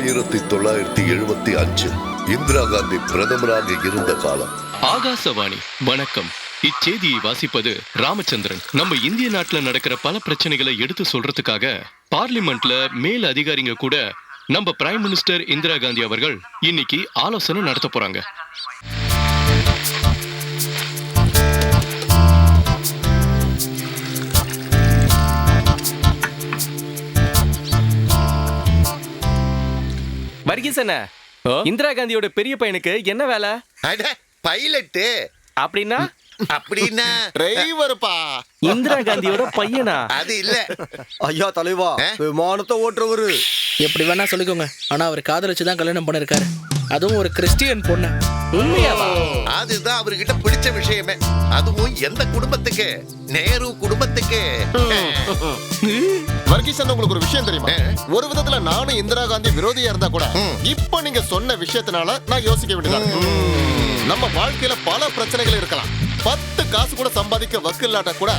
1975 இந்திரா காந்தி பிரதமராக இருந்த காலம். ஆகாசவாணி வணக்கம். இச்செய்தியை வாசிப்பது ராமச்சந்திரன். நம்ம இந்திய நாட்டுல நடக்கிற பல பிரச்சனைகளை எடுத்து சொல்றதுக்காக பார்லிமெண்ட்ல மேல் அதிகாரிங்க கூட நம்ம பிரைம் மினிஸ்டர் இந்திரா காந்தி அவர்கள் இன்னைக்கு ஆலோசனை நடத்த போறாங்க. வர்கீசன, இந்திரா காந்தியோட பெரிய பையனுக்கு என்ன வேலை? பைலட். அப்படின்னா அப்படின்னா டிரைவர்ப்பா. இந்திரா காந்தியோட பையனா? அது இல்ல ஐயா தலைவா, விமானத்தை ஓட்டுறவரு. எப்படி வேணா சொல்லிக்கோங்க, ஆனா அவர் காதலிச்சுதான் கல்யாணம் பண்ணிருக்காரு, அதுவும் ஒரு கிறிஸ்டியன் பொண்ணு. உண்மையாவா? அதுதான் அவர்கிட்ட பிடிச்ச விஷயமே. அதுவும் எந்த குடும்பத்துக்கு? நேரு குடும்பத்துக்கு. வர்கீசன், உங்களுக்கு ஒரு விஷயம் தெரியுமா? ஒரு விதத்துல நானும் இந்திரா காந்தி விரோதியா இருந்தா கூட இப்ப நீங்க சொன்ன விஷயத்தினால நான் யோசிக்க வேண்டியதா இருக்கு. நம்ம வாழ்க்கையில பல பிரச்சனைகள் இருக்கலாம். 10 காசு கூட சம்பாதிக்க வக்கில்லாட்ட கூட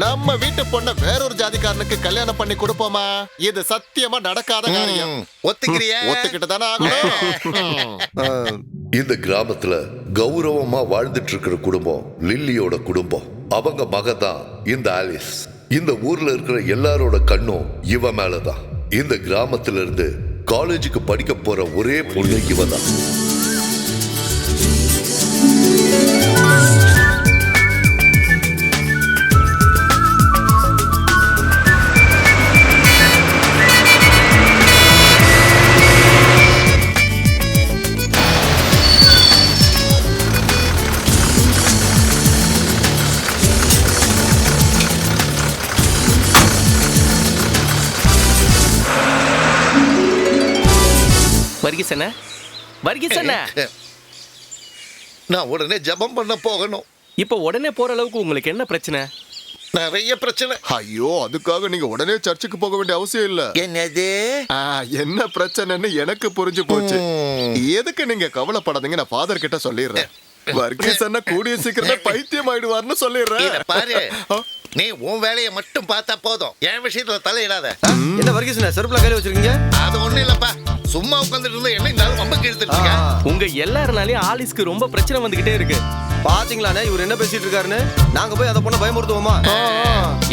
நம்ம வீட்டு பொண்ண வேறொரு ஜாதிக்காரனுக்கு கல்யாணம் பண்ணி கொடுப்போமா? இது சத்தியமா நடக்காத காரியம். ஒத்துக்கிறியா? ஒத்துக்கிட்டு தானே ஆகணும். இந்த கிராமத்துல கௌரவமா வாழ்ந்துட்டு இருக்கிற குடும்பம் லில்லியோட குடும்பம். அவங்க மகதான் இந்த ஆலிஸ். இந்த ஊர்ல இருக்கிற எல்லாரோட கண்ணும் இவ மேலதான். இந்த கிராமத்துல இருந்து காலேஜுக்கு படிக்க போற ஒரே பொண்ணு இவதான். நான் உடனே ஜபம் பண்ண போகணும். இப்ப உடனே போற அளவுக்கு உங்களுக்கு என்ன பிரச்சனை? நிறைய பிரச்சனை. ஐயோ, அதுக்காக நீங்க உடனே சர்ச்சுக்கு போக வேண்டிய அவசியம் இல்ல. என்னது? என்ன பிரச்சனைன்னு எனக்கு புரிஞ்சு போச்சு. எதுக்கு நீங்க கவலைப்படாதீங்க, நான் ஃபாதர் கிட்ட சொல்லிடுறேன். வர்கீசன் கூடிய சீக்கிரம் பைத்தியம் ஆயிடுவார்னு சொல்லிடுறேன். பாரு, நீ உன் வேலையை மட்டும் பார்த்தா போதும், என் விஷயத்துல தலையிடாத. என்ன வர்கீசன் செருப்புல கையில வச்சிருக்கீங்க? அது ஒண்ணு இல்லப்பா, சும்மா உட்கார்ந்துட்டு இருந்தா என்ன இந்த வம்பக்கு இழுத்துட்டு இருக்க? உங்க எல்லாருனாலயும் ஆலிஸ்க்கு ரொம்ப பிரச்சனை வந்துகிட்டே இருக்கு. பாத்தீங்களானே இவர் என்ன பேசிட்டு இருக்காருன்னு? நாங்க போய் அதை பொண்ணை பயமுறுத்துவோமா?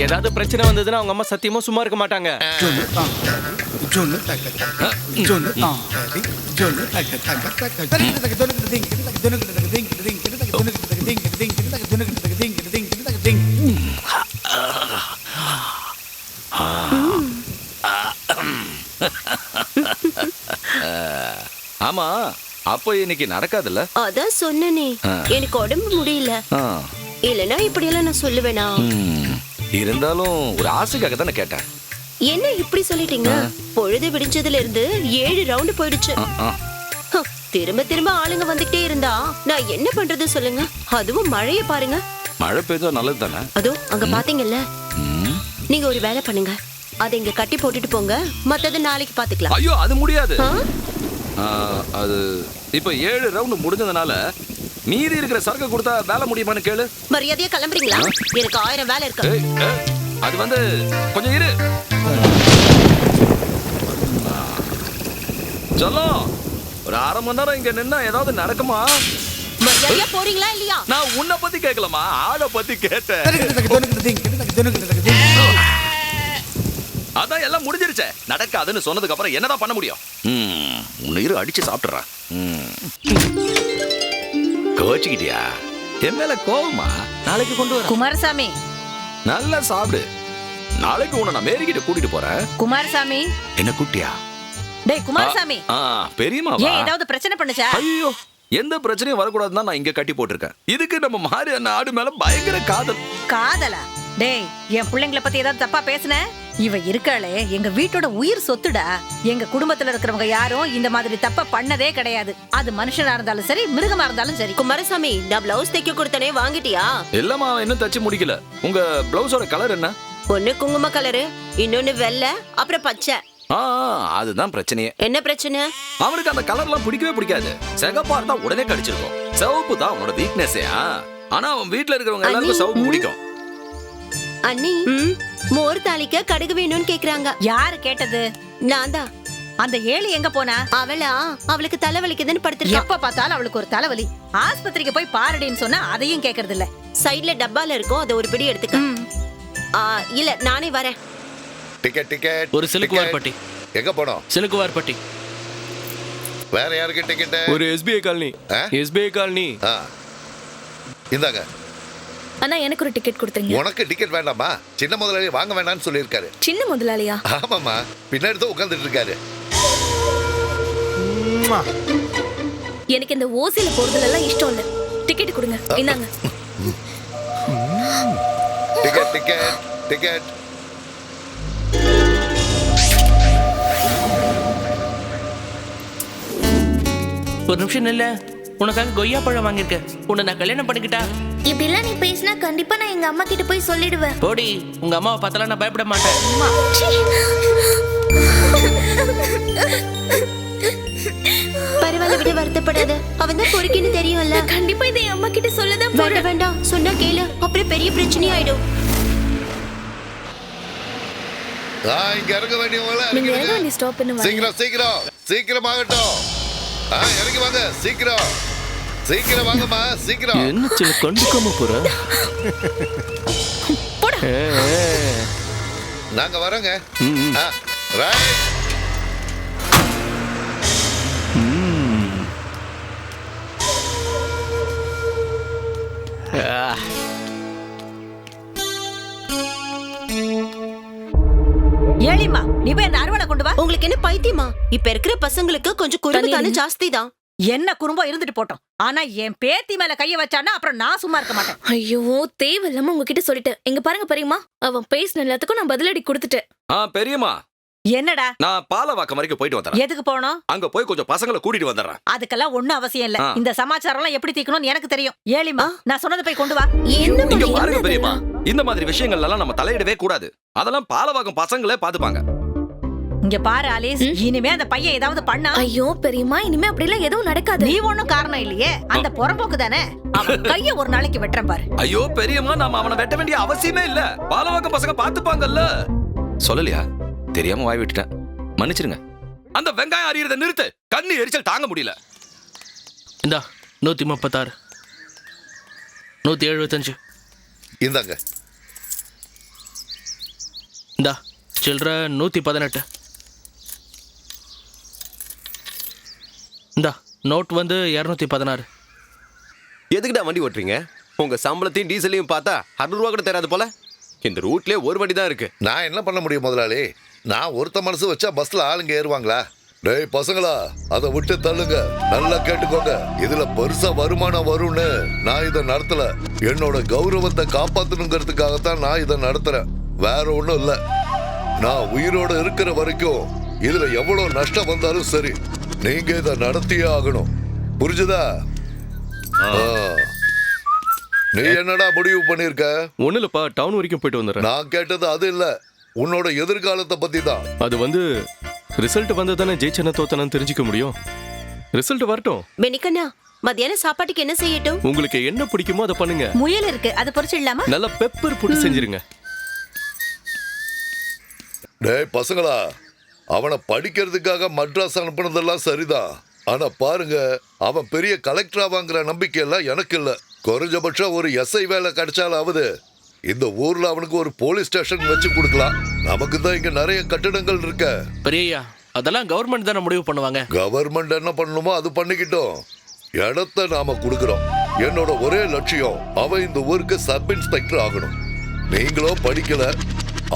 ஏதாவது பிரச்சனை வந்ததுன்னா அவங்க அம்மா சத்தியமா சும்மா இருக்க மாட்டாங்க. ஆமா, அப்போ இன்னைக்கு நடக்காதுல்ல? அதான் சொன்னனே, எனக்கு உடம்பு முடியல. இல்லனா இப்படி எல்லாம் நான் சொல்லுவேனா? இருந்தாலும் ஒரு ஆசைக்காக தானே கேட்டேன். என்ன இப்படி சொல்லிட்டீங்க? பொழுது விடிஞ்சதுல இருந்து 7 ரவுண்ட் போயிடுச்சு. திரும்ப திரும்ப ஆளுங்க வந்துகிட்டே இருந்தா நான் என்ன பண்றது சொல்லுங்க? அதுவும் மழைய பாருங்க. மழை பெய்தா நல்லது தானே? அதோ அங்க பாத்தீங்கல்ல, நீங்க ஒரு வேலை பண்ணுங்க, அதை இங்க கட்டி போட்டுட்டு போங்க, மத்தது நாளைக்கு பாத்துக்கலாம். ஐயோ, அது முடியாது. அது இப்ப 7 ரவுண்ட் முடிஞ்சதுனால மீதி இருக்கிற சரக்கு கொடுத்தா வேலை முடியுமான்னு கேளு. மரியாதையா கிளம்புறீங்களா? எனக்கு 1000 வேலை இருக்கு. அது வந்து கொஞ்சம் இரு. சொல்லும், ஒரு 1/2 மணி நேரம் இங்க நின்னா ஏதாவது நடக்குமா? மரியாதையா போறீங்களா இல்லையா? நான் உன்னை பத்தி கேட்கலாமா, ஆளை பத்தி கேட்டேன். அதான் எல்லாம் முடிஞ்சிருச்சே. நடக்காதுன்னு சொன்னதுக்கு அப்புறம் என்னதான் பண்ண முடியும்? உன்னை அடிச்சு சாப்பிட்டுறான். கோச்சிக்கிட்டியா? என் மேல கோவமா? நாளைக்கு கொண்டு வர. குமாரசாமி, நல்லா சாப்பிடு. நாளைக்கு உன்னை நான் மேரிக்கிட்ட கூட்டிட்டு போறேன். குமாரசாமி. என்ன கூட்டியா? டேய் குமாரசாமி, பெரியமா ஏன் ஏதாவது பிரச்சனை பண்ணுச்சா? ஐயோ, எந்த பிரச்சனையும் வரக்கூடாதுன்னு நான் இங்க கட்டி போட்டிருக்கேன். இதுக்கு நம்ம மாறி அந்த ஆடு மேல பயங்கர காதல். காதலா? டேய், என் பிள்ளைங்களை பத்தி ஏதாவது தப்பா பேசுன? இவ இருக்காளே எங்க வீட்டோட உயிர் சொத்துடா. எங்க குடும்பத்துல இருக்கிறவங்க யாரும் இந்த மாதிரி தப்ப பண்ணதே கிடையாது. அது மனுஷனா இருந்தாலும் சரி, மிருகமா இருந்தாலும் சரி. குமாரசாமி, நான் பிளவுஸ் தைக்க கொடுத்தனே, வாங்கிட்டியா? இல்லம்மா, இன்னும் தச்சு முடிக்கல. உங்க பிளவுஸோட கலர் என்ன? ஒண்ணு குங்கும கலரு, இன்னொன்னு வெள்ளை, அப்புறம் பச்சை. அதுதான் பிரச்சனையே. என்ன பிரச்சனை? அவனுக்கு அந்த கலர்லாம் பிடிக்கவே பிடிக்காது. சிகப்பா இருந்தா உடனே கடிச்சிருக்கும். சிவப்பு தான் அவனோட வீக்னஸே. ஆனா அவன் வீட்டுல இருக்கிறவங்க எல்லாருக்கும் சிவப்பு பிடிக்கும். அண்ணி, மோர் தாளிக்க கடுகு வேணும்னு கேக்குறாங்க. யாரு கேட்டது? நான் தான். அந்த ஏழி எங்க போனா? அவளுக்கு தலைவலிக்குதுன்னு படுத்திருக்கா. எப்ப பார்த்தாலும் அவளுக்கு ஒரு தலைவலி. ஆஸ்பத்திரிக்கு போய் பாருடின்னு சொன்னா அதையும் கேக்குறது இல்ல. சைடுல டப்பால இருக்கும், அதை ஒரு பிடி எடுத்துக்க. இல்ல நானே வரேன். டிக்கெட் ஒரு சிலுக்குவார்பட்டி. எங்க போனோம்? சிலுக்குவார்பட்டி. வேற யாருக்கு டிக்கெட்? ஒரு எஸ்பிஐ காலனி. SBI colony. இந்தாங்க. அண்ணா எனக்கு ஒரு டிக்கெட் கொடுத்துருங்க. உனக்கு டிக்கெட் வேண்டாமா? சின்ன முதலாளி வாங்க வேண்டாம்னு சொல்லியிருக்காரு. சின்ன முதலாளியா? ஆமாமா, பின்னாடி தான் உட்கார்ந்துட்டு இருக்காரு. எனக்கு இந்த ஓசில போறதுல எல்லாம் இஷ்டம் இல்ல. டிக்கெட் கொடுங்க. இந்தாங்க. டிக்கெட். ஒரு நிமிஷம் இல்ல, உனக்காக கொய்யா பழம் வாங்கியிருக்கேன். உன்னை நான் கல்யாணம் பண்ணிக்கிட்டா? இப்படி எல்லாம் நீ பேசினா கண்டிப்பா நான் எங்க அம்மா கிட்ட போய் சொல்லிடுவேன். போடி, உங்க அம்மாவை பார்த்தாலும் நான் பயப்பட மாட்டேன். பரவாயில்ல, விட வருத்தப்படாத. அவன் தான் பொறுக்கின்னு தெரியும்ல. கண்டிப்பா இதை அம்மா கிட்ட சொல்லதான் போறேன். வேண்டாம், சொன்னா கேளு, அப்புறம் பெரிய பிரச்சனை ஆயிடும். இங்க இறங்க வேண்டியவங்கள நீங்க எங்க நீ ஸ்டாப் பண்ணுவா? சீக்கிரம் ஆகட்டும். இறங்கி வாங்க, சீக்கிரம் வாங்கம்மா, சீக்கிரம். என்ன சின்ன கண்டுக்காம போற? நாங்க வரோங்க. ரைட். ஏழிமா, நீ போய் அந்த அறுவடை கொண்டு வா. உங்களுக்கு என்ன பைத்தியமா? இப்ப இருக்கிற பசங்களுக்கு கொஞ்சம் குறும்பு தானே ஜாஸ்தி தான். என்ன குறும்போ இருந்துட்டு போட்டோம். ஆனா என் பேத்தி மேல கைய வச்சானா அப்புறம் நான் சும்மா இருக்க மாட்டேன். ஐயோ, தேவையில்லாம உங்ககிட்ட சொல்லிட்டேன். எங்க பாருங்க பெரியம்மா, அவன் பேசின எல்லாத்துக்கும் நான் பதிலடி கொடுத்துட்டேன். பெரியம்மா, என்னடா? நான் பாலவாக்கம் வரைக்கும் போயிட்டு வந்துறேன். எதுக்கு போனோம்? அங்க போய் கொஞ்சம் பசங்களை கூட்டிட்டு வந்துடுறேன். அதுக்கெல்லாம் ஒண்ணும் அவசியம் இல்ல. இந்த சமாச்சாரம் எல்லாம் எப்படி தீக்கணும்னு எனக்கு தெரியும். ஏழிமா, நான் சொன்னதை போய் கொண்டு வா. இங்க பாருங்க பெரியம்மா, இந்த மாதிரி விஷயங்கள் எல்லாம் நம்ம தலையிடவே கூடாது. அதெல்லாம் பாலவாக்கம் பசங்களே பாத்துப்பாங்க. இங்க பாரு ஆலிஸ், இனிமே அந்த பையன் ஏதாவது பண்ணா. ஐயோ பெரியம்மா, இனிமே அப்படி எல்லாம் எதுவும் நடக்காது. நீ ஒண்ணும் காரணம் இல்லையே, அந்த புறம்போக்கு தானே. அவன் கைய ஒரு நாளைக்கு வெட்டுறேன் பாரு. ஐயோ பெரியம்மா, நாம அவனை வெட்ட வேண்டிய அவசியமே இல்ல. பாலவாக்கம் பசங்க பாத்துப்பாங்கல்ல. சொல்லலையா? தெரியாம வாய் விட்டுட்டேன், மன்னிச்சிருங்க. அந்த வெங்காயம் அறியறத நிறுத்து. கண்ணு எரிச்சல் தாங்க முடியல. இந்தா 136, 175. இந்தாங்க. இந்தா சில்லற 118. இந்தா நோட் வந்து 216. எதுக்குடா வண்டி ஓட்டுறீங்க? உங்க சம்பளத்தையும் டீசலையும் பார்த்தா 100 ரூபா கூட தராது போல. இந்த ரூட்லயே ஒரு வண்டி தான் இருக்கு. நான் என்ன பண்ண முடியும் முதலாளி? நான் ஒருத்த மனசு வச்சா பஸ்ல ஆளுங்க ஏறுவாங்களா? டேய் பசங்களா, அதை விட்டு தள்ளுங்க. நல்லா கேட்டுக்கோங்க, இதுல பெருசா வருமானம் வரும்னு நான் இதை நடத்தல. என்னோட கௌரவத்தை காப்பாத்தணுங்கிறதுக்காகத்தான் நான் இதை நடத்துறேன், வேற ஒண்ணும் இல்ல. நான் உயிரோட இருக்கிற வரைக்கும் இதுல எவ்வளவு நஷ்டம் வந்தாலும் சரி, நீங்க இதை நடத்தியே ஆகணும். புரிஞ்சுதா? நீ என்னடா முடிவு பண்ணிருக்க? ஒண்ணு இல்லப்பா, டவுன் வரைக்கும் போயிட்டு வந்துடுறேன். நான் கேட்டது அது இல்ல, உன்னோட எதிர்காலத்தை பத்தி தான். அது வந்து ரிசல்ட் வந்து தானே ஜெயிச்சன தோத்தனன்னு தெரிஞ்சுக்க முடியும். ரிசல்ட் வரட்டும். மெனிக்கண்ணா, மத்தியான சாப்பாட்டுக்கு என்ன செய்யட்டும்? உங்களுக்கு என்ன பிடிக்குமோ அதை பண்ணுங்க. முயல் இருக்கு, அது பொரிச்சிடலாமா? நல்ல பெப்பர் போட்டு செஞ்சிருங்க. டேய் பசங்களா, அவனை படிக்கிறதுக்காக மட்ராஸ் அனுப்புனதெல்லாம் சரிதான். ஆனா பாருங்க, அவன் பெரிய கலெக்டரா வாங்குற நம்பிக்கை எல்லாம் எனக்கு இல்ல. குறைஞ்சபட்சம் ஒரு எஸ்ஐ வேலை கிடைச்சாலாவது இந்த ஊர்ல அவனுக்கு ஒரு போலீஸ் ஸ்டேஷன் வச்சு கொடுக்கலாம். நமக்கு தான் இங்க நிறைய கட்டிடங்கள் இருக்க. பெரியய்யா, அதெல்லாம் கவர்மெண்ட் தானே முடிவு பண்ணுவாங்க. கவர்மெண்ட் என்ன பண்ணணுமோ அது பண்ணிக்கிட்டோம். இடத்தை நாம கொடுக்கிறோம். என்னோட ஒரே லட்சியம், அவன் இந்த ஊருக்கு சப் இன்ஸ்பெக்டர் ஆகணும். நீங்களோ படிக்கல,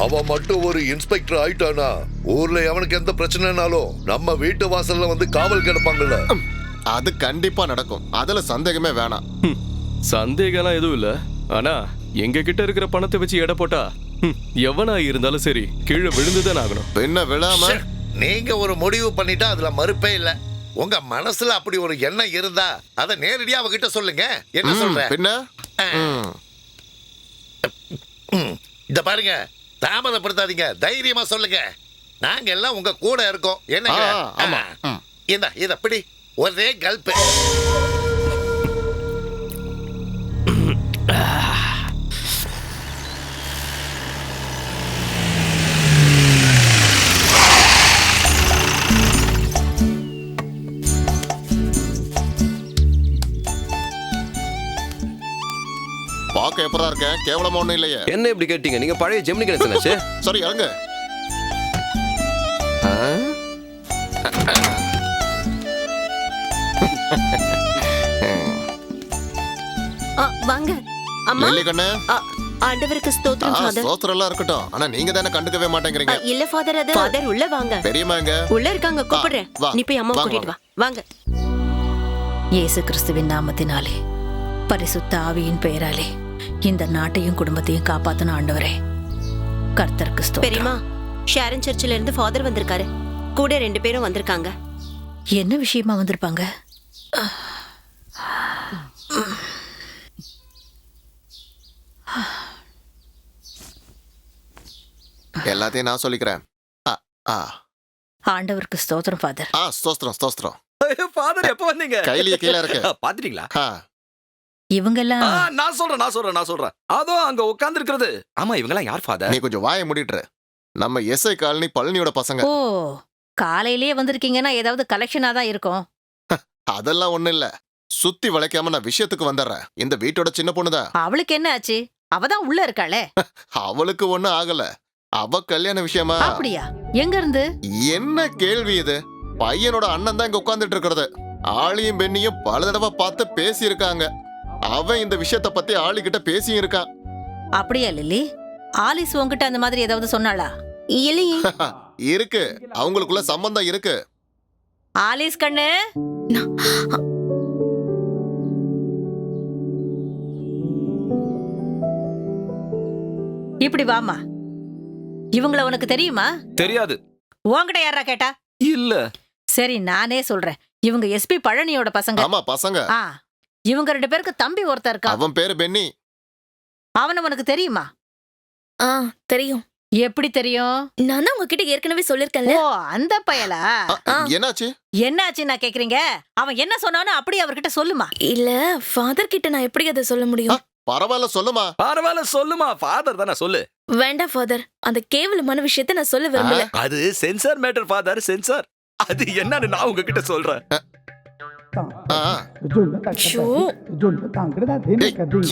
அவன் மட்டும் ஒரு இன்ஸ்பெக்டர் ஆயிட்டானா ஊர்ல அவனுக்கு எந்த பிரச்சனைனாலும் நம்ம வீட்டு வாசல்ல வந்து காவல் கிடப்பாங்கல்ல. அது கண்டிப்பா நடக்கும், அதுல சந்தேகமே வேணாம். சந்தேகம்லாம் எதுவும் இல்ல. ஆனா எங்க கிட்ட இருக்கிற பணத்தை வச்சு எடை போட்டா எவனா இருந்தாலும் சரி கீழே விழுந்துதான் ஆகணும். பின்ன விழாம நீங்க ஒரு முடிவு பண்ணிட்டா அதுல மறுப்பே இல்ல. உங்க மனசுல அப்படி ஒரு எண்ணம் இருந்தா அதை நேரடியா அவகிட்ட சொல்லுங்க. என்ன சொல்ற? பின்ன இத பாருங்க, தாமதப்படுத்தாதீங்க, தைரியமா சொல்லுங்க. நாங்க எல்லாம் உங்க கூட இருக்கோம். என்ன? ஆமா. இத பிடி, ஒரே கல்ப். பார்க்க எப்படா இருக்கேன்? கேவலமா ஒண்ணும் இல்லையே. என்ன இப்படி கேட்டீங்க? நீங்க பழைய ஜெமினி கணேசனாச்சே. சரி இறங்க. வாங்க அம்மா. லில்லி கண்ணு. ஆண்டவருக்கு ஸ்தோத்திரம் ஃபாதர். ஸ்தோத்திரம் எல்லாம் இருக்கட்டும். ஆனா நீங்க தானே கண்டுக்கவே மாட்டேங்கிறீங்க. இல்ல ஃபாதர், அது ஃபாதர் உள்ள வாங்க. பெரியம்மா எங்க? உள்ள இருக்காங்க, கூப்பிடுறேன். நீ போய் அம்மா கூட்டிட்டு வா. வாங்க. இயேசு கிறிஸ்துவின் நாமத்தினாலே, பரிசுத்த ஆவியின் பெயராலே இந்த நாட்டையும் குடும்பத்தையும் காப்பாத்தன ஆண்டவரே, கர்த்தருக்கு ஸ்தோத்திரம். பெரியம்மா, ஷாரன் சர்ச்சில் இருந்து ஃபாதர் வந்திருக்காரு. கூட 2 பேரும் வந்திருக்காங்க. என்ன விஷயமா வந்திருப்பாங்க? எல்லாத்தையும் நான் சொல்லிக்கிறேன். ஆண்டவருக்கு ஸ்தோத்திரம் ஃபாதர். ஸ்தோத்திரம் ஸ்தோத்திரம். ஃபாதர் எப்போ வந்தீங்க? கையிலேயே கீழே இருக்கு. பாத்துட்டீங்களா? இவங்கெல்லாம் நான் சொல்றேன். அதோ அங்க உட்கார்ந்து இருக்கிறது. ஆமா, இவங்கெல்லாம் யார் ஃபாதர்? நீ கொஞ்சம் வாயை மூடிட்டு. நம்ம எஸ்ஐ காலனி பழனியோட பசங்க. ஓ, காலையிலேயே வந்திருக்கீங்கன்னா ஏதாவது கலெக்ஷனா தான் இருக்கும். அதெல்லாம் ஒண்ணு இல்ல. சுத்தி வளைக்காம நான் விஷயத்துக்கு வந்துடுறேன். இந்த வீட்டோட சின்ன பொண்ணுதான். அவளுக்கு என்ன ஆச்சு? அவதான் உள்ள இருக்காளே. அவளுக்கு ஒண்ணும் ஆகல. அவ கல்யாண விஷயமா. அப்படியா? எங்க இருந்து? என்ன கேள்வி இது? பையனோட அண்ணன் தான் இங்க உட்கார்ந்துட்டு இருக்கிறது. ஆளியும் பெண்ணியும் பல தடவை பார்த்து பேசி இருக்காங்க. அவன் இந்த விஷயத்த பத்தி ஆளிகிட்ட பேசியும் இருக்கான். அப்படியா லில்லி? ஆலிஸ் உங்ககிட்ட அந்த மாதிரி ஏதாவது சொன்னாளா? இல்லையே. இருக்கு, அவங்களுக்குள்ள சம்பந்தம் இருக்கு. ஆலிஸ் கண்ணு, இப்படி வாமா. இவங்கள உனக்கு தெரியுமா? தெரியாது. உன்கிட்ட யாரா கேட்டா? இல்ல. சரி, நானே சொல்றேன். இவங்க எஸ்பி பழனியோட பசங்க. ஆமா பசங்க. இவங்க 2 பேருக்கு தம்பி ஒருத்தர் இருக்கா. அவன் பேரு பென்னி. அவன உனக்கு தெரியுமா? தெரியும். எப்படி தெரியும்? நான் தான் உங்ககிட்ட ஏற்கனவே சொல்லிருக்கேன்ல. ஓ, அந்த பயலா? என்னாச்சு? என்னாச்சு நான் கேக்குறீங்க? அவன் என்ன சொன்னானோ அப்படி அவர்கிட்ட சொல்லுமா. இல்ல ஃபாதர் கிட்ட நான் எப்படி அதை சொல்ல முடியும்? பரவாயில்ல சொல்லுமா. ஃபாதர் தானே, சொல்லு. வேண்டாம் ஃபாதர், அந்த கேவலமான விஷயத்தை நான் சொல்ல விரும்பல. அது சென்சார் மேட்டர் ஃபாதர், சென்சார். அது என்னன்னு நான் உங்ககிட்ட சொல்றேன்.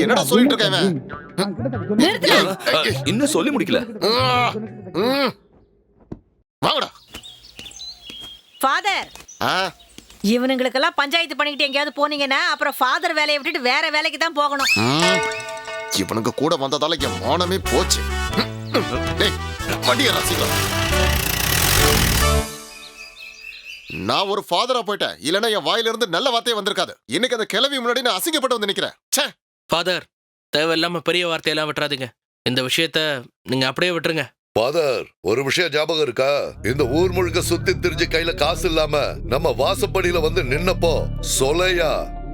என்னடா சொல்லிட்டு இருக்க? இன்னும் சொல்லி முடிக்கல. வாங்கடா ஃபாதர். இவனுங்களுக்கெல்லாம் பஞ்சாயத்து பண்ணிக்கிட்டு எங்கேயாவது போனீங்கன்னா அப்புறம் ஃபாதர் வேலையை விட்டுட்டு வேற வேலைக்கு தான் போகணும். இவனுக்கு கூட வந்ததால என் மானமே போச்சு. வண்டியை ரசிக்கலாம். நான் ஒரு ஃபாதரா போயிட்டேன். இல்லன்னா என் வாயில இருந்து நல்ல வார்த்தையே வந்திருக்காது. இன்னைக்கு அந்த கிளவி முன்னாடி நான் அசிங்கப்பட்டு வந்து நிக்கிறேன். ஃபாதர், தேவையில்லாம பெரிய வார்த்தையெல்லாம் விட்டுறாதீங்க. இந்த விஷயத்த நீங்க அப்படியே விட்டுருங்க. ஃபாதர், ஒரு விஷயம் ஞாபகம் இருக்கா? இந்த ஊர் முழுக்க சுத்தி திரிஞ்சு கையில காசு இல்லாம நம்ம வாசப்படியில வந்து நின்னப்போ சொலையா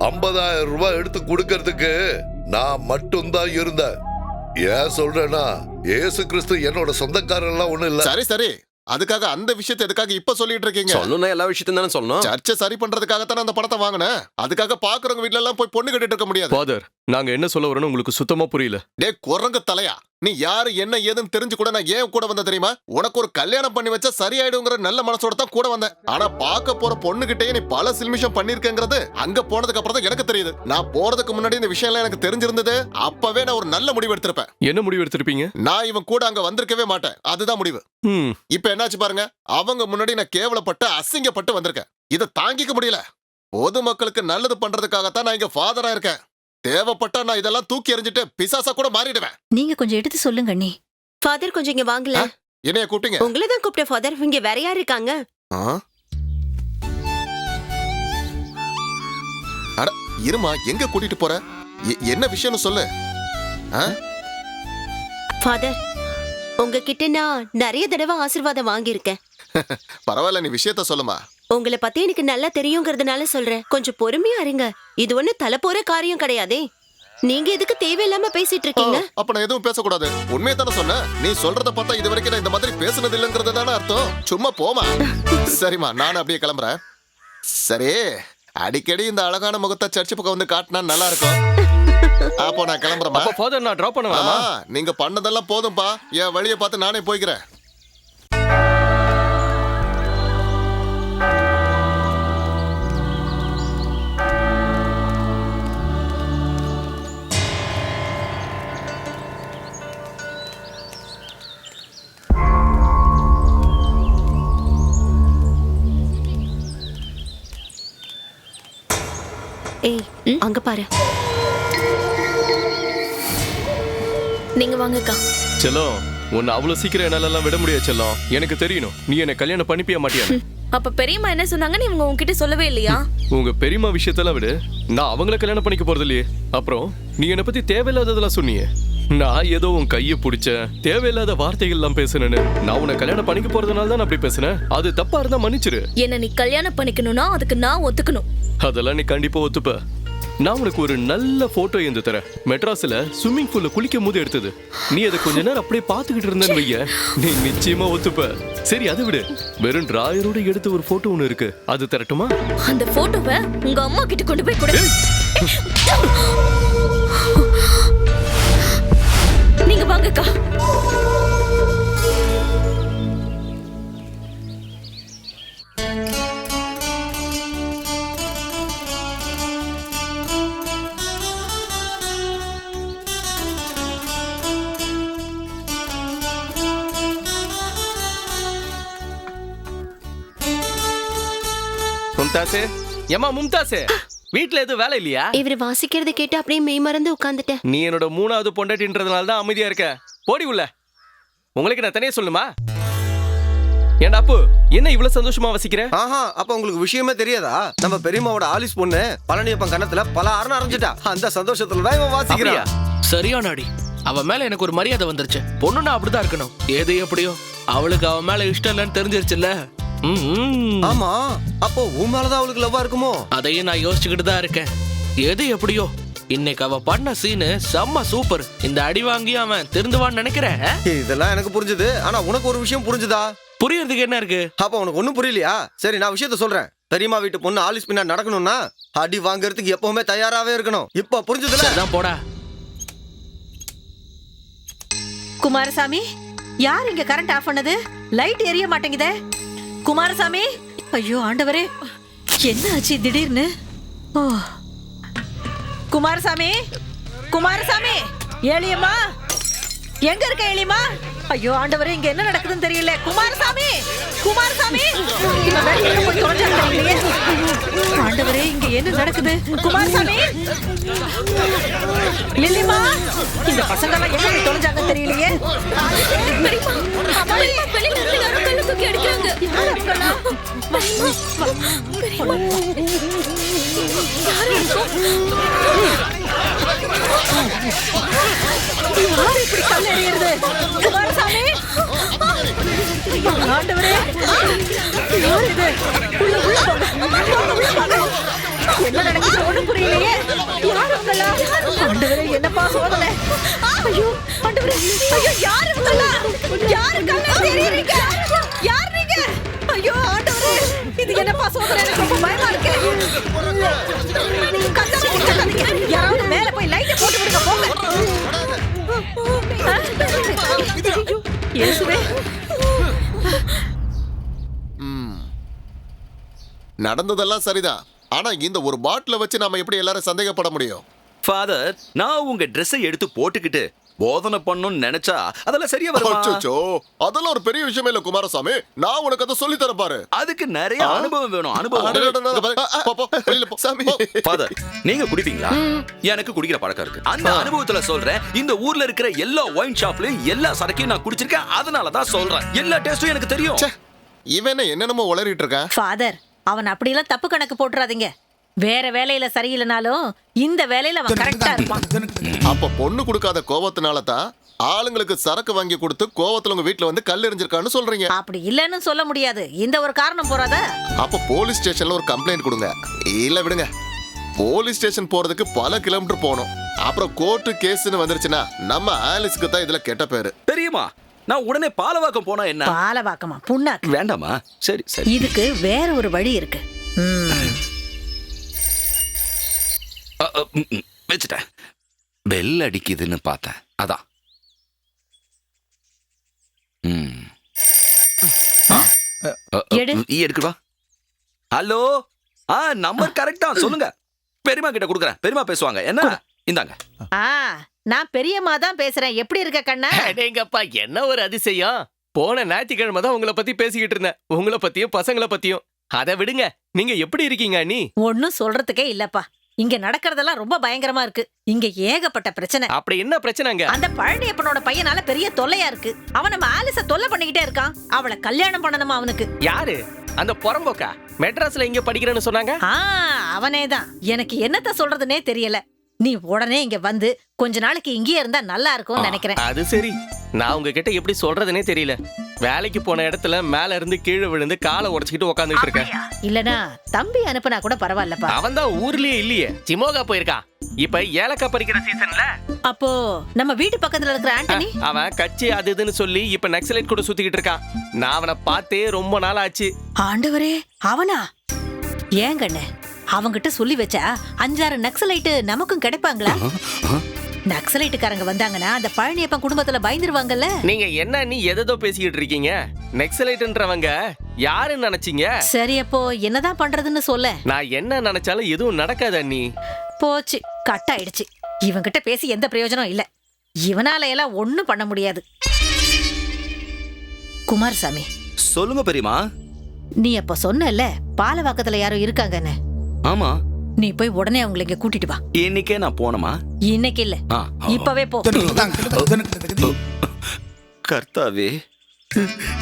50,000 ரூபாய் எடுத்து கொடுக்கறதுக்கு நான் மட்டும்தான் இருந்தேன். ஏன் சொல்றேன்னா, ஏசு கிறிஸ்து என்னோட சொந்தக்காரன் எல்லாம் ஒண்ணு இல்ல. சரி, அதுக்காக அந்த விஷயத்தை எதுக்காக இப்ப சொல்லிட்டு இருக்கீங்க? சொல்லணும்னா எல்லா விஷயத்தையும் தானே சொல்லணும். சர்ச்சை சரி பண்றதுக்காக தானே அந்த படத்தை வாங்கினேன். அதுக்காக பாக்குறவங்க வீட்ல எல்லாம் போய் பொண்ணு கட்டிட்டு இருக்க முடியாது. ஃபாதர், நாங்க என்ன சொல்ல வரோன்னு உங்களுக்கு சுத்தமா புரியல. குரங்கு தலையா, நீ யாரு என்ன ஏதுன்னு தெரிஞ்சு கூட நான் ஏன் கூட வந்த தெரியுமா? உனக்கு ஒரு கல்யாணம் பண்ணி வச்சா சரியாயிடுங்கிற நல்ல மனசோட தான் கூட வந்தேன். ஆனா பார்க்க போற பொண்ணுகிட்டயே நீ பல சில்மிஷம் பண்ணிருக்கேங்கிறது அங்க போனதுக்கு அப்புறம் தான் எனக்கு தெரியுது. நான் போறதுக்கு முன்னாடி இந்த விஷயம் எல்லாம் எனக்கு தெரிஞ்சிருந்தது. அப்பவே நான் ஒரு நல்ல முடிவு எடுத்திருப்பேன். என்ன முடிவு எடுத்திருப்பீங்க? நான் இவன் கூட அங்க வந்திருக்கவே மாட்டேன். அதுதான் முடிவு. இப்ப என்னாச்சு பாருங்க. அவங்க முன்னாடி நான் கேவலப்பட்டு அசிங்கப்பட்டு வந்திருக்கேன். இதை தாங்கிக்க முடியல. பொதுமக்களுக்கு நல்லது பண்றதுக்காகத்தான் நான் இங்க ஃபாதரா இருக்கேன். தேவைப்பட்டா நான் இதெல்லாம் தூக்கி எறிஞ்சிட்டு பிசாசா கூட மாறிடுவேன். நீங்க கொஞ்சம் எடுத்து சொல்லுங்க அண்ணி. ஃபாதர், கொஞ்சம் இங்க வாங்கல. என்னைய கூப்பிட்டீங்க? உங்களை தான் கூப்பிட்ட ஃபாதர். இங்க வேற யார் இருக்காங்க? அட இருமா, எங்க கூட்டிட்டு போற? என்ன விஷயம்னு சொல்லு. ஃபாதர், உங்ககிட்ட நான் நிறைய தடவை ஆசீர்வாதம் வாங்கியிருக்கேன். பரவாயில்ல, நீ விஷயத்த சொல்லுமா. உங்களை பத்தி எனக்கு நல்லா தெரியுங்கிறதுனால சொல்றேன். கொஞ்சம் பொறுமையா இருங்க. இது ஒண்ணு தலை போற காரியம் கிடையாதே. நீங்க எதுக்கு தேவையில்லாம பேசிட்டு இருக்கீங்க? அப்ப நான் எதுவும் பேசக்கூடாது. உண்மையை தானே சொன்னேன். நீ சொல்றத பார்த்தா இது வரைக்கும் நான் இந்த மாதிரி பேசுனது இல்லைங்கிறது தானே அர்த்தம். சும்மா போமா. சரிம்மா, நானும் அப்படியே கிளம்புறேன். சரி, அடிக்கடி இந்த அழகான முகத்தை சர்ச்சு பக்கம் வந்து காட்டினா நல்லா இருக்கும். அப்போ நான் கிளம்புறேன். ஃபாதர், நான் டிராப் பண்ணுவேன். நீங்க பண்ணதெல்லாம் போதும்பா. என் வழியை பார்த்து நானே போய்க்கிறேன். அங்க பாரு. நீங்க வாங்கக்கா. செல்லம், உன்னை அவ்வளவு சீக்கிரம் என்னால விட முடியாது செல்லம். எனக்கு தெரியணும் நீ என்ன கல்யாணம் பண்ணிப்பியா மாட்டியா. அப்ப பெரியம்மா என்ன சொன்னாங்கன்னு இவங்க உங்ககிட்ட சொல்லவே இல்லையா? உங்க பெரியம்மா விஷயத்தெல்லாம் விடு, நான் அவங்கள கல்யாணம் பண்ணிக்க போறது இல்லையே. அப்புறம் நீ என்னை பத்தி தேவையில்லாததெல்லாம் சொன்னியே. நான் ஏதோ உன் கையை பிடிச்சேன், தேவையில்லாத வார்த்தைகள் எல்லாம் பேசுனேன்னு. நான் உன்னை கல்யாணம் பண்ணிக்க போறதுனால தான் அப்படி பேசுனேன். அது தப்பா இருந்தா மன்னிச்சிரு. என்ன நீ கல்யாணம் பண்ணிக்கணும்னா அதுக்கு நான் ஒத்துக்கணும். அதெல்லாம் நீ கண்டிப்பா ஒத்துப்ப. நான் உனக்கு ஒரு நல்ல போட்டோ எடுத்து தரேன். மெட்ராஸ்ல ஸ்விம்மிங் பூல்ல குளிக்கும் போது எடுத்தது. நீ அதை கொஞ்ச நேரம் அப்படியே பாத்துக்கிட்டு இருந்தேன்னு வைய, நீ நிச்சயமா ஒத்துப்ப. சரி அதை விடு, வெறும் டிராயரோட எடுத்த ஒரு போட்டோ ஒண்ணு இருக்கு, அது தரட்டுமா? அந்த போட்டோவை உங்க அம்மா கிட்ட கொண்டு போய் கொடு. நீங்க வாங்கக்கா. மும்தாசே, ஏமா மும்தாசே, வீட்ல எதுவும் வேலை இல்லையா? இவர் வாசிக்கிறத கேட்டு அப்படியே மெய் மறந்து உட்கார்ந்துட்டேன். நீ என்னோட 3வது பொண்டாட்டின்றதுனால தான் அமைதியா இருக்க. போடி உள்ள. உங்களுக்கு நான் தனியா சொல்லுமா? ஏண்டா அப்பு, என்ன இவ்வளவு சந்தோஷமா வசிக்கிற? ஆஹா, அப்ப உங்களுக்கு விஷயமே தெரியாதா? நம்ம பெரியம்மாவோட ஆலிஸ் பொண்ணு பழனியப்பன் கணத்துல பல அரண அரைஞ்சிட்டா. அந்த சந்தோஷத்துல தான் இவன் வாசிக்கிறான். சரியான அடி. அவ மேல எனக்கு ஒரு மரியாதை வந்துருச்சு. பொண்ணுன்னா அப்படிதான் இருக்கணும். எது எப்படியோ அவளுக்கு அவன் மேல இஷ்டம் இல்லைன்னு தெரிஞ்சிருச்சுல்ல. ஆமா, அப்போ உன் மேலதான் அவளுக்கு லவ்வா இருக்குமோ? அதையும் நான் யோசிச்சுக்கிட்டு தான் இருக்கேன். எது எப்படியோ இன்னைக்கு அவ பண்ண சீனு செம்ம சூப்பர். இந்த அடி வாங்கி அவன் திருந்துவான்னு நினைக்கிறேன். இதெல்லாம் எனக்கு புரிஞ்சுது. ஆனா உனக்கு ஒரு விஷயம் புரிஞ்சுதா? புரியறதுக்கு என்ன இருக்கு? அப்ப உனக்கு ஒண்ணும் புரியலையா? சரி, நான் விஷயத்த சொல்றேன். பெரியம்மா வீட்டு பொண்ணு ஆலிஸ் பின்னா நடக்கணும்னா அடி வாங்கறதுக்கு எப்பவுமே தயாராவே இருக்கணும். இப்ப புரிஞ்சுதுல? அதான் போடா. குமாரசாமி, யார் இங்க கரண்ட் ஆஃப் பண்ணது? லைட் எரிய மாட்டேங்குதே. குமாரசாமி, ஐயோ ஆண்டவரே, என்ன ஆச்சு திடீர்னு? ஓ, குமாரசாமி, குமாரசாமி, ஏலியம்மா, எங்க இருக்க ஏலியம்மா? ஐயோ ஆண்டவரே, இங்க என்ன நடக்குதுன்னு தெரியல. குமாரசாமி, குமாரசாமி, இவன் வெளியில போய் தொலைஞ்சான்னு தெரியலையே. ஆண்டவரே, இங்க என்ன நடக்குது? குமாரசாமி, லில்லிமா, இந்த பசங்க எல்லாம் எங்க போய் தொலைஞ்சாங்கன்னு தெரியலையே. வெளியில இருந்து யாரோ கல்ல தூக்கி அடிக்கிறாங்க. யார் அவங்களா? யார் இப்படி கல் எறியறது? குமாரசாமி, ஆண்டவரே, யார் இது? உள்ள உள்ள போங்க. உள்ள போங்க. என்ன நடக்குது ஒண்ணும் புரியலையே. யார் அவங்களா? ஆண்டவரே, என்னப்பா சோதனை? ஐயோ ஆண்டவரே, ஐயோ யார் இவங்களா? யார் கல் எறியறீங்க? யார் நீங்க? ஐயோ ஆண்டவரே, இது என்னப்பா சோதனை? எனக்கு ரொம்ப பயமா இருக்கு. கத்தாதீங்க. யாராவது மேல போய் லைட்டை போட்டு விடுங்க, போங்க. இயேசுவே, நடந்ததெல்லாம் சரிதான். ஆனா இந்த ஒரு பாட்டில வச்சு நாம எப்படி எல்லாரும் சந்தேகப்பட முடியும்? ஃபாதர், நான் உங்க ட்ரெஸ்ஸை எடுத்து போட்டுக்கிட்டு போதனை பண்ணணும்னு நினைச்சா அதெல்லாம் சரியா வருமா? அச்சச்சோ, அதெல்லாம் ஒரு பெரிய விஷயமே இல்ல குமாரசாமி. நான் உனக்கு அதை சொல்லி தரேன் பாரு. அதுக்கு நிறைய அனுபவம் வேணும். அனுபவம். ஃபாதர், நீங்க குடிப்பீங்களா? எனக்கு குடிக்கிற பழக்கம் இருக்கு. அந்த அனுபவத்துல சொல்றேன். இந்த ஊர்ல இருக்கிற எல்லா ஒயின் ஷாப்லயும் எல்லா சரக்கையும் நான் குடிச்சிருக்கேன். அதனால தான் சொல்றேன். எல்லா டேஸ்டும் எனக்கு தெரியும். இவன் என்னென்னமோ உளறிட்டு இருக்கான். ஃபாதர், அவன் அப்படியெல்லாம் தப்பு கணக்கு போட்டுறாதீங்க. வேற வேலையில சரியில்லைனாலும் இந்த வேலையில அவன் கரெக்டா இருப்பான். அப்ப பொண்ணு கொடுக்காத கோவத்தினால தான் ஆளுங்களுக்கு சரக்கு வாங்கி கொடுத்து கோவத்துல உங்க வீட்டுல வந்து கல் எறிஞ்சிருக்கான்னு சொல்றீங்க. அப்படி இல்லன்னு சொல்ல முடியாது. இந்த ஒரு காரணம் போறாத. அப்ப போலீஸ் ஸ்டேஷன்ல ஒரு கம்ப்ளைண்ட் கொடுங்க. இல்ல விடுங்க, போலீஸ் ஸ்டேஷன் போறதுக்கு பல கிலோமீட்டர் போகணும். அப்புறம் கோர்ட்டு கேஸ்னு வந்துருச்சுன்னா நம்ம ஆலிஸ்க்கு தான் இதுல கெட்ட பேரு. தெரியுமா? நான் உடனே பாலவாக்கம் போனா என்ன? பாலவாக்கமா? புண்ணாக்கு வேண்டாமா? சரி சரி. இதுக்கு வேற ஒரு வழி இருக்கு. வச்சுட்டேன். பெல் அடிக்குதுன்னு பார்த்தேன். அதான். எடுக்குவா. ஹலோ, நம்பர் கரெக்டா சொல்லுங்க. பெரியமா கிட்ட கொடுக்குறேன். பெரியமா பேசுவாங்க. என்ன? இந்தாங்க. நான் பெரியம்மா தான் பேசுறேன். எப்படி இருக்க கண்ணா? அடேங்கப்பா, என்ன ஒரு அதிசயம். போன ஞாயிற்றுக்கிழமை தான் உங்களை பத்தி பேசிக்கிட்டு இருந்தேன். உங்களை பத்தியும் பசங்களை பத்தியும். அதை விடுங்க, நீங்க எப்படி இருக்கீங்க? நீ ஒன்னும் சொல்றதுக்கே இல்லப்பா. இங்க நடக்கிறதெல்லாம் ரொம்ப பயங்கரமா இருக்கு. இங்க ஏகப்பட்ட பிரச்சனை. அப்படி என்ன பிரச்சனைங்க? அந்த பழனியப்பனோட பையனால பெரிய தொல்லையா இருக்கு. அவன் நம்ம ஆலிஸ தொல்லை பண்ணிக்கிட்டே இருக்கான். அவளை கல்யாணம் பண்ணணுமா அவனுக்கு. யாரு? அந்த புறம்போக்கா? மெட்ராஸ்ல இங்க படிக்கிறேன்னு சொன்னாங்க. அவனேதான். எனக்கு என்னத்த சொல்றதுனே தெரியல. நீ உடனே இங்க வந்து கொஞ்ச நாளைக்கு இங்கேயே இருந்தா நல்லா இருக்கும்னு நினைக்கிறேன். அது சரி. நான் உங்ககிட்ட எப்படி சொல்றதுனே தெரியல. வேலைக்கு போன இடத்துல மேல இருந்து கீழே விழுந்து காலை உடைச்சிக்கிட்டு உட்காந்துட்டு இருக்கேன். இல்லனா தம்பி அனுப்புனா கூட பரவாயில்லப்பா. அவன் தான் ஊர்லயே இல்லையே, சிமோகா போயிருக்கான். இப்ப ஏலக்காய் பறிக்கிற சீசன்ல. அப்போ நம்ம வீட்டு பக்கத்துல இருக்கிற ஆண்டனி அவன் கட்சி அது இதுன்னு சொல்லி இப்ப நக்சலைட் கூட சுத்திக்கிட்டு இருக்கான். நான் அவனை பார்த்தே ரொம்ப நாள் ஆச்சு. ஆண்டவரே, அவனா? ஏங்கண்ணே, அவங்கிட்ட சொல்லி வச்சா 5-6 நக்சலைட்டு நமக்கும் கிடைப்பாங்களா? நக்சலைட்டுக்காரங்க வந்தாங்கன்னா அந்த பழனியப்பன் குடும்பத்துல பயந்துருவாங்கல்ல. நீங்க என்ன நீ எதோ பேசிக்கிட்டு இருக்கீங்க? நக்சலைட்ன்றவங்க யாருன்னு நினைச்சீங்க? சரி, அப்போ என்னதான் பண்றதுன்னு சொல்ல. நான் என்ன நினைச்சாலும் எதுவும் நடக்காது அண்ணி. போச்சு, கட் ஆயிடுச்சு. இவங்கிட்ட பேசி எந்த பிரயோஜனம் இல்ல. இவனால எல்லாம் ஒண்ணும் பண்ண முடியாது. குமாரசாமி, சொல்லுங்க பெரியமா. நீ அப்ப சொன்னல பாலவாக்கத்துல யாரும் இருக்காங்கன்னு. ஆமா, நீ போய் உடனே அவங்களை இங்க கூட்டிட்டு வா. இன்னைக்கே நான் போனமா? இன்னைக்கு இல்ல, இப்பவே போ. கர்த்தாவே,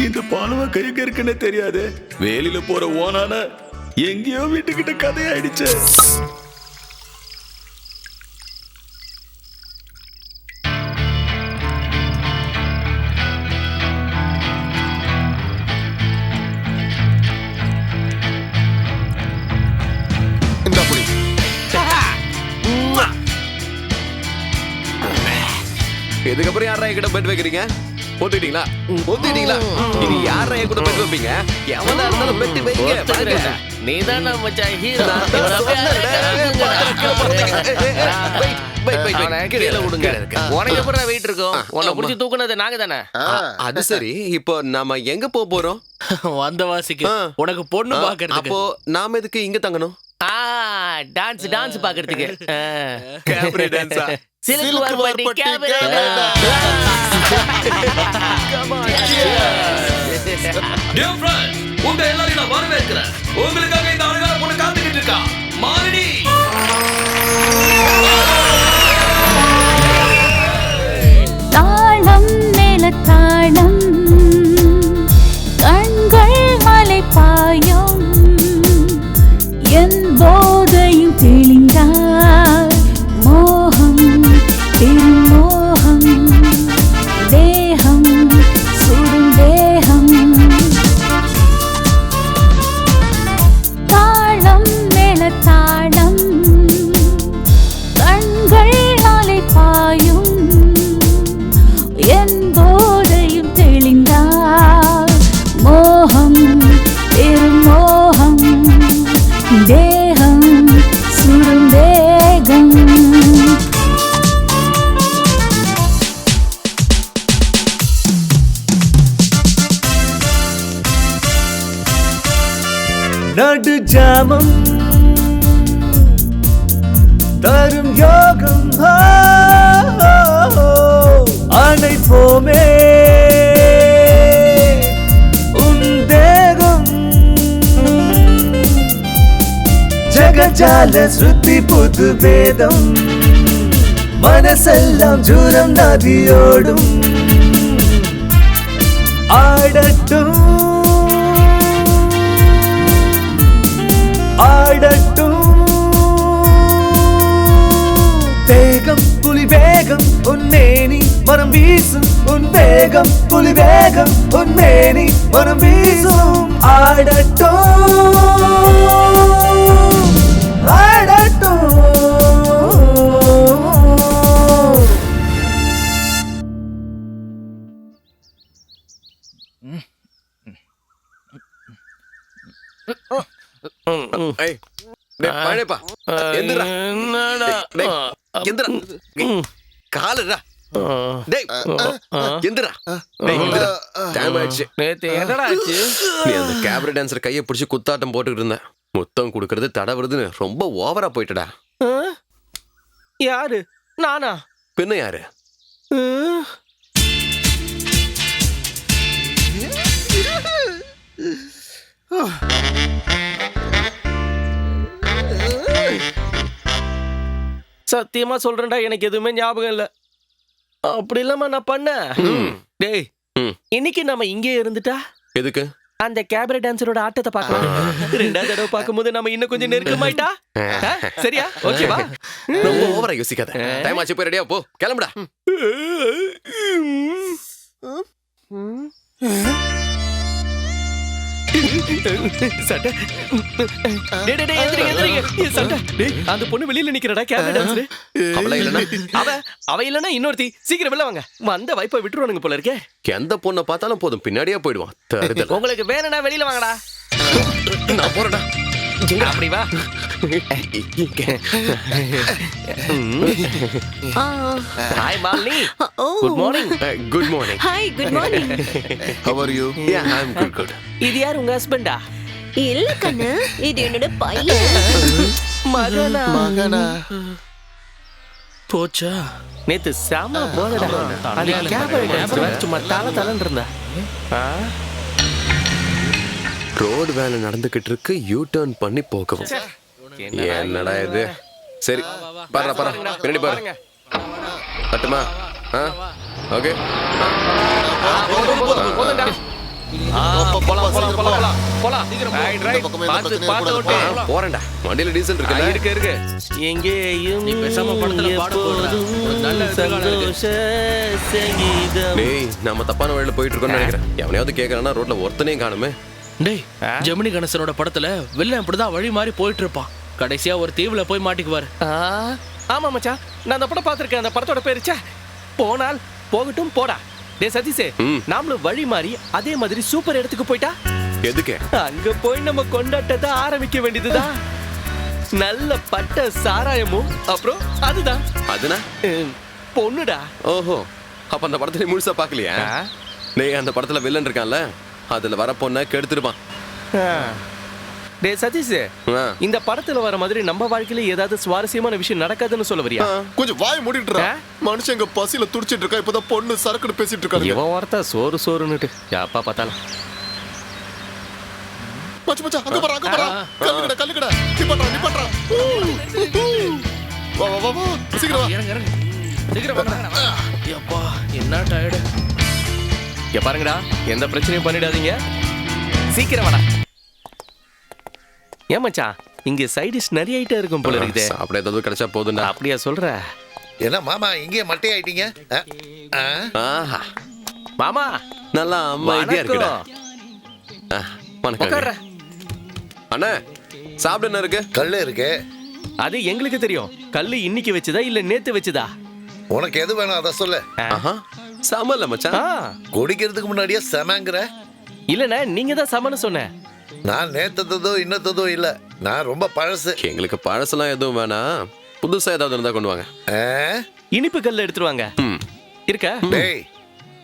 இந்த பாலவாக்கம் எங்க இருக்குன்னு தெரியாது. வேலியில போற ஓனான எங்கேயோ வீட்டுக்கிட்ட கதையாயிடுச்சு. இதுக்கப்புறம் யாரா என்கிட்ட பெட் வைக்கிறீங்க? ஒத்துக்கிட்டீங்களா? ஒத்துக்கிட்டீங்களா? இது யாரா என் கூட பெட் வைப்பீங்க? எவனா இருந்தாலும் பெட் வைங்க. நீதான் மச்சான் ஹீரோ. கீழே விடுங்க. உனக்கு எப்படி வெயிட் இருக்கும்? உன்னை புடிச்சு தூக்குனது நாங்க தானே. அது சரி, இப்போ நாம எங்க போறோம்? வந்த வாசிக்கு உனக்கு பொண்ணு பாக்குறதுக்கு. அப்போ நாம எதுக்கு இங்க தங்கணும்? டான்ஸ் பாக்குறதுக்கு. கேப்ரி டான்ஸா? சிலுக்கு வர்பட்டி கேப்ரி. டியர் ஃப்ரெண்ட், உங்க எல்லாரையும் நான் வரவேற்கிறேன். உங்களுக்காக இந்த அழகான பொண்ணு காத்துக்கிட்டு இருக்கா. மாலினி. தாளம் மேல தாளம், கண்கள் மலை பாயும், என் போதையும் தெளிந்தார். மோகம் திருமோகம், தேகம் சுடும் தேகம். தாளம் மேல தாளம், கண்கள் அலை பாயும், என் போதையும் தெளிந்தார். மோகம் திருமோகம், தேகம் சுடும் தேகம். நடு ஜாமம் தரும் யோகம் அனைப்போமே உன் தேகம். ஜகஜால ஸ்ருதி புது வேதம், மனசெல்லாம் ஜூரம் நதியோடும். ஆடட்டும் ஆடட்டும் வேகம் புலி வேகம் உன்னேனி மனம் வீசும். உன் வேகம் புலி வேகம் உன்னேனி மனம் வீசும். ஆடட்டும் ஆடட்டும். கையை பிடிச்சி குத்தாட்டம் போட்டுக்கிட்டு இருந்தேன். முத்தம் கொடுக்கறது தடவுறதுன்னு ரொம்ப ஓவரா போயிட்டடா. யாரு? நானா? பின்ன யாரு? சத்தியமா சொல்றேன்டா, எனக்கு எதுவுமே ஞாபகம் இல்ல. அப்படி இல்லாம நான் பண்ணேன். டேய், இன்னைக்கு நம்ம இங்கே இருந்துட்டா எதுக்கு? அந்த கேபரே டான்சரோட ஆட்டத்தை பார்க்கலாம். ரெண்டாவது தடவை பார்க்கும்போது நம்ம இன்னும் கொஞ்சம் நெருக்கமாயிட்டா. சரியா? ஓகேவா? ரொம்ப ஓவரா யோசிக்காத. டைம் ஆச்சு, போய் ரெடியா போ, கிளம்புடா. சட்டை. சட்டை. அந்த பொண்ணு வெளியில நிக்கிறடா, கேபரே டான்சர். அவ இல்லனா இன்னொருத்தி. சீக்கிரம் வெளில வாங்க. வந்த வைப்பை விட்டுருவானுங்க போல இருக்கே. எந்த பொண்ணை பார்த்தாலும் போதும், பின்னாடியே போயிடுவான். உங்களுக்கு வேணும்னா வெளியில வாங்கடா. நான் போறேன்டா. அப்படி வா. Hi Malini. Good morning. Good morning. Hi, good morning. How are you? Yeah, I'm good. இது யார், உங்க ஹஸ்பண்டா? இல்ல கண்ணு, இது என்னோட பையன். மகனா? போச்சா? நேத்து சாமா போனடா. அது கேபரே டான்சர் சும்மா தலன்னு இருந்தா. ரோடு வேலை நடந்துகிட்டு இருக்கு, யூ டர்ன் பண்ணி போகவும். என்னடா இது? சரி, பாரு பின்னாடி பாரு. கட்டுமா? ஓகே. போறேன்டா. வண்டியில டீசல் இருக்கு. எங்கேயும் நீ பேசாம படத்துல பாட போறடா. நல்ல சந்தோஷ சங்கீதம். டேய், நம்ம தப்பான வழியில போயிட்டு இருக்கோம்னு நினைக்கிறேன். எவனையாவது கேக்குறானா ரோட்ல ஒருத்தனையும் காணுமே. டேய், ஜெமினி கணேசனோட படத்துல வில்லன் இப்படிதான் வழி மாறி போயிட்டு இருப்பான். கடைசியா ஒரு தீவுல போய் மாட்டிக்குவாரு. ஆமா மச்சான், நான் அந்த படம் பாத்திருக்கேன். அந்த படத்தோட பேரு போனால் போகட்டும் போடா. டேய் சதீஷே, நாமளும் வழி மாறி அதே மாதிரி சூப்பர் இடத்துக்கு போயிட்டா எதுக்கு? அங்க போய் நம்ம கொண்டாட்டத்தை ஆரம்பிக்க வேண்டியதுதான். நல்ல பட்ட சாராயமும் அப்புறம் அதுதான். அதுனா பொண்ணுடா. ஓஹோ, அப்ப அந்த படத்துல முழுசா பாக்கலையா? டேய், அந்த படத்துல வில்லன் இருக்கான்ல, அதுல வர பொண்ண கெடுத்துருப்பான். டேய் சதீஷ், இந்த படத்துல வர மாதிரி நம்ம வாழ்க்கையில ஏதாவது சுவாரஸ்யமான விஷயம் நடக்காதுன்னு சொல்ல வரியா? கொஞ்சம் வாய் மூடிட்டு மனுஷன் எங்க பசியில துடிச்சிட்டு இருக்கா. இப்பதான் பொண்ணு சரக்குன்னு பேசிட்டு இருக்காங்க. இவன் வார்த்தை சோறுன்னுட்டு யாப்பா பார்த்தாலும். மச்சான் அங்க பாரு. கல்லுக்கடா. நீ பண்றா. வா. சீக்கிரம் வா. சீக்கிரம் வாங்க. அப்பா, என்ன டயர்டு. இங்க பாருங்கடா, எந்த பிரச்சனையும் பண்ணிடாதீங்க. சீக்கிரம் வாடா. ஏன் மச்சான், இங்க சைட் டிஷ் நிறைய ஐட்டம் இருக்கும் போல இருக்குது. சாப்பிட ஏதாவது கிடைச்சா போதும்டா. அப்படியா சொல்ற? என்ன மாமா இங்கே மட்டை ஆயிட்டீங்க? மாமா நல்லா அமைதியா இருக்குடா. வணக்கம் அண்ணா. சாப்பிட என்ன இருக்கு? கல்லு இருக்கு. அது எங்களுக்கு தெரியும். கல்லு இன்னைக்கு வச்சதா இல்ல நேத்து வச்சதா? உனக்கு எது வேணும் அதை சொல்லு. சமல்ல மச்சான். குடிக்கிறதுக்கு முன்னாடியே சமங்கிற? இல்லண்ணா, நீங்க தான் சமன்னு சொன்ன. நான் நேத்ததோ இன்னத்ததோ இல்ல, நான் ரொம்ப பழசு. எங்களுக்கு பழசெல்லாம் எதுவும் வேணாம், புதுசா ஏதாவது இருந்தா கொண்டு வாங்க. இனிப்பு கல்ல எடுத்துட்டு வாங்க. இருக்கா? டேய்,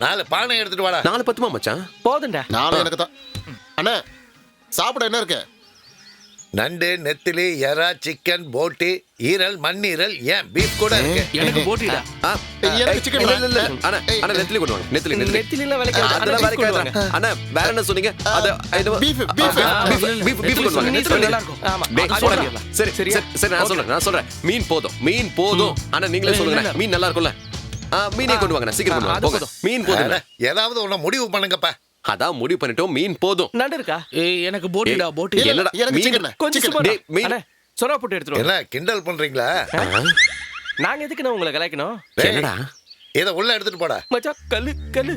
4 பானை எடுத்துட்டு வாடா. 4 பத்துமா மச்சான்? போதும்டா. 4 எனக்கு தான். அண்ணா, சாப்பிட என்ன இருக்கு? நண்டு, நெத்திலி, எறா, சிக்கன், போட்டி, ஈரல், மண்ணீரல், ஏன் பீஃப் கூட இருக்கு. எனக்கு போட்டிடா. எனக்கு சிக்கன் இல்ல. அண்ணா நெத்திலி கொண்டு வாங்க. நெத்திலி நெத்திலில வேலைக்கு அதெல்லாம் வேலைக்கு. அண்ணா வேற என்ன சொன்னீங்க? அது பீஃப் கொண்டு வாங்க. நல்லா இருக்கும். ஆமா. சரி நான் சொல்றேன். மீன் போதும். அண்ணா நீங்களே சொல்லுங்க, மீன் நல்லா இருக்கும்ல? மீனே கொண்டு வாங்க. சீக்கிரம் கொண்டு வாங்க. மீன் போதும். ஏதாவது ஒண்ணு முடிவு பண்ணுங்கப்பா. அதான் முடிவு பண்ணிட்டோம், மீன் போதும். நண்டு இருக்கா? எனக்கு போட்டிடா. போட்டி என்னடா? கொஞ்சம் மீன் சொரா போட்டு எடுத்துறோம். என்ன கிண்டல் பண்றீங்களா? நாங்க எதுக்கு உங்களை கலாய்க்கணும்? என்னடா? இத உள்ள எடுத்துட்டு போடா. மச்சான், கல்லு.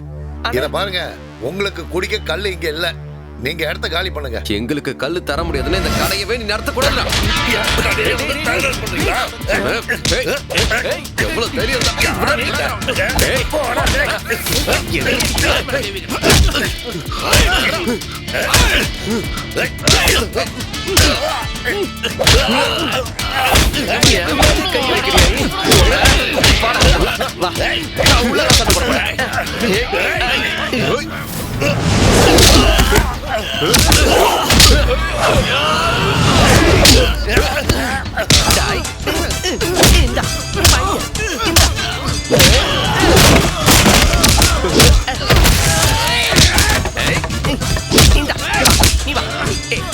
இத பாருங்க, உங்களுக்கு குடிக்க கல்லு இங்க இல்ல. நீங்க இடத்த காலி பண்ணுங்க. எங்களுக்கு கல்லு தர முடியாதுன்னு இந்த கடையவே நீ நடத்த கூடாது. எவ்வளவு தெரியும்?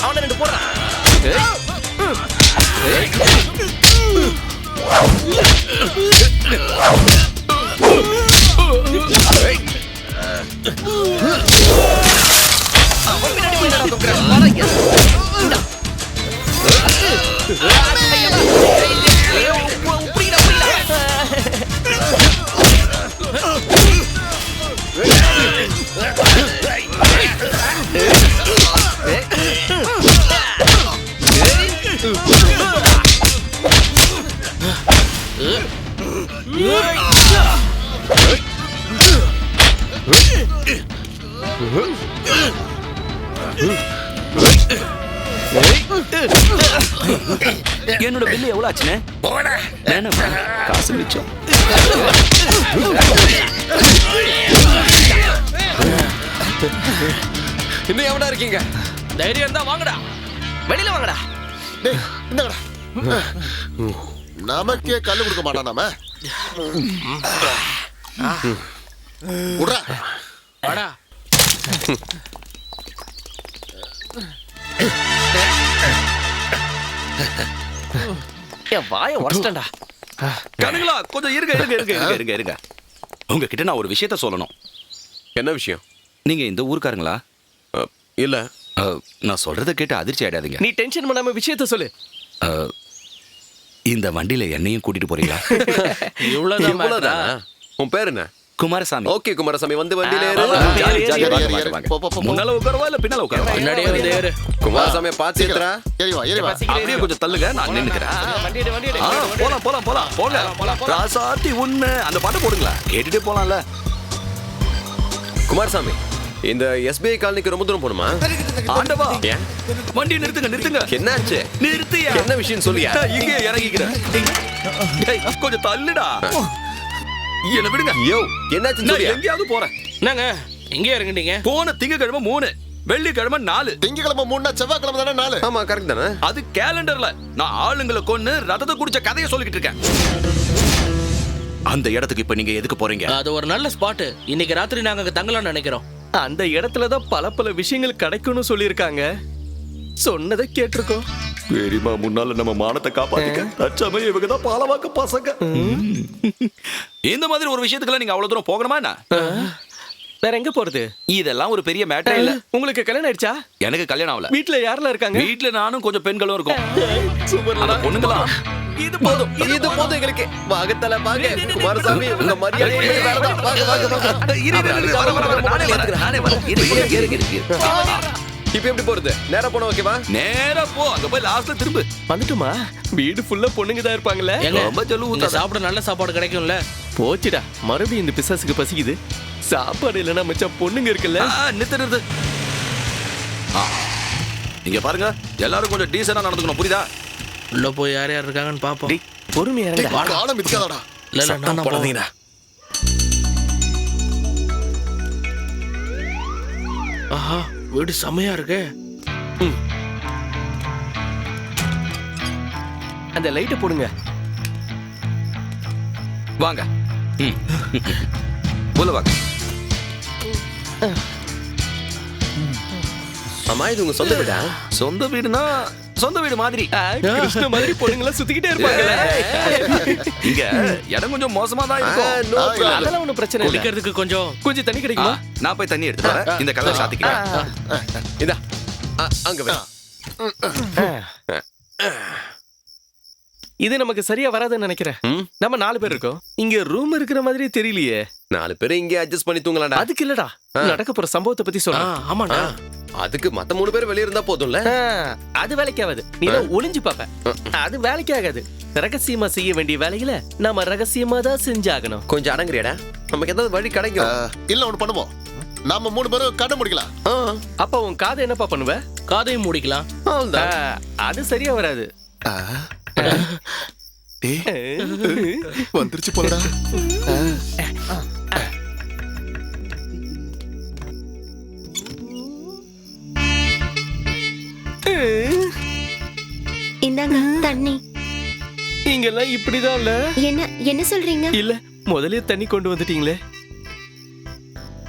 அவன 2 போடுறான். என்னோட பில்லு எவ்வளவு ஆச்சுனே? வேணாம், காசு மிச்சம். இன்னும் எவனா இருக்கீங்க? தைரியம் தான் வாங்கடா, வெளியில வாங்கடா. டேய் இந்தடா. நமக்கே கல்லு கொடுக்க மாட்டான் நாம. உட்றா. வாடா. என் வாயை உடச்சிட்டேன்டா. கணுங்களா, கொஞ்சம் இருங்க. உங்ககிட்ட நான் ஒரு விஷயத்த சொல்லணும். என்ன விஷயம்? நீங்க இந்த ஊர்க்காரங்களா? இல்ல. நான் சொல்றத கேட்டு அதிர்ச்சி ஆயிடாதீங்க. நீ டென்ஷன் பண்ணாம விஷயத்த சொல்லு. இந்த வண்டியில என்னையும் கூட்டிட்டு போறீங்களா? இவ்வளவுதானா? உன் பேர் என்ன? குமாரசாமி. ஓகே குமாரசாமி, வந்து வண்டியில ஏறு. முன்னால உட்காரவா இல்ல பின்னால உட்காரவா? முன்னாடியே வந்து ஏறு. குமாரசாமியை பார்த்து ஏத்துறா. ஏறி வா, ஏறி வா. அப்படியே கொஞ்சம் தள்ளுங்க, நான் நின்னுக்கிறேன். போலாம். ராசாத்தி உன்ன அந்த பாட்டு போடுங்களா, கேட்டுட்டே போலாம்ல. குமாரசாமி, இந்த SBI காலனிக்கு ரொம்ப தூரம் போணுமா? ஆண்டவா, வண்டி நிறுத்துங்க. என்னாச்சு? நிறுத்தியா? என்ன விஷயம் சொல்லியா? இங்கே இறங்கிக்கிறேன். கொஞ்சம் தள்ளுடா. என்ன விடுங்க. யோ, என்னாச்சு சொல்லியா? எங்கேயாவது போறேன். என்னங்க எங்கே இறங்கிட்டீங்க? போன திங்கக்கிழமை 3, வெள்ளிக்கிழமை 4. திங்கக்கிழமை 3னா செவ்வாய்க்கிழமை தானே 4? ஆமா, கரெக்ட் தானே? அது கேலண்டர்ல. நான் ஆளுங்களை கொன்னு ரத்தத்தை குடிச்ச கதையை சொல்லிக்கிட்டு இருக்கேன். அந்த இடத்துக்கு இப்ப நீங்க எதுக்கு போறீங்க? அது ஒரு நல்ல ஸ்பாட். இன்னைக்கு ராத்திரி நாங்க அங்க தங்கலாம்னு நினைக்கிறோம். அந்த இடத்துலதான் பல விஷயங்கள் கிடைக்கும்னு சொல்லியிருக்காங்க. சொன்னதை கேட்டிருக்கோம். பெரியமா முன்னால நம்ம மானத்தை காப்பாத்திக்க தச்சமயம் இவங்க தான் பாலவாக்க பசங்க. இந்த மாதிரி ஒரு விஷயத்துக்குலாம் நீங்க அவ்வளவு தூரம் போகணுமா என்ன? வேற எங்க போறது? இதெல்லாம் ஒரு பெரிய மேட்டர் இல்ல. உங்களுக்கு கல்யாணம் ஆயிடுச்சா? எனக்கு கல்யாணம் ஆகல. வீட்ல யாரெல்லாம் இருக்காங்க? வீட்ல நானும் கொஞ்சம் பெண்களும் இருக்கோம். அந்த பொண்ணுங்களா? இது போதும் எங்களுக்கு. வாகத்தல வாங்க. குமாரசாமி, உங்க மரியாதை வேறதான். இப்ப எப்படி போறது? நேரா போன ஓகேவா? நேரா போ, அங்க போய் லாஸ்ட்ல திரும்ப வந்துட்டுமா? வீடு ஃபுல்லா பொண்ணுங்க தான் இருப்பாங்கல்ல. ரொம்ப சொல்லுங்க, சாப்பிட நல்ல சாப்பாடு கிடைக்கும்ல. போச்சுடா, மறுபடியும் இந்த பிசாசுக்கு பசிக்குது. சாப்பாடு இல்லைன்னா மச்சான் பொண்ணுங்க இருக்குல்ல. நிறுத்து. இங்க பாருங்க, எல்லாரும் கொஞ்சம் டீசெண்டா நடந்துக்கணும், புரியுதா? உள்ள போய் யார் இருக்காங்கன்னு பாப்போம். பொறுமையா இருங்க. காலம் மிதிக்காதடா. இல்ல நான் போறேன். ஆஹா, வீடு செமையா இருக்கு. அந்த லைட்டை போடுங்க. வாங்க. உள்ள வாங்க. அம்மா, இது உங்க சொந்த வீடா? சொந்த வீடுனா சொந்த வீடு மாதிரி. கிருஷ்ண மாதிரி பொண்ணுங்களா சுத்திக்கிட்டே இருப்பாங்கல்ல. இங்க இடம் கொஞ்சம் மோசமா தான் இருக்கும். அதெல்லாம் ஒண்ணும் பிரச்சனை இல்ல. குடிக்கிறதுக்கு கொஞ்சம் தண்ணி கிடைக்குமா? நான் போய் தண்ணி எடுத்து வரேன். இந்த கதவை சாத்திக்கிறேன். இதா, அங்க வை. இது நமக்கு சரியா வராதுன்னு நினைக்கிறேன். நம்ம 4 பேர் இருக்கோம். இங்க ரூம் இருக்கிற மாதிரி தெரியலையே. 4 பேர் இங்கே அட்ஜஸ்ட் பண்ணி தூங்கலாம்டா. அதுக்கு இல்லடா, நடக்க போற சம்பவத்தை பத்தி சொல்றேன். ஆமாடா. அதுக்கு மத்த 3 பேர் வெளிய இருந்தா போதும்ல. அது வேலைக்கு ஆகாது. நீ ஒளிஞ்சு பாப்ப. அது வேலைக்கு ஆகாது. ரகசியமா செய்ய வேண்டிய வேலைகளை நாம ரகசியமா தான் செஞ்சாகணும். கொஞ்சம் அடங்குறியடா. நமக்கு ஏதாவது வழி கிடைக்கும். இல்ல ஒண்ணு பண்ணுவோம். நாம 3 பேரும் கடை முடிக்கலாம். அப்ப உன் காதை என்னப்பா பண்ணுவ? காதையும் முடிக்கலாம். அது சரியா வராது. வந்துருச்சு போலடா. இந்தாங்க தண்ணி. இங்கெல்லாம் இப்படிதான் இல்ல. என்ன சொல்றீங்க? இல்ல, முதல்ல தண்ணி கொண்டு வந்துட்டீங்களே.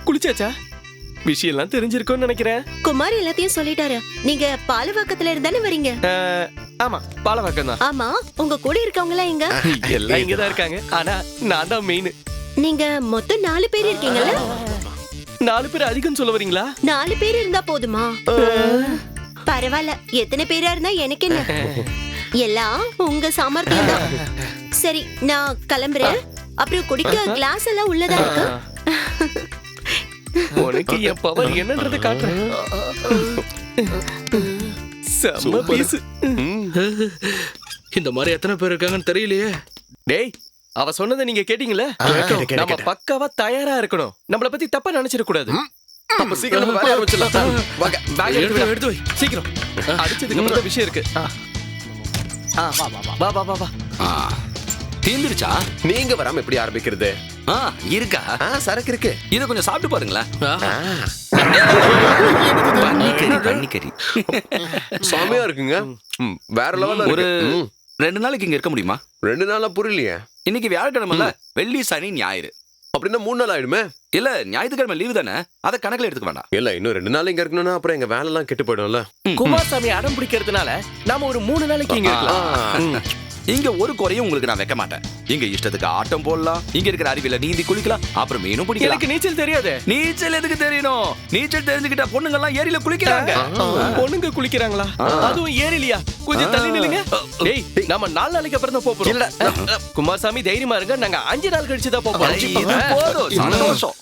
குளிச்சாச்சா? விஷயம் எல்லாம் தெரிஞ்சிருக்கும்னு நினைக்கிறேன். குமார் எல்லாத்தையும் சொல்லிட்டாரு. நீங்க பாலவாக்கத்துல இருந்தானே வரீங்க? ஆமா, பாலவாக்கம் தான். ஆமா, உங்க கூட இருக்கவங்க எல்லாம் எங்க? எல்லாம் இங்கதான் இருக்காங்க. ஆனா நான் தான் மெயின். நீங்க மொத்தம் 4 பேர் இருக்கீங்கல்ல? 4 பேர் அதிகம் சொல்ல வரீங்களா? 4 பேர் இருந்தா போதுமா? பரவாயில்ல, எத்தனை பேரா இருந்தா எனக்கு என்ன. எல்லாம் உங்க சாமர்த்தியம் தான். சரி நான் கிளம்புறேன். அப்புறம் குடிக்க கிளாஸ் எல்லாம் உள்ளதா இருக்கு. உனக்கு என் பவர் என்னன்றது காட்டுறேன். செம்ம பீஸ். இந்த மாதிரி எத்தனை பேர் இருக்காங்கன்னு தெரியலையே. டேய், அவ சொன்னதை நீங்க கேட்டீங்களா? நம்ம பக்காவா தயாரா இருக்கணும். நம்மள பத்தி தப்பா நினைச்சிட கூடாது. அப்ப சீக்கிரம் வேலைய ஆரம்பிச்சிடலாம். வாங்க. பேக் எடுத்து வை. சீக்கிரம். அடிச்சதுக்கு அப்புறம் தான் விஷயம் இருக்கு. வா வா வா வா. தீந்துருச்சா? நீங்க வராம எப்படி ஆரம்பிக்கிறது? இருக்கா? சரக்கு இருக்கு. இத கொஞ்சம் சாப்பிட்டு பாருங்களேன். கன்னிக்கறி சாமியா இருக்குங்க. வேற லெவல்ல ஒரு இருக்கு. 2 நாளைக்கு இங்க இருக்க முடியுமா? 2 நாளா புரியலையே. இன்னைக்கு வியாழக்கிழமைல, வெள்ளி சனி ஞாயிறு. அப்படின்னா 3 நாள் ஆயிடுமே. இல்ல, ஞாயிற்றுக்கிழமை லீவு தானே, அதை கணக்குல எடுத்துக்க வேண்டாம். இல்ல, இன்னும் 2 நாள் இங்க இருக்கணும்னா அப்புறம் எங்க வேலை எல்லாம் கெட்டு போயிடும்ல. குமாரசாமி அடம் பிடிக்கிறதுனால நாம ஒரு 3 நாளைக்கு இங்க இருக்கலாம். இங்க ஒரு குறையும் உங்களுக்கு நான் வைக்க மாட்டேன். இங்க இஷ்டத்துக்கு ஆட்டம் போடலாம், இங்க இருக்கிற அருவியில நீந்தி குளிக்கலாம், அப்புறம் மீனும் பிடிக்கலாம். எனக்கு நீச்சல் தெரியாது. நீச்சல் எதுக்கு தெரியணும்? நீச்சல் தெரிஞ்சுக்கிட்ட பொண்ணுங்க எல்லாம் ஏரியில குளிக்கிறாங்க. பொண்ணுங்க குளிக்கிறாங்களா? அதுவும் ஏரியிலையா? கொஞ்சம் தள்ளி நில்லுங்க. டேய், நாம 4 நாளைக்கு அப்புறம் தான் போறோம். இல்ல குமாரசாமி, தைரியமா இருங்க. நாங்க 5 நாள் கழிச்சு தான் போறோம். இது போதும், சந்தோஷம்.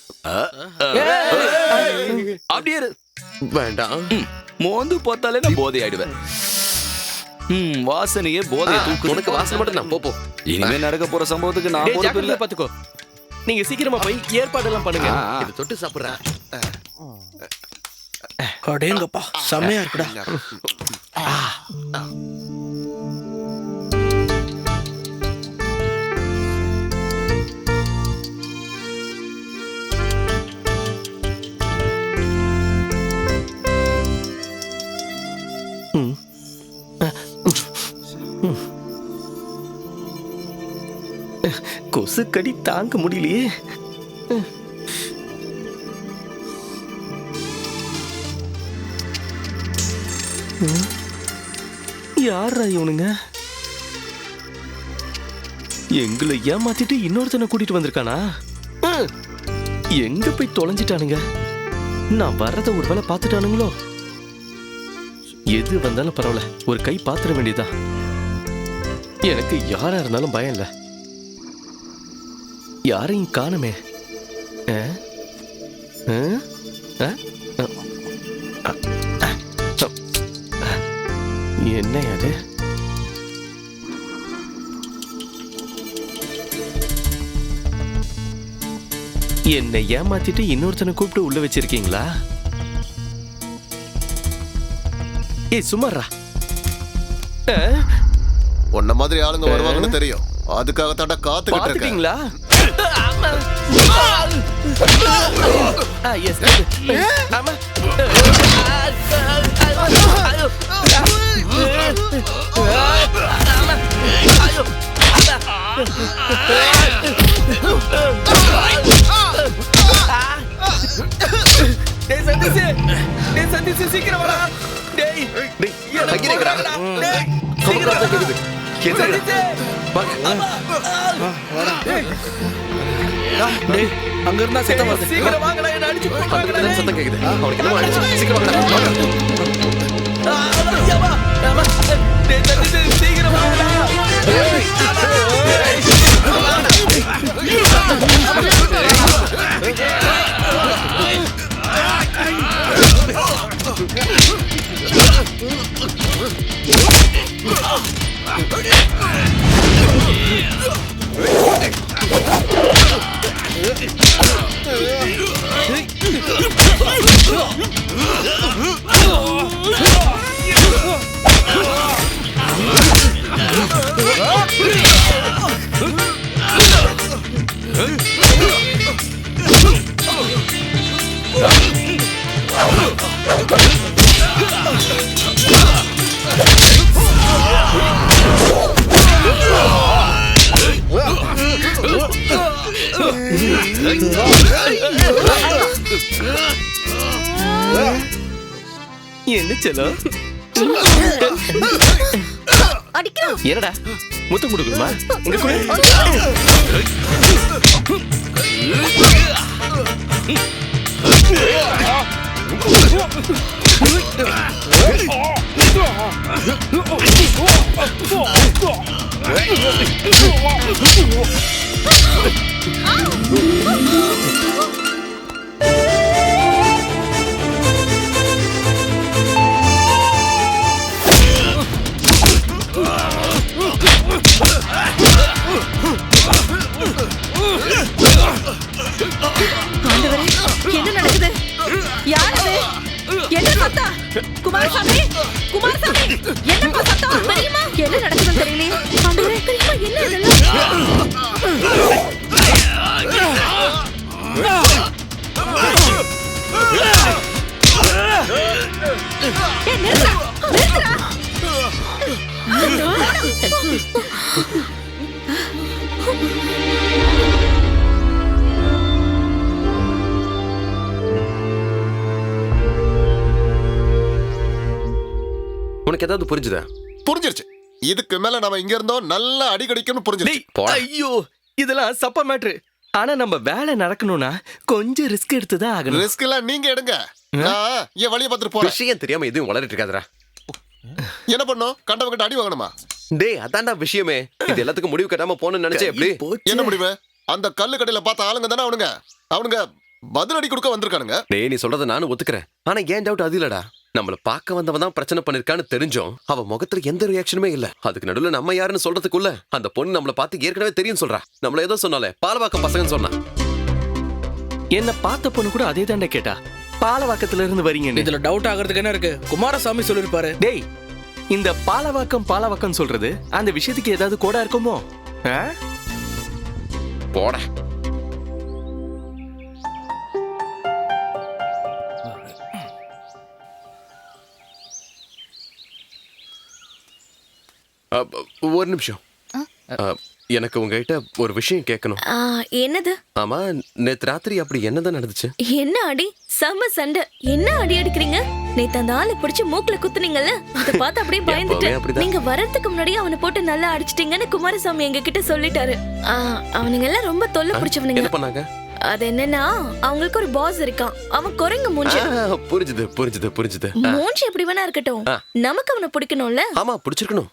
அப்படியே வேண்டாம். மோந்து பார்த்தாலே நான் போதை ஆயிடுவேன். வாசனையே போதைய தூக்கு. உனக்கு வாசனை மட்டும் தான். போ. இனிமே நடக்க போற சம்பவத்துக்கு நான் பொறுப்பு இல்ல. பாத்துக்கோ. நீங்க சீக்கிரமா போய் ஏற்பாடு எல்லாம் பண்ணுங்க. இது தொட்டு சாப்பிடுறேன். அடேங்கப்பா, செமையா இருக்குடா. கொசு கடி தாங்க முடியலையே. யாரா இவனுங்க? எங்களை ஏமாத்திட்டு இன்னொருத்தனை கூட்டிட்டு வந்திருக்கானா? எங்க போய் தொலைஞ்சிட்டானுங்க? நான் வர்றத ஒரு வேளை பார்த்துட்டானுங்களோ? எது வந்தாலும் பரவாயில்ல, ஒரு கை பாத்திர வேண்டியதா. எனக்கு யாரா இருந்தாலும் பயம் இல்லை. யாரையும் காணுமே. என்ன அது? என்னை ஏமாத்திட்டு இன்னொருத்தனை கூப்பிட்டு உள்ள வச்சிருக்கீங்களா? ஏய் சுமாரா, உன்ன மாதிரி ஆளுங்க வருவாங்கன்னு தெரியும். அதுக்காக தாண்டா காத்துக்கிட்டு இருக்கீங்களா? சீக்கிரம் வாடா. டேய் அங்க இருந்தா சத்தம் வருது. சீக்கிரம் வாங்கடா, என்ன அடிச்சு போடுவாங்கடா. சத்தம் கேக்குது. அவனுக்கு என்ன ஆயிடுச்சு? சீக்கிரம் சீக்கிரம் வாங்கடா. என்ன செல்லம்? என்னடா முத்தம் கொடுக்கணுமா? இங்க கொடு. என்ன நடக்குது? யார் அது? என்ன சத்தம்? குமாரசாமி, குமாரசாமி, என்னப்பா சத்தம்? பெரியம்மா, என்ன நடக்குதுன்னு தெரியலையே. ஆண்டவரே, பெரியம்மா, என்ன இதெல்லாம்? ஏய், நிறுத்துடா, நிறுத்துடா. உனக்கு ஏதாவது புரிஞ்சுதா? புரிஞ்சிருச்சு. இதுக்கு மேல நம்ம இங்க இருந்தோம் நல்லா அடி கடிக்கும்னு புரிஞ்சிருச்சு. ஐயோ, இதெல்லாம் சப்ப மேட்ரு. ஆனா நம்ம வேலை நடக்கணும்னா கொஞ்சம் ரிஸ்க் எடுத்துதான் ஆகணும். ரிஸ்க் எல்லாம் நீங்க எடுங்க. நான் என் வழியை பார்த்துட்டு போறேன். விஷயம் தெரியாம எதுவும் வளரிட்டு இருக்காதடா. என்ன பண்ணும்? கண்டவங்கிட்ட அடி வாங்கணுமா? டேய், அதான்டா விஷயமே. இது எல்லாத்துக்கும் முடிவு கட்டாம போகணும்னு நினைச்சேன். எப்படி? என்ன முடிவு? அந்த கல்லு கடையில பார்த்த ஆளுங்க தானே அவனுங்க பதில் அடி கொடுக்க வந்திருக்கானுங்க. டேய், நீ சொல்றத நானும் ஒத்துக்கிறேன். ஆனா ஏன் டவுட் அது இல்லடா. நம்மள பார்க்க வந்தவன் தான் பிரச்சனை பண்ணிருக்கான்னு தெரிஞ்சோம் அவன் முகத்துல எந்த ரியாக்ஷனுமே இல்ல. அதுக்கு நடுவுல நம்ம யாருன்னு சொல்றதுக்குள்ள அந்த பொண்ணு நம்மள பார்த்து ஏற்கனவே தெரியும் சொல்றா. நம்மள ஏதோ சொன்னாலே பாலவாக்கம் பசங்கன்னு சொன்னா. என்ன பார்த்த பொண்ணு கூட அதே தாண்டா கேட்டா. பாலவாக்கத்துல இருந்து வரீங்க. இதுல டவுட் ஆகிறதுக்கு என்ன இருக்கு? குமாரசாமி சொல்லிருப்பாரு. டேய், இந்த பாலவாக்கம் சொல்றது அந்த விஷயத்துக்கு ஏதாவது கோடா இருக்குமோ? போட. ஒரு நிமிஷம். எனக்கு உங்ககிட்ட ஒரு விஷயம் கேட்கணும். என்னது? ஆமா, நேத்து ராத்திரி அப்படி என்னதான் நடந்துச்சு? என்ன அடி? செம சண்டை. என்ன அடி அடிக்கிறீங்க? நேத்து அந்த ஆளை பிடிச்சு மூக்குல குத்துனீங்கல்ல, அத பார்த்து அப்படியே பயந்துட்டேன். நீங்க வரதுக்கு முன்னாடி அவனை போட்டு நல்லா அடிச்சிட்டீங்கன்னு குமாரசாமி எங்க கிட்ட சொல்லிட்டாரு. அவனுங்க எல்லாம் ரொம்ப தொல்லை பிடிச்சவனுங்க. என்ன பண்ணாங்க? அது என்னன்னா, அவங்களுக்கு ஒரு பாஸ் இருக்கான். அவன் குரங்கு மூஞ்சி. புரிஞ்சுது. மூஞ்சி எப்படி வேணா இருக்கட்டும், நமக்கு அவனை பிடிக்கணும்ல. ஆமா, பிடிச்சிருக்கணும்.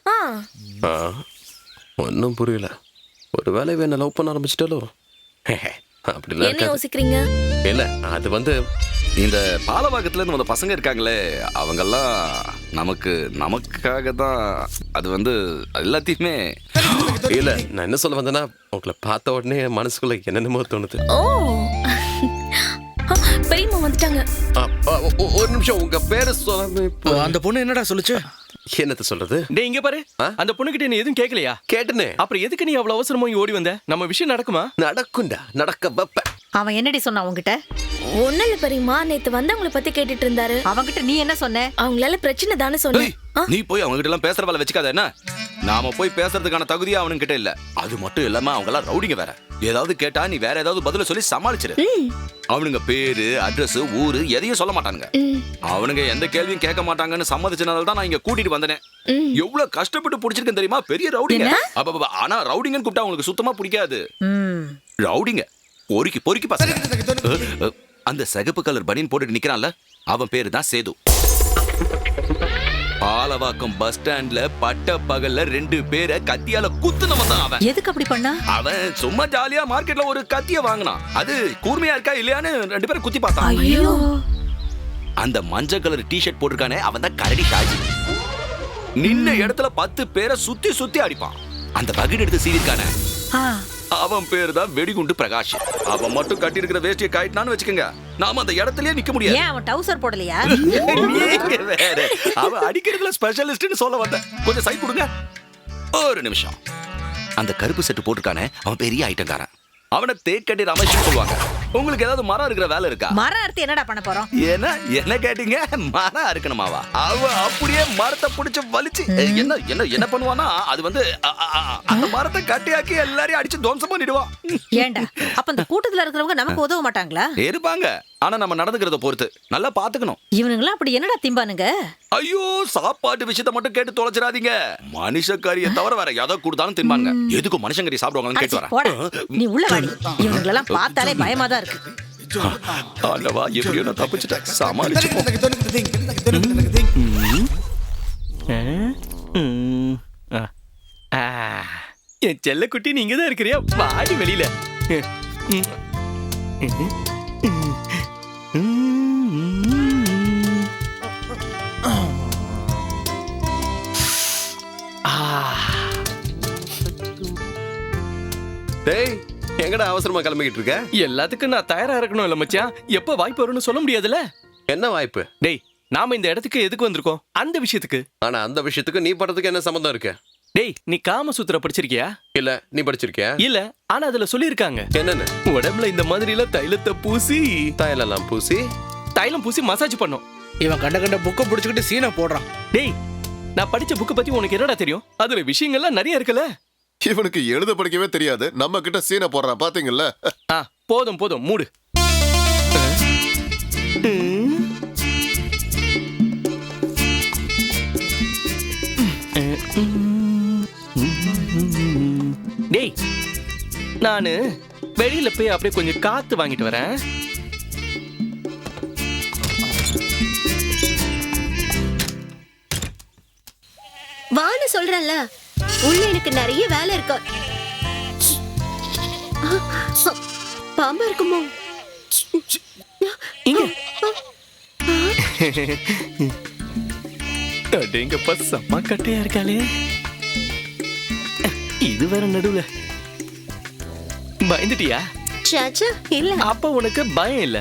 ஒன்னும் புரியல. ஒருவேளை என்ன லவ் பண்ண ஆரம்பிச்சிட்டாலோ? அப்படி என்ன யோசிக்கிறீங்க? இல்ல, அது வந்து இந்த பாலவாக்கத்துல இருந்து வந்த பசங்க இருக்காங்களே, அவங்கெல்லாம் நமக்காக தான். அது வந்து எல்லாத்தையுமே இல்ல. நான் என்ன சொல்ல வந்தேன்னா, உங்களை பார்த்த உடனே மனசுக்குள்ள என்னென்னமோ தோணுது. பெரியம்மா வந்துட்டாங்க. ஒரு நிமிஷம், உங்க பேரு சொல்லாம அந்த பொண்ணு என்னடா சொல்லுச்சு? என்னத்த சொல்றது? டேய், இங்க பாரு. அந்த பொண்ணு கிட்ட நீ எதுவும் கேட்கலையா? கேட்டனே. அப்புறம் எதுக்கு நீ அவ்வளவு அவசரமா இங்க ஓடி வந்த? நம்ம விஷயம் நடக்குமா? நடக்கும்டா, நடக்க வைப்ப. அவன் என்னடி சொன்னான் உன்கிட்ட? ஒண்ணு இல்ல பெரியம்மா, நேத்து வந்தவங்கள பத்தி கேட்டுட்டு இருந்தாரு. அவங்கிட்ட நீ என்ன சொன்ன? அவங்களால பிரச்சனை தானே சொன்னேன். நீ போய் அவங்க கிட்ட எல்லாம் பேசுற வேலை வச்சுக்காத. என்ன, நாம போய் பேசுறதுக்கான தகுதியா அவனுங்க கிட்ட இல்ல. அது மட்டும் இல்லாம அவங்க எல்லாம் ரவுடிங்க வேற. ஏதாவது கேட்டா நீ வேற ஏதாவது பதில சொல்லி சமாளிச்சிரு. அவனுங்க பேரு, அட்ரஸ், ஊரு எதையும் சொல்ல மாட்டானுங்க. அவனுங்க எந்த கேள்வியும் கேட்க மாட்டாங்கன்னு சம்மதிச்சனால தான் நான் இங்க கூட்டிட்டு வந்தேன். எவ்வளவு கஷ்டப்பட்டு பிடிச்சிருக்கேன் தெரியுமா? பெரிய ரவுடிங்க. ஆனா ரவுடிங்கன்னு கூப்பிட்டா அவங்களுக்கு சுத்தமா பிடிக்காது. ரவுடிங்க பொறுக்கி பசங்க. அந்த சிகப்பு கலர் பனியன் போட்டுட்டு நிக்கிறான்ல, அவன் பேரு தான் சேது. பாலவாக்கம் பஸ் ஸ்டாண்ட்ல பட்ட பகல்ல 2 பேரை கத்தியால குத்துனவன் தான் அவன். எதுக்கு அப்படி பண்ணா? அவன் சும்மா ஜாலியா மார்க்கெட்ல ஒரு கத்திய வாங்கினான். அது கூர்மையா இருக்கா இல்லையான்னு 2 பேரும் குத்தி பார்த்தான். ஐயோ! அந்த மஞ்சள் கலர் டிஷர்ட் போட்டிருக்கானே, அவன் தான் கரடி ஷாஜி. நின்ன இடத்துல 10 பேரை சுத்தி அடிப்பான். அந்த வகிடு எடுத்து சீவிருக்கானே, அவன் பேரு தான் வெடிகுண்டு பிரகாஷ். அவன் மட்டும் கட்டி இருக்கிற வேஷ்டியை காயிட்டான்னு வச்சுக்கோங்க, நாம அந்த இடத்துலயே நிக்க முடியாது. ஏன் அவன் டவுசர் போடலையா? நீங்க வேற. அவன் அடிக்கிறதுல ஸ்பெஷலிஸ்ட்னு சொல்ல வந்தேன். கொஞ்சம் சைட் கொடுங்க. ஒரு நிமிஷம். அந்த கருப்பு செட்டு போட்டிருக்கானே, அவன் பெரிய ஐட்டக்காரன். அவனை தேக்கடி ரமேஷ்னு சொல்லுவாங்க. உங்களுக்கு ஏதாவது மரம் இருக்கிற வேலை இருக்கா? மரம் அறுத்து என்னடா பண்ண போறோம்? என்ன கேட்டீங்க? மரம் அறுக்கணுமாவா? அவன் அப்படியே மரத்தை பிடிச்சு வலிச்சு என்ன பண்ணுவானா, அது வந்து அந்த மரத்தை கட்டியாக்கி எல்லாரையும் அடிச்சு துவம்சம் பண்ணிடுவான். ஏண்டா, அப்ப அந்த கூட்டத்துல இருக்கிறவங்க நமக்கு உதவ மாட்டாங்களா? இருப்பாங்க, ஆனா நம்ம நடந்துக்கிறத பொறுத்து நல்லா பாத்துக்கணும். இவனுங்களா அப்படி என்னடா திம்பானுங்க? ஐயோ, சாப்பாட்டு விஷயத்த மட்டும் கேட்டு தொலைச்சிடாதீங்க. மனுஷக்கறியை தவிர வேற எதை கொடுத்தாலும் தின்பாங்க. எதுக்கு மனுஷங்கறி சாப்பிடுவாங்கன்னு கேட்டு வரேன். நீ உள்ள வாடி. இவனுங்களெல்லாம் பார்த்தாலே பயமா தான் இருக்கு. ஆண்டவா, எப்படியோ நான் தப்பிச்சிட்டேன். சமாளிச்சு என் செல்ல குட்டி நீங்க தான் இருக்கிறியா? வாடி வெளியில. டேய் எங்கடா அவசரமா கிளம்பிக்கிட்டு இருக்க? எல்லாத்துக்கும் நான் தயாரா இருக்கணும் இல்ல மச்சான். எப்ப வாய்ப்பு வரும்னு சொல்ல முடியாதுல்ல. என்ன வாய்ப்பு? டேய் நாம இந்த இடத்துக்கு எதுக்கு வந்திருக்கோம்? அந்த விஷயத்துக்கு. ஆனா அந்த விஷயத்துக்கு நீ பண்றதுக்கு என்ன சம்பந்தம் இருக்கு? டேய் நீ காமசூத்திர படிச்சிருக்கியா? இல்ல நீ படிச்சிருக்கியா? இல்ல ஆனா அதுல சொல்லிருக்காங்க என்னன்னு? உடம்புல இந்த மாதிரி எல்லாம் தைலத்தை பூசி தைலம் பூசி தைலம் பூசி மசாஜ் பண்ணும். இவன் கண்ட கண்ட புக்கை பிடிச்சிக்கிட்டு சீனை போடுறான். டேய் நான் படிச்ச புக்கை பத்தி உனக்கு என்னடா தெரியும்? அதுல விஷயங்கள்லாம் நிறைய இருக்குல்ல. இவனுக்கு எழுத படிக்கவே தெரியாது, நம்ம கிட்ட சீனை போடுறான் பாத்தீங்கல்ல. போதும் போதும் மூடு. டேய் நானு வெளியில போய் அப்படியே கொஞ்சம் காத்து வாங்கிட்டு வரேன். வான்னு சொல்றேன்ல, உள்ள எனக்கு நிறைய வேலை இருக்கு. பாம்பா இருக்குமோ? இங்க அடேங்கப்பா செம்ம கட்டையா இருக்காளே. இது வேற நடுவுல. பயந்துட்டியா? சாச்சா இல்ல. அப்ப உனக்கு பயம் இல்ல?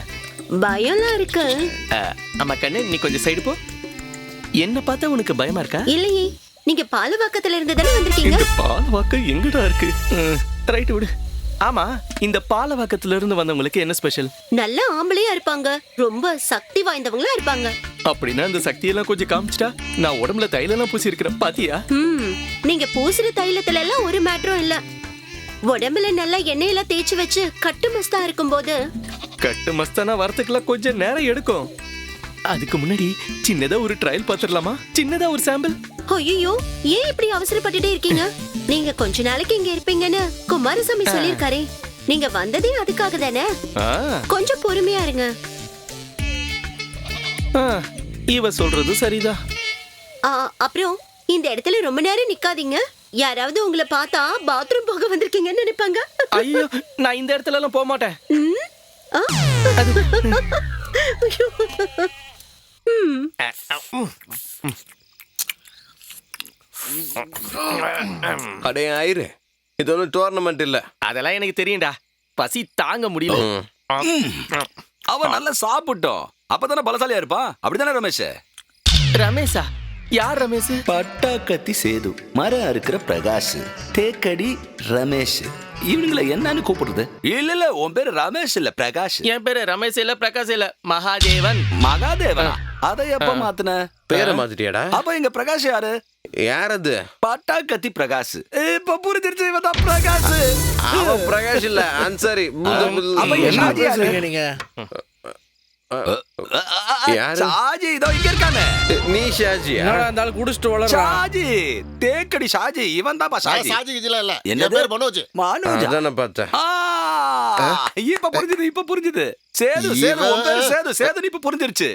பயம்லாம் இருக்கு. ஆமா கண்ணு நீ கொஞ்சம் சைடு போ. என்ன பார்த்தா உனக்கு பயமா இருக்கா? இல்லையே, நீங்க பாலவாக்கத்துல இருந்து தானே வந்திருக்கீங்க. இந்த பாலவாக்கம் எங்கடா இருக்கு? ரைட் விடு. ஆமா இந்த பாலவாக்கத்துல இருந்து வந்தவங்களுக்கு என்ன ஸ்பெஷல்? நல்ல ஆம்பளையா இருப்பாங்க, ரொம்ப சக்தி வாய்ந்தவங்களா இருப்பாங்க. அப்படின்னா இந்த சக்தியெல்லாம் கொஞ்சம் காமிச்சிட்டா. நான் உடம்புல தைலம் பூசி இருக்கிறேன் பாத்தியா? நீங்க பூசுற தைலத்துல எல்லாம் ஒரு மேட்டரும் இல்ல. உடம்புல நல்லா எண்ணெயெல்லாம் தேய்ச்சி வச்சு கட்டு மஸ்தா இருக்கும்போது. கட்டு மஸ்தானா வரத்துக்குலாம் கொஞ்சம் நேரம் எடுக்கும். அதுக்கு முன்னாடி சின்னதா ஒரு ட்ரையல் பாத்துடலாமா? சின்னதா ஒரு சாம்பிள். ஐயோ ஏன் இப்படி அவசரப்பட்டுட்டே இருக்கீங்க? நீங்க கொஞ்ச நாளைக்கு இங்க இருப்பீங்கன்னு குமாரசாமி சொல்லிருக்காரே. நீங்க வந்ததே அதுக்காக தானே. கொஞ்சம் பொறுமையா இருங்க. இவ சொல்றது சரிதான். அப்புறம் இந்த இடத்துல ரொம்ப நேரம் நிக்காதீங்க. யாராவது உங்களை பார்த்தா பாத்ரூம் போக வந்திருக்கீங்கன்னு நினைப்பாங்க. ஐயோ நான் இந்த இடத்துல எல்லாம் போக மாட்டேன். அடே ஆயிரு, இது ஒன்றும் டோர்னமெண்ட் இல்ல. அதெல்லாம் எனக்கு தெரியும்டா. பசி தாங்க முடியல. அவன் நல்லா சாப்பிட்டோம், அப்பதானே பலசாலியா இருப்பான். அப்படித்தானே ரமேஷ்? ரமேஷா? யார் ரமேஷ்? பட்டாக்கத்தி சேது, மரம் அறுக்கிற பிரகாஷ், தேக்கடி ரமேஷ். இவனுங்களை என்னன்னு கூப்பிடுறது? இல்ல இல்ல, உன் பேரு ரமேஷ் இல்ல பிரகாஷ். என் பேரு ரமேஷ் இல்ல பிரகாஷ் இல்ல, மகாதேவன். மகாதேவனா? அதை எப்ப மாத்துன? பேரை மாத்திட்டியாடா? அப்ப இங்க பிரகாஷ் யாரு? யார் அது? பட்டாக்கத்தி பிரகாஷ். இப்ப புரிஞ்சிருச்சு, இவன் தான் பிரகாஷ். அவன் பிரகாஷ் இல்ல, அன்சாரி. நீங்க ஷாஜி இதோ இங்க இருக்கானே. நீ ஷாஜியா? இருந்தாலும் குடிச்சிட்டு வளர. ஷாஜி, தேக்கடி ஷாஜி. இவன் தான் ஷாஜி. ஷாஜி இதெல்லாம் இல்ல, என்ன பேர் மனோஜ். மனோஜ் அதானே பார்த்தேன். இப்ப புரிஞ்சுது, இப்ப புரிஞ்சுது. சேது சேது, உன் பேரு சேது. சேது இப்ப புரிஞ்சிருச்சு.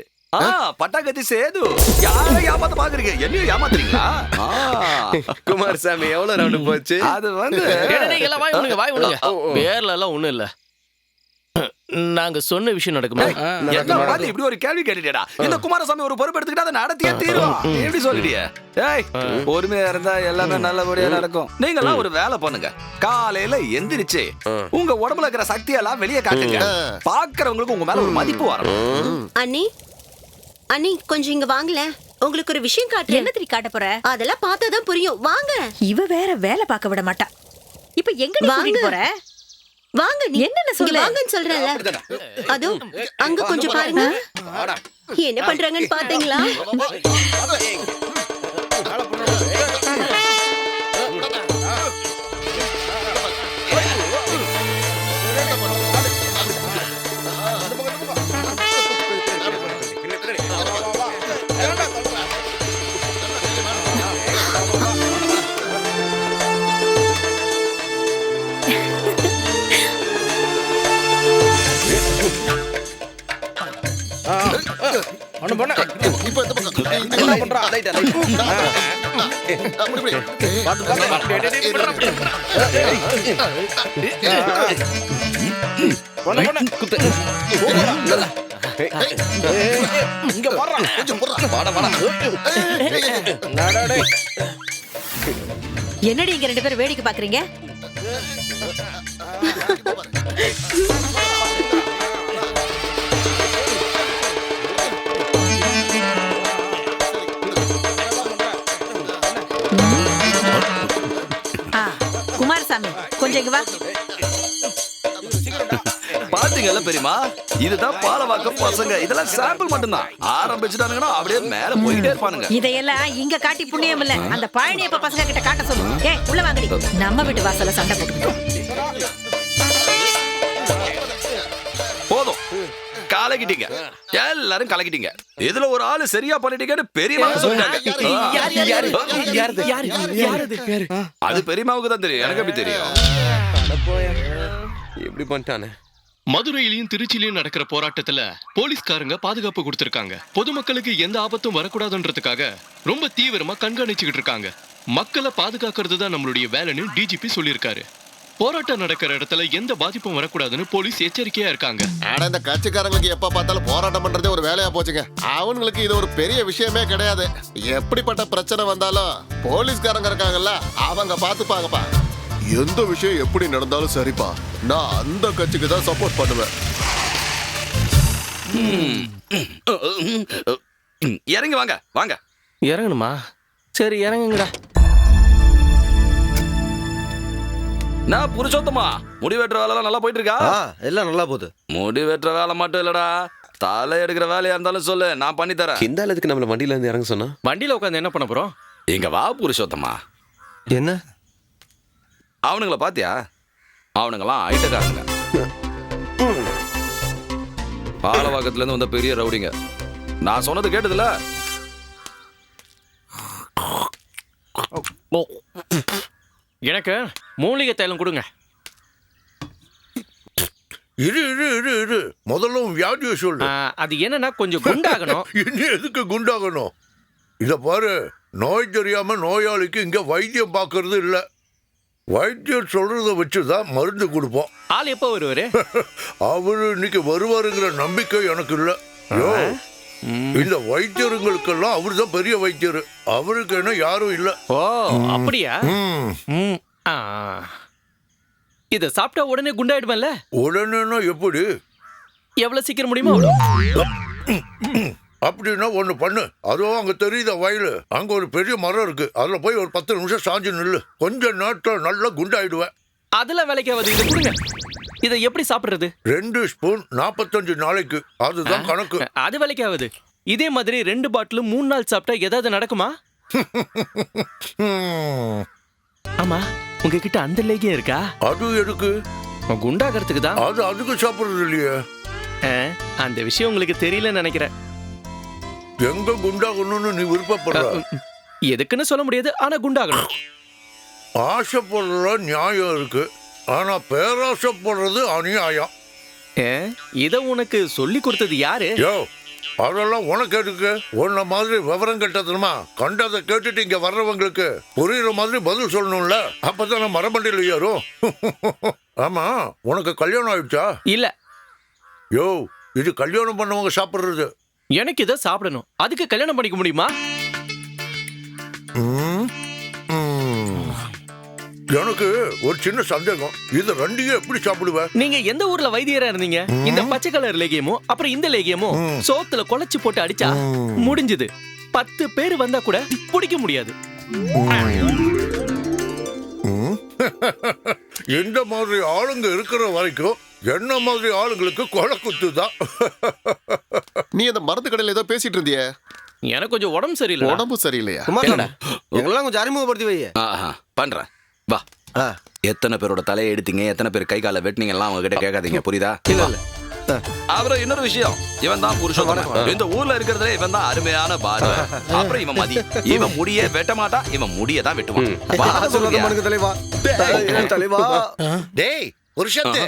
பட்டாக்கத்தி சேது. யாரை ஏமாத்த பாக்குறீங்க? என்னையும் ஏமாத்துறீங்களா? குமாரசாமி எவ்வளவு ரவுண்டு போச்சு? அது வந்து வாய் விடுங்க. பேர்ல எல்லாம் ஒண்ணும் இல்ல. நாங்க சொன்ன விஷயம் நடக்குமா? இப்படி ஒரு கேள்வி கேட்டுட்டா. இந்த குமாரசாமி ஒரு பொறுப்பு எடுத்துக்கிட்டா அதை நடத்தியே தீரும். எப்படி சொல்லிட்டிய? ஏய், பொறுமையா இருந்தா எல்லாமே நல்லபடியா நடக்கும். நீங்க எல்லாம் ஒரு வேலை பண்ணுங்க. காலையில எந்திரிச்சு உங்க உடம்புல இருக்கிற சக்தியெல்லாம் வெளியே காட்டுங்க. பாக்குறவங்களுக்கு உங்க மேல ஒரு மதிப்பு வரணும். அண்ணி அண்ணி கொஞ்சம் இங்க வாங்கல. உங்களுக்கு ஒரு விஷயம் காட்டுறேன். என்ன திரி காட்ட போற? அதெல்லாம் பார்த்தாதான் புரியும். வாங்க. இவ வேற வேலை பார்க்க விட மாட்டா. இப்ப எங்க நீ கூட்டிட்டு போற? வாங்க. நீ என்னன்னு சொல்லு. வாங்கன்னு சொல்றேன்ல. அதோ அங்க கொஞ்சம் பாருங்க. என்ன பண்றாங்கன்னு பாத்தீங்களா? இப்போ இந்த பக்கம் அப்படி, இப்படி. கொஞ்சம் போடுறா. என்னடி இங்க 2 பேரும் வேடிக்கை பாக்குறீங்க? குமாரசாமி கொஞ்சம் இங்க வா. பாத்தீங்கல்ல பெரியமா, இதுதான் பாலவாக்கம் பசங்க. இதெல்லாம் சாம்பிள் மட்டும்தான். ஆரம்பிச்சுட்டானுங்கன்னா அப்படியே மேல போயிட்டே இருப்பானுங்க. இதையெல்லாம் இங்க காட்டி புண்ணியம் இல்ல, அந்த பழனியப்ப பசங்க கிட்ட காட்ட சொல்லு. ஏய் உள்ள வாங்கடி. நம்ம வீட்டு வாசல்ல சண்டை போட்டுக்கிட்டோம். போதும், கலக்கிட்டீங்க, எல்லாரும் கலக்கிட்டீங்க. இதுல ஒரு ஆளு சரியா பண்ணிட்டீங்கன்னு பெரியமாவுக்கு சொல்லிட்டாங்க. அது பெரியமாவுக்கு தான் தெரியும், எனக்கு எப்படி தெரியும்? எப்படி பண்ணிட்டானே. மதுரையிலயும் திருச்சியிலயும் நடக்கிற போராட்டத்துல போலீஸ்காரங்க பாதுகாப்பு கொடுத்திருக்காங்க. பொதுமக்களுக்கு எந்த ஆபத்தும் வரக்கூடாதுன்றதுக்காக ரொம்ப தீவிரமா கண்காணிச்சுக்கிட்டு இருக்காங்க. மக்களை பாதுகாக்கிறது தான் நம்மளுடைய வேலைன்னு டிஜிபி சொல்லியிருக்காரு. போராட்டம் நடக்கிற இடத்துல எந்த பாதிப்பும் வரக்கூடாதுன்னு போலீஸ் எச்சரிக்கையா இருக்காங்க. ஆனா இந்த கட்சிக்காரங்களுக்கு எப்ப பார்த்தாலும் போராட்டம் பண்றதே ஒரு வேலையா போச்சுங்க. அவங்களுக்கு இது ஒரு பெரிய விஷயமே கிடையாது. எப்படிப்பட்ட பிரச்சனை வந்தாலும் போலீஸ்காரங்க இருக்காங்கல்ல, அவங்க பாத்துப்பாங்கப்பா. எந்த விஷயம் எப்படி நடந்தாலும் சரிப்பா, நான் அந்த கட்சிக்கு தான் சப்போர்ட் பண்ணுவேன். இறங்கி வாங்க வாங்க. இறங்கணுமா? சரி இறங்குங்கடா. நான் புருஷோத்தமா, முடி வெட்டுற வேலை நல்லா போயிட்டு இருக்கா? எல்லாம் நல்லா போகுது. முடி வெட்டுற வேலை மட்டும் இல்லடா, தலை எடுக்கிற வேலையா இருந்தாலும் சொல்லு, நான் பண்ணி தரேன். இந்த ஆளுக்கு நம்மள வண்டியில இருந்து இறங்க சொன்னா? வண்டியில உட்காந்து என்ன பண்ண போறோம்? இங்க வா புருஷோத்தமா. என்ன அவனுங்கள பாத்தியா? அவனுங்கெல்லாம் ஐட்டக்காரங்க. பாலவாக்கத்துல இருந்து வந்த பெரிய ரவுடிங்க. நான் சொன்னது கேட்டதுல? எனக்கு மூலிகை தைலம் கொடுங்க. இரு முதல்ல உன் வியாதியை சொல்லு. அது என்னன்னா கொஞ்சம் குண்டாகணும். இன்னும் எதுக்கு குண்டாகணும்? இத பாரு, நோய் தெரியாம நோயாளிக்கு இங்க வைத்தியம் பார்க்கறது இல்ல. வைத்தியர் சொல்றத வச்சுதான் மருந்து கொடுப்போம். ஆள் எப்போ வருவாரு? அவரு இன்னைக்கு வருவாருங்கிற நம்பிக்கை எனக்கு இல்ல. யோ, இந்த வைத்தியருங்களுக்கெல்லாம் அவரு தான் பெரிய வைத்தியர். அவருக்கு என்ன யாரும் இல்ல. ஓ அப்படியா? இத சாப்பிட்டா உடனே குண்டாயிடுவேன்ல? உடனேனா எப்படி? எவ்வளவு சீக்கிரம் முடியுமோ அவ்வளவு. அப்படின்னா ஒண்ணு பண்ணு. அதுவும் அங்க தெரியுத வயலு, அங்க ஒரு பெரிய மரம் இருக்கு. அதுல போய் ஒரு 10 நிமிஷம் சாஞ்சு நில்லு. கொஞ்ச நாட்கள் நல்லா குண்டாயிடுவேன். அதெல்லாம் வேலைக்காவது. இதை கொடுங்க. இதை எப்படி சாப்பிடுறது? 2 ஸ்பூன் 45 நாளைக்கு, அதுதான் கணக்கு. அது வேலைக்காவது. இதே மாதிரி 2 பாட்டில் 3 நாள் சாப்பிட்டா ஏதாவது நடக்குமா? ஆமா, உங்ககிட்ட அந்த லேகியம் இருக்கா? அது எதுக்கு? குண்டாகிறதுக்கு தான். அது அதுக்கு சாப்பிடுறது இல்லையே. அந்த விஷயம் உங்களுக்கு தெரியலன்னு நினைக்கிறேன். எங்க குண்டாகணும்னு நீ விருப்பப்படுற? எதுக்குன்னு சொல்ல முடியாது, ஆனா குண்டாகணும். ஆசைப்படுற நியாயம் இருக்கு, ஆனா பேராசைப்படுறது அநியாயம். இத உனக்கு சொல்லி கொடுத்தது யாரு? யோ, அதெல்லாம் உனக்கு எதுக்கு? உன்ன மாதிரி விவரம் கட்டதுமா கண்டதை கேட்டுட்டு இங்க வர்றவங்களுக்கு புரியுற மாதிரி பதில் சொல்லணும்ல. அப்பதான் மரமண்டியில் ஏறும். ஆமா, உனக்கு கல்யாணம் ஆயிடுச்சா? இல்ல. யோ, இது கல்யாணம் பண்ணவங்க சாப்பிடுறது. எனக்கு இதை சாப்பிடணும், அதுக்கு கல்யாணம் பண்ணிக்க முடியுமா? எனக்கு ஒரு சின்ன சந்தேகம், இது ரெண்டையும் எப்படி சாப்பிடுவ? நீங்க எந்த ஊர்ல வைத்தியரா இருந்தீங்க? இந்த பச்சை கலர் லேகியமும் அப்புறம் இந்த லேகியமும் சோத்துல குழச்சு போட்டு அடிச்சா முடிஞ்சது. 10 பேர் வந்தா கூட பிடிக்க முடியாது. இந்த மாதிரி ஆளுங்க இருக்கிற வரைக்கும் என்ன மாதிரி ஆளுங்களுக்கு கொலை குத்துதான். நீ அந்த மருந்து கடையில் ஏதோ பேசிட்டு இருந்திய? எனக்கு கொஞ்சம் உடம்பு சரியில்லை. உடம்பு சரியில்லையா? எங்கெல்லாம் கொஞ்சம் அறிமுகப்படுத்தி வை. பண்றேன், வா. எத்தனை பேரோட தலையை எடுத்தீங்க, எத்தனை பேர் கை காலை வெட்டினீங்க எல்லாம் அவங்க கிட்ட கேட்காதீங்க, புரியுதா? இல்ல. அப்புறம் இன்னொரு விஷயம், இவன் தான் புருஷோத்தமன். இந்த ஊர்ல இருக்கிறதுல இவன் தான் அருமையான பார்வை. அப்புறம் இவன் மதி, இவன் முடிய வெட்ட மாட்டான், இவன் முடிய தான் வெட்டுவான். தலைவா. டேய், புருஷத்து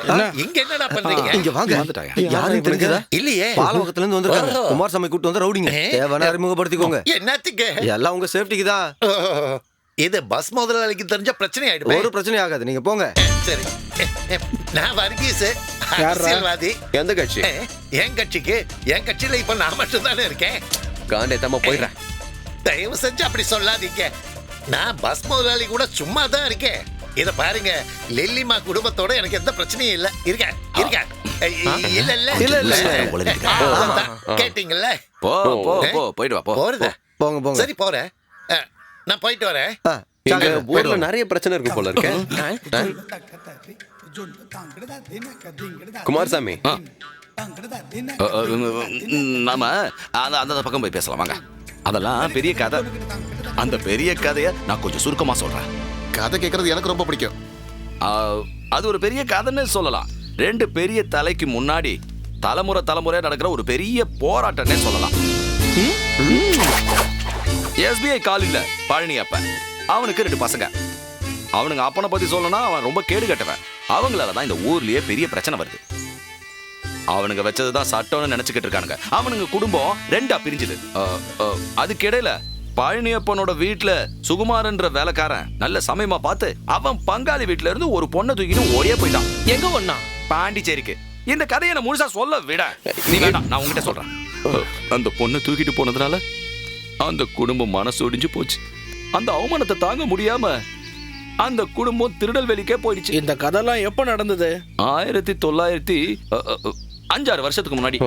இங்க என்னடா பண்றீங்க? இங்க வாங்க. வந்துட்டாயா? யாரும் தெரிஞ்சதா? இல்லையே. பாலவகத்துல இருந்து வந்திருக்காங்க. ஓஹோ. குமாரசாமி கூட்டு வந்து ரவுடிங்க. தேவனா அறிமுகப்படுத்திக்கோங்க. என்னத்துக்கு? எல்லாம் உங்க சேஃப்டிக்கு தான். இது பஸ் முதலாளிக்கு தெரிஞ்ச பிரச்சனை ஆயிடுமே. ஒரு பிரச்சனை ஆகாது, நீங்க போங்க. சரி, நான் வர்கீஸ், அரசியல்வாதி. எந்த கட்சி? என் கட்சிக்கு, என் கட்சியில இப்ப நான் மட்டும் தானே இருக்கேன். காண்டே தம்மா போயிடுறேன். தயவு செஞ்சு அப்படி சொல்லாதீங்க. நான் பஸ் முதலாளி கூட சும்மா தான் இருக்கேன். இத பாருங்க, லில்லிமா குடும்பத்தோட எனக்கு எந்த பிரச்சனையும் இல்ல. இருக்க இல்ல இல்ல இல்ல கேட்டீங்கல்ல. போ போ போ போயிட்டு வா போ. போறதா? போங்க போங்க. சரி போறேன். நான் போயிட்டு வரேன். எங்க ஊர்ல நிறைய பிரச்சனை இருக்கு போல இருக்கு. குமாரசாமி, நாம அந்த பக்கம் போய் பேசலாம் வாங்க. அதெல்லாம் பெரிய கதை. அந்த பெரிய கதைய நான் கொஞ்சம் சுருக்கமா சொல்றேன். கதை கேட்கறது எனக்கு ரொம்ப பிடிக்கும். அது ஒரு பெரிய கதைன்னு சொல்லலாம். 2 பெரிய தலைக்கு முன்னாடி தலைமுறை நடக்கிற ஒரு பெரிய போராட்டம்னே சொல்லலாம். SBI காலில பழனி அப்ப அவனுக்கு 2 பசங்க. அவனுங்க அப்பனை பத்தி சொல்லணும்னா அவன் ரொம்ப கேடு கட்டவன். அவங்களாலதான் இந்த ஊர்லயே பெரிய பிரச்சனை வருது. அவனுங்க வச்சதுதான் சட்டம்னு நினைச்சுக்கிட்டு இருக்கானுங்க. அவனுங்க குடும்பம் 2ஆ பிரிஞ்சுது. அதுக்கிடையில பழனியப்பனோட வீட்டுல சுகுமாரன்ற வேலைக்காரன் நல்ல சமயமா பார்த்து அவன் பங்காளி வீட்டுல இருந்து ஒரு பொண்ணை தூக்கிட்டு ஓடியே போயிட்டான். எங்க ஒண்ணா? பாண்டிச்சேரிக்கு. இந்த கதையை நான் முழுசா சொல்ல விட நீ வேண்டாம், நான் உங்ககிட்ட சொல்றேன். அந்த பொண்ணை தூக்கிட்டு போனதுனால அந்த குடும்பம் மனசு ஒடிஞ்சு போச்சு. அந்த அவமானத்தை தாங்க முடியாம அந்த குடும்பம் திருநெல்வேலிக்கே போயிடுச்சு. இந்த கதைலாம் எப்ப நடந்தது? 1905 வருஷத்துக்கு முன்னாடி.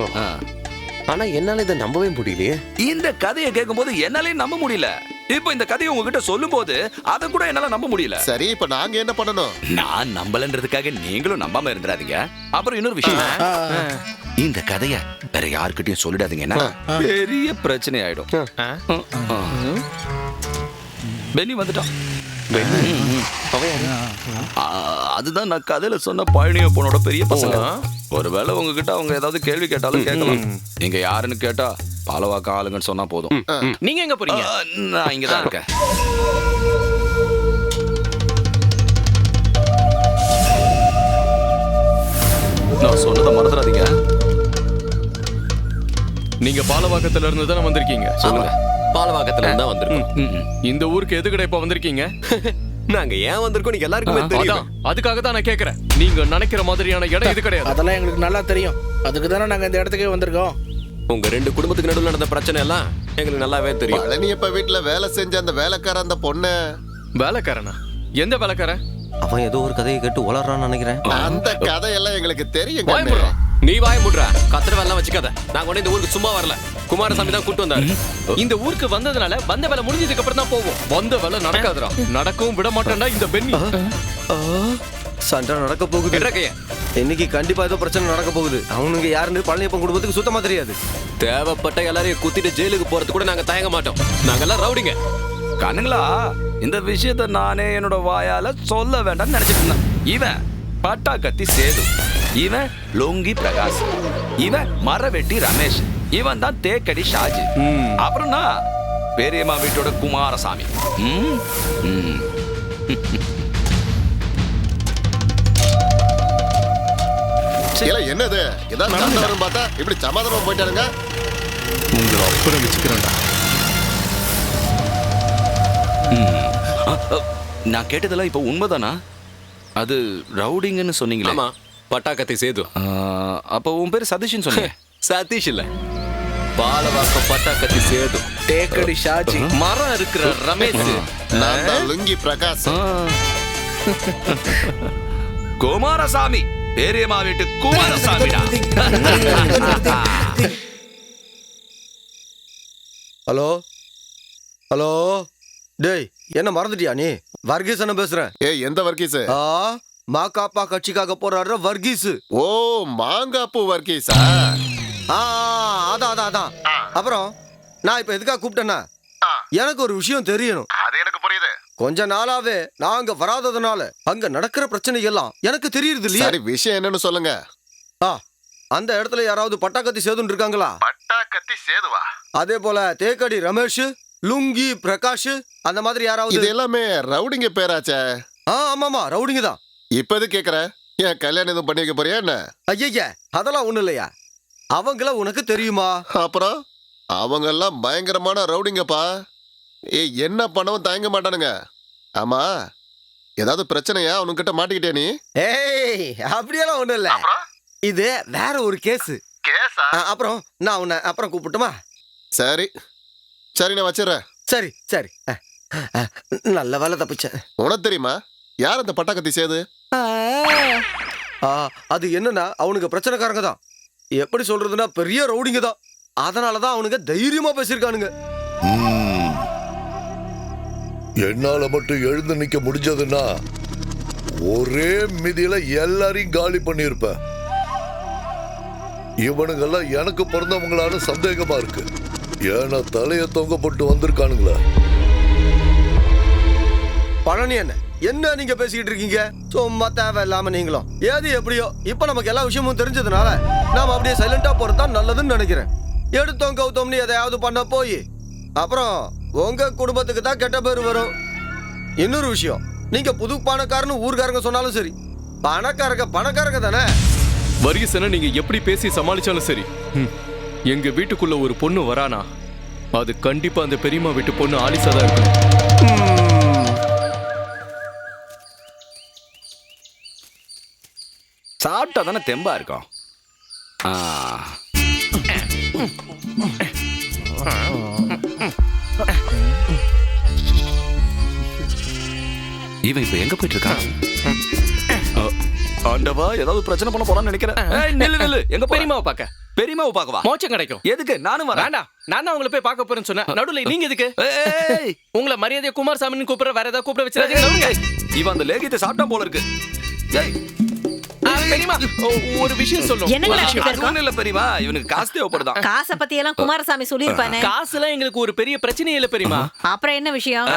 ஆனா என்னால இதை நம்பவே முடியலையே. இந்த கதையை கேட்கும் போது என்னாலே நம்ப முடியல. இப்ப இந்த கதையை உங்ககிட்ட சொல்லும் போது அதை கூட என்னால நம்ப முடியல. சரி, இப்ப நாங்க என்ன பண்ணணும்? நான் நம்பலன்றதுக்காக நீங்களும் நம்பாம இருந்துடாதீங்க. அப்புறம் இன்னொரு விஷயம், இந்த கதைய வேற யாருக்கிட்டையும் சொல்லிடாதீங்கன்னா பெரிய பிரச்சனை ஆயிடும். பென்னி வந்துட்டான். அதுதான் நான் கதையில சொன்ன பழனியப்பனோட பெரிய பசங்க. ஒருவேளை உங்ககிட்ட அவங்க ஏதாவது கேள்வி கேட்டாலும் கேட்கலாம். நீங்க யாருன்னு கேட்டா பாலவாக்க ஆளுங்கன்னு சொன்னா போதும். நீங்க எங்க போறீங்க? நான் இங்கதான் இருக்கேன். நான் சொன்னதை மறந்துடாதீங்க. நீங்க பாலவாக்கத்துல இருந்து தானே வந்திருக்கீங்க? சொல்லுங்க. பாலவாக்கத்துல இருந்தா வந்திருக்கோம். இந்த ஊருக்கு எதுக்கடா இப்ப வந்திருக்கீங்க? நாங்க ஏன் வந்திருக்கோம் நீங்க எல்லாருக்குமே தெரியும். அதுக்காக தான் நான் கேக்குறேன். நீங்க நினைக்கிற மாதிரியான இடம் இது கிடையாது. அதெல்லாம் எங்களுக்கு நல்லா தெரியும். அதுக்கு தானே நாங்க இந்த இடத்துக்கே வந்திருக்கோம். உங்க 2 குடும்பத்துக்கு நடுவில் நடந்த பிரச்சனை எல்லாம் எங்களுக்கு நல்லாவே தெரியும். பழனியப்ப வீட்டுல வேலை செஞ்ச அந்த வேலைக்கார அந்த பொண்ணு. வேலைக்காரனா? எந்த வேலைக்காரன்? அவன் ஏதோ ஒரு கதையை கேட்டு உளறான்னு நினைக்கிறேன். அந்த கதையெல்லாம் எங்களுக்கு தெரியும். நீ வாய முடுறா. கத்திர வேலை வச்சுக்காத. நாங்க உடனே இந்த ஊருக்கு சும்மா வரல. குமாரசாமி தான் கூட்டு வந்தாரு. இந்த ஊருக்கு வந்ததுனால வந்த வேலை முடிஞ்சதுக்கு அப்புறம் தான் போவோம். வந்த வேலை நடக்காதுடா. நடக்கவும் விட மாட்டேன்டா இந்த பென்னி. சண்டை நடக்க போகுது. இன்னைக்கு கண்டிப்பா ஏதோ பிரச்சனை நடக்க போகுது. அவனுங்க யாருன்னு பழனியப்பன் குடும்பத்துக்கு சுத்தமா தெரியாது. தேவைப்பட்ட எல்லாரையும் குத்திட்டு ஜெயிலுக்கு போறது கூட நாங்க தயங்க மாட்டோம். நாங்க எல்லாம் ரவுடிங்க. கண்ணுங்களா, இந்த விஷயத்த நானே என்னோட வாயால சொல்ல வேண்டாம்னு நினைச்சிட்டு இருந்தேன். இவன் பட்டா கத்தி சேது, இவன் லொங்கி பிரகாஷ், இவன் மரவெட்டி ரமேஷ், இவன் தான் தேக்கடி ஷாஜி, அப்புறம் நான் பெரியம்மா வீட்டோட குமாரசாமி. என்னது ஏதாவது பார்த்தா இப்படி சமாதானமா போயிட்டாருங்க. உங்களை அப்புறம் வச்சுக்கிறேன்டா. நான் கேட்டதெல்லாம் இப்ப உண்மைதானா? அது ரவுடிங்கன்னு சொன்னீங்களே. ஆமா, பட்டாக்கத்தி சேது. அப்போ உன் பேர் சதீஷ்னு சொன்னீங்க. சதீஷ் இல்ல, பாலவாக்கம் பட்டாக்கத்தி சேது. தேக்கடி ஷாஜி, மரம் இருக்கிற ரமேஷ், நான் தான் லுங்கி பிரகாஷ். குமாரசாமி, பெரியம்மா வீட்டு குமாரசாமிடா. ஹலோ ஹலோ, டேய் என்ன மறந்துட்டியா நீ? வர்கீஸ் என்ன பேசுறேன். ஏய், எந்த வர்கீஸ்? மாக்காப்பா கட்சிக்காக போராடுற வர்கீஸ். ஓ, மாங்காப்பூ வர்கீஸா? அதான். அப்புறம் நான் இப்ப எதுக்காக கூப்பிட்டேன்னா, எனக்கு ஒரு விஷயம் தெரியணும். அது எனக்கு புரியுது. கொஞ்ச நாளாவே நான் அங்க வராததுனால அங்க நடக்கிற பிரச்சனை எல்லாம் எனக்கு தெரியுது இல்லையா? சரி, விஷயம் என்னன்னு சொல்லுங்க. அந்த இடத்துல யாராவது பட்டாக்கத்தி சேதுன்னு இருக்காங்களா? பட்டாக்கத்தி சேதுவா? அதே போல தேக்கடி ரமேஷ், லுங்கி பிரகாஷ், அந்த மாதிரி யாராவது? இது எல்லாமே ரவுடிங்க பேராச்சே. ஆமாமா, ரவுடிங்க தான். இப்ப எது கேக்குற? ஏன் கல்யாணம் எதுவும் பண்ணி வைக்க போறியா என்ன? ஐயா அதெல்லாம் ஒண்ணும் இல்லையா? அவங்கள உனக்கு தெரியுமா? அப்புறம் அவங்க எல்லாம் பயங்கரமான ரவுடிங்கப்பா. என்ன பண்ணவும் தயங்க மாட்டானுங்க. ஆமா, ஏதாவது பிரச்சனையா அவனுக்கிட்ட மாட்டிக்கிட்டே நீ? ஏய், அப்படியெல்லாம் ஒண்ணும் இல்ல. இது வேற ஒரு கேஸ். அப்புறம் நான் உன்னை அப்புறம் கூப்பிட்டுமா? சரி சரி, நான் வச்சிடறேன். சரி சரி. நல்ல வேலை தப்பிச்சேன். உனக்கு தெரியுமா யார் அந்த பட்டாக்கத்தி சேது? அது என்னன்னா அவனுக்கு பிரச்சனைக்காரங்க தான். எப்படி சொல்றதுன்னா பெரிய ரவுடிங்க தான். அதனாலதான் அவனுங்க தைரியமா பேசியிருக்கானுங்க. என்னால மட்டும் எழுந்து நிக்க முடிஞ்சதுன்னா ஒரே மிதியில எல்லாரையும் காலி பண்ணிருப்பேன். இவனுங்கெல்லாம் எனக்கு பிறந்தவங்களான சந்தேகமா இருக்கு. ஏன்னா தலைய தொங்கப்பட்டு வந்திருக்கானுங்களா? பழனி என்ன நீங்க பேசிக்கிட்டு இருக்கீங்க? சும்மா தேவையில்லாம நீங்களும். ஏது எப்படியோ இப்ப நமக்கு எல்லா விஷயமும் தெரிஞ்சதுனால நாம அப்படியே சைலண்டா போறதுதான் நல்லதுன்னு நினைக்கிறேன். எடுத்தோம் கவுத்தோம்னு எதையாவது பண்ண போய் அப்புறம் உங்க குடும்பத்துக்கு தான் கெட்ட பேர் வரும். இன்னொரு விஷயம், நீங்க புது பணக்காரன்னு ஊர்காரங்க சொன்னாலும் சரி, பணக்காரங்க தானே. வரிசன நீங்க எப்படி பேசி சமாளிச்சாலும் சரி, எங்க வீட்டுக்குள்ள ஒரு பொண்ணு வரானா அது கண்டிப்பா அந்த பெரியம்மா வீட்டு பொண்ணு ஆலிசா தான் இருக்கும். சாப்பிட்டா தானே தெம்பா இருக்கும். இவன் இப்ப எங்க போயிட்டு இருக்கான்? ஆண்டவா, ஏதாவது பிரச்சனை பண்ண போறான்னு நினைக்கிறேன். நெல்லு எங்க பெரியமாவை பார்க்க? பெரியமாவை பார்க்கவா? மோச்சம் கிடைக்கும். எதுக்கு? நானும் வரேன். வேண்டாம், நான் தான் உங்களை போய் பார்க்க போறேன்னு சொன்னேன். நடுவுல நீங்க எதுக்கு? உங்களை மரியாதையை குமாரசாமின்னு கூப்பிடுற, வேற ஏதாவது கூப்பிட வச்சிருக்காங்க. இவன் அந்த லேகியத்தை சாப்பிட்டா போல இருக்கு. பெரியமா ஒரு விஷயம் சொல்லும். இல்ல பெரியமா, இவனுக்கு காசு தேவைப்படுதான். காசை பத்தி எல்லாம் குமாரசாமி சொல்லிருப்பானே. காசு எல்லாம் எங்களுக்கு ஒரு பெரிய பிரச்சனை இல்ல பெரியமா. அப்புறம் என்ன விஷயம்?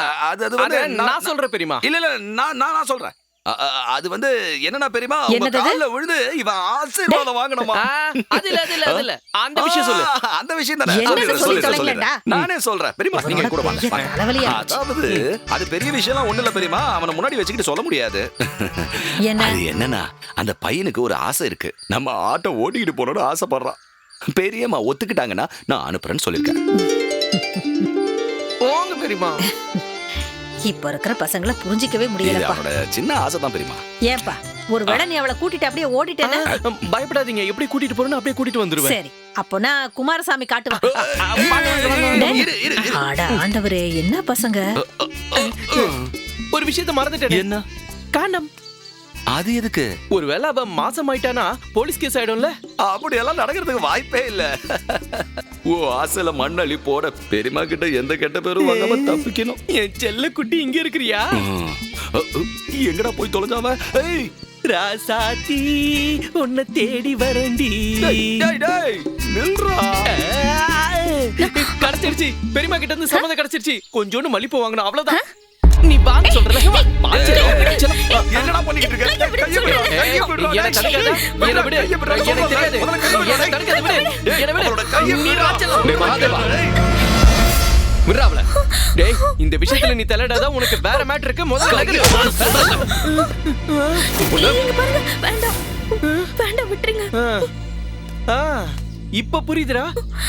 நான் சொல்றேன் பெரியமா. இல்ல நான் சொல்றேன். அது வந்து என்னன்னா பெரியமா, உங்க கால்ல விழுந்து இவன் ஆசீர்வாதம் வாங்கணுமா? அது இல்ல அந்த விஷயம் சொல்லு. அந்த விஷயம் தானே நானே சொல்றேன் பெரியமா, நீங்க கூட வாங்க. அதாவது அது பெரிய விஷயம்லாம் ஒண்ணு இல்ல பெரியமா, அவனை முன்னாடி வச்சுக்கிட்டு சொல்ல முடியாது. அது என்னன்னா, அந்த பையனுக்கு ஒரு ஆசை இருக்கு. நம்ம ஆட்டோ ஓட்டிக்கிட்டு போனோம்னு ஆசைப்படுறான். பெரியம்மா ஒத்துக்கிட்டாங்கன்னா நான் அனுப்புறேன்னு சொல்லிருக்கேன். போங்க பெரியமா. இப்ப இருக்கிற பசங்களை புரிஞ்சிக்கவே முடியலப்பா. சின்ன ஆசை தான் பெரியமா. ஏன்பா, ஒருவேளை நீ அவளை கூட்டிட்டு அப்படியே ஓடிட்டேன்னா? பயப்படாதீங்க, எப்படி கூட்டிட்டு போறேன்னு அப்படியே கூட்டிட்டு வந்துருவேன். சரி, அப்போனா குமாரசாமி காட்டுவான். ஆண்டவரே, என்ன பசங்க! ஒரு விஷயத்தை மறந்துட்டேன். என்ன? காண்டம். அது எதுக்கு? ஒருவேளை அவ மாசம் ஆயிட்டானா போலீஸ் கேஸ் ஆயிடும்ல. அப்படி எல்லாம் நடக்கிறதுக்கு வாய்ப்பே இல்ல. ஓ ஆசையில மண்ணள்ளி போட பெரியமா கிட்ட எந்த கெட்ட பேரும் வாங்காம தப்பிக்கணும். என் செல்ல குட்டி இங்க இருக்கிறியா? எங்கடா போய் தொலைஞ்சாம? ராசாத்தி உன்னை தேடி வரண்டி. கிடைச்சிருச்சு, பெரியமா கிட்ட இருந்து சம்மதம் கிடைச்சிருச்சு. கொஞ்சோண்டு மல்லிப்பூ வாங்கணும், அவ்வளவுதான். நீ வாங்க சொல்றல. என்னடா பண்ணிட்டு இருக்க? கைய விடு. எனக்கு தெரியாது. எனக்கு தெரியாது. விடுறாவல. டேய், இந்த விஷயத்துல நீ தலையிடாத. உனக்கு வேற மேட்டர் இருக்கு. முதல்ல வேண்டாம் விட்டுருங்க. இப்ப புரியுதுடா.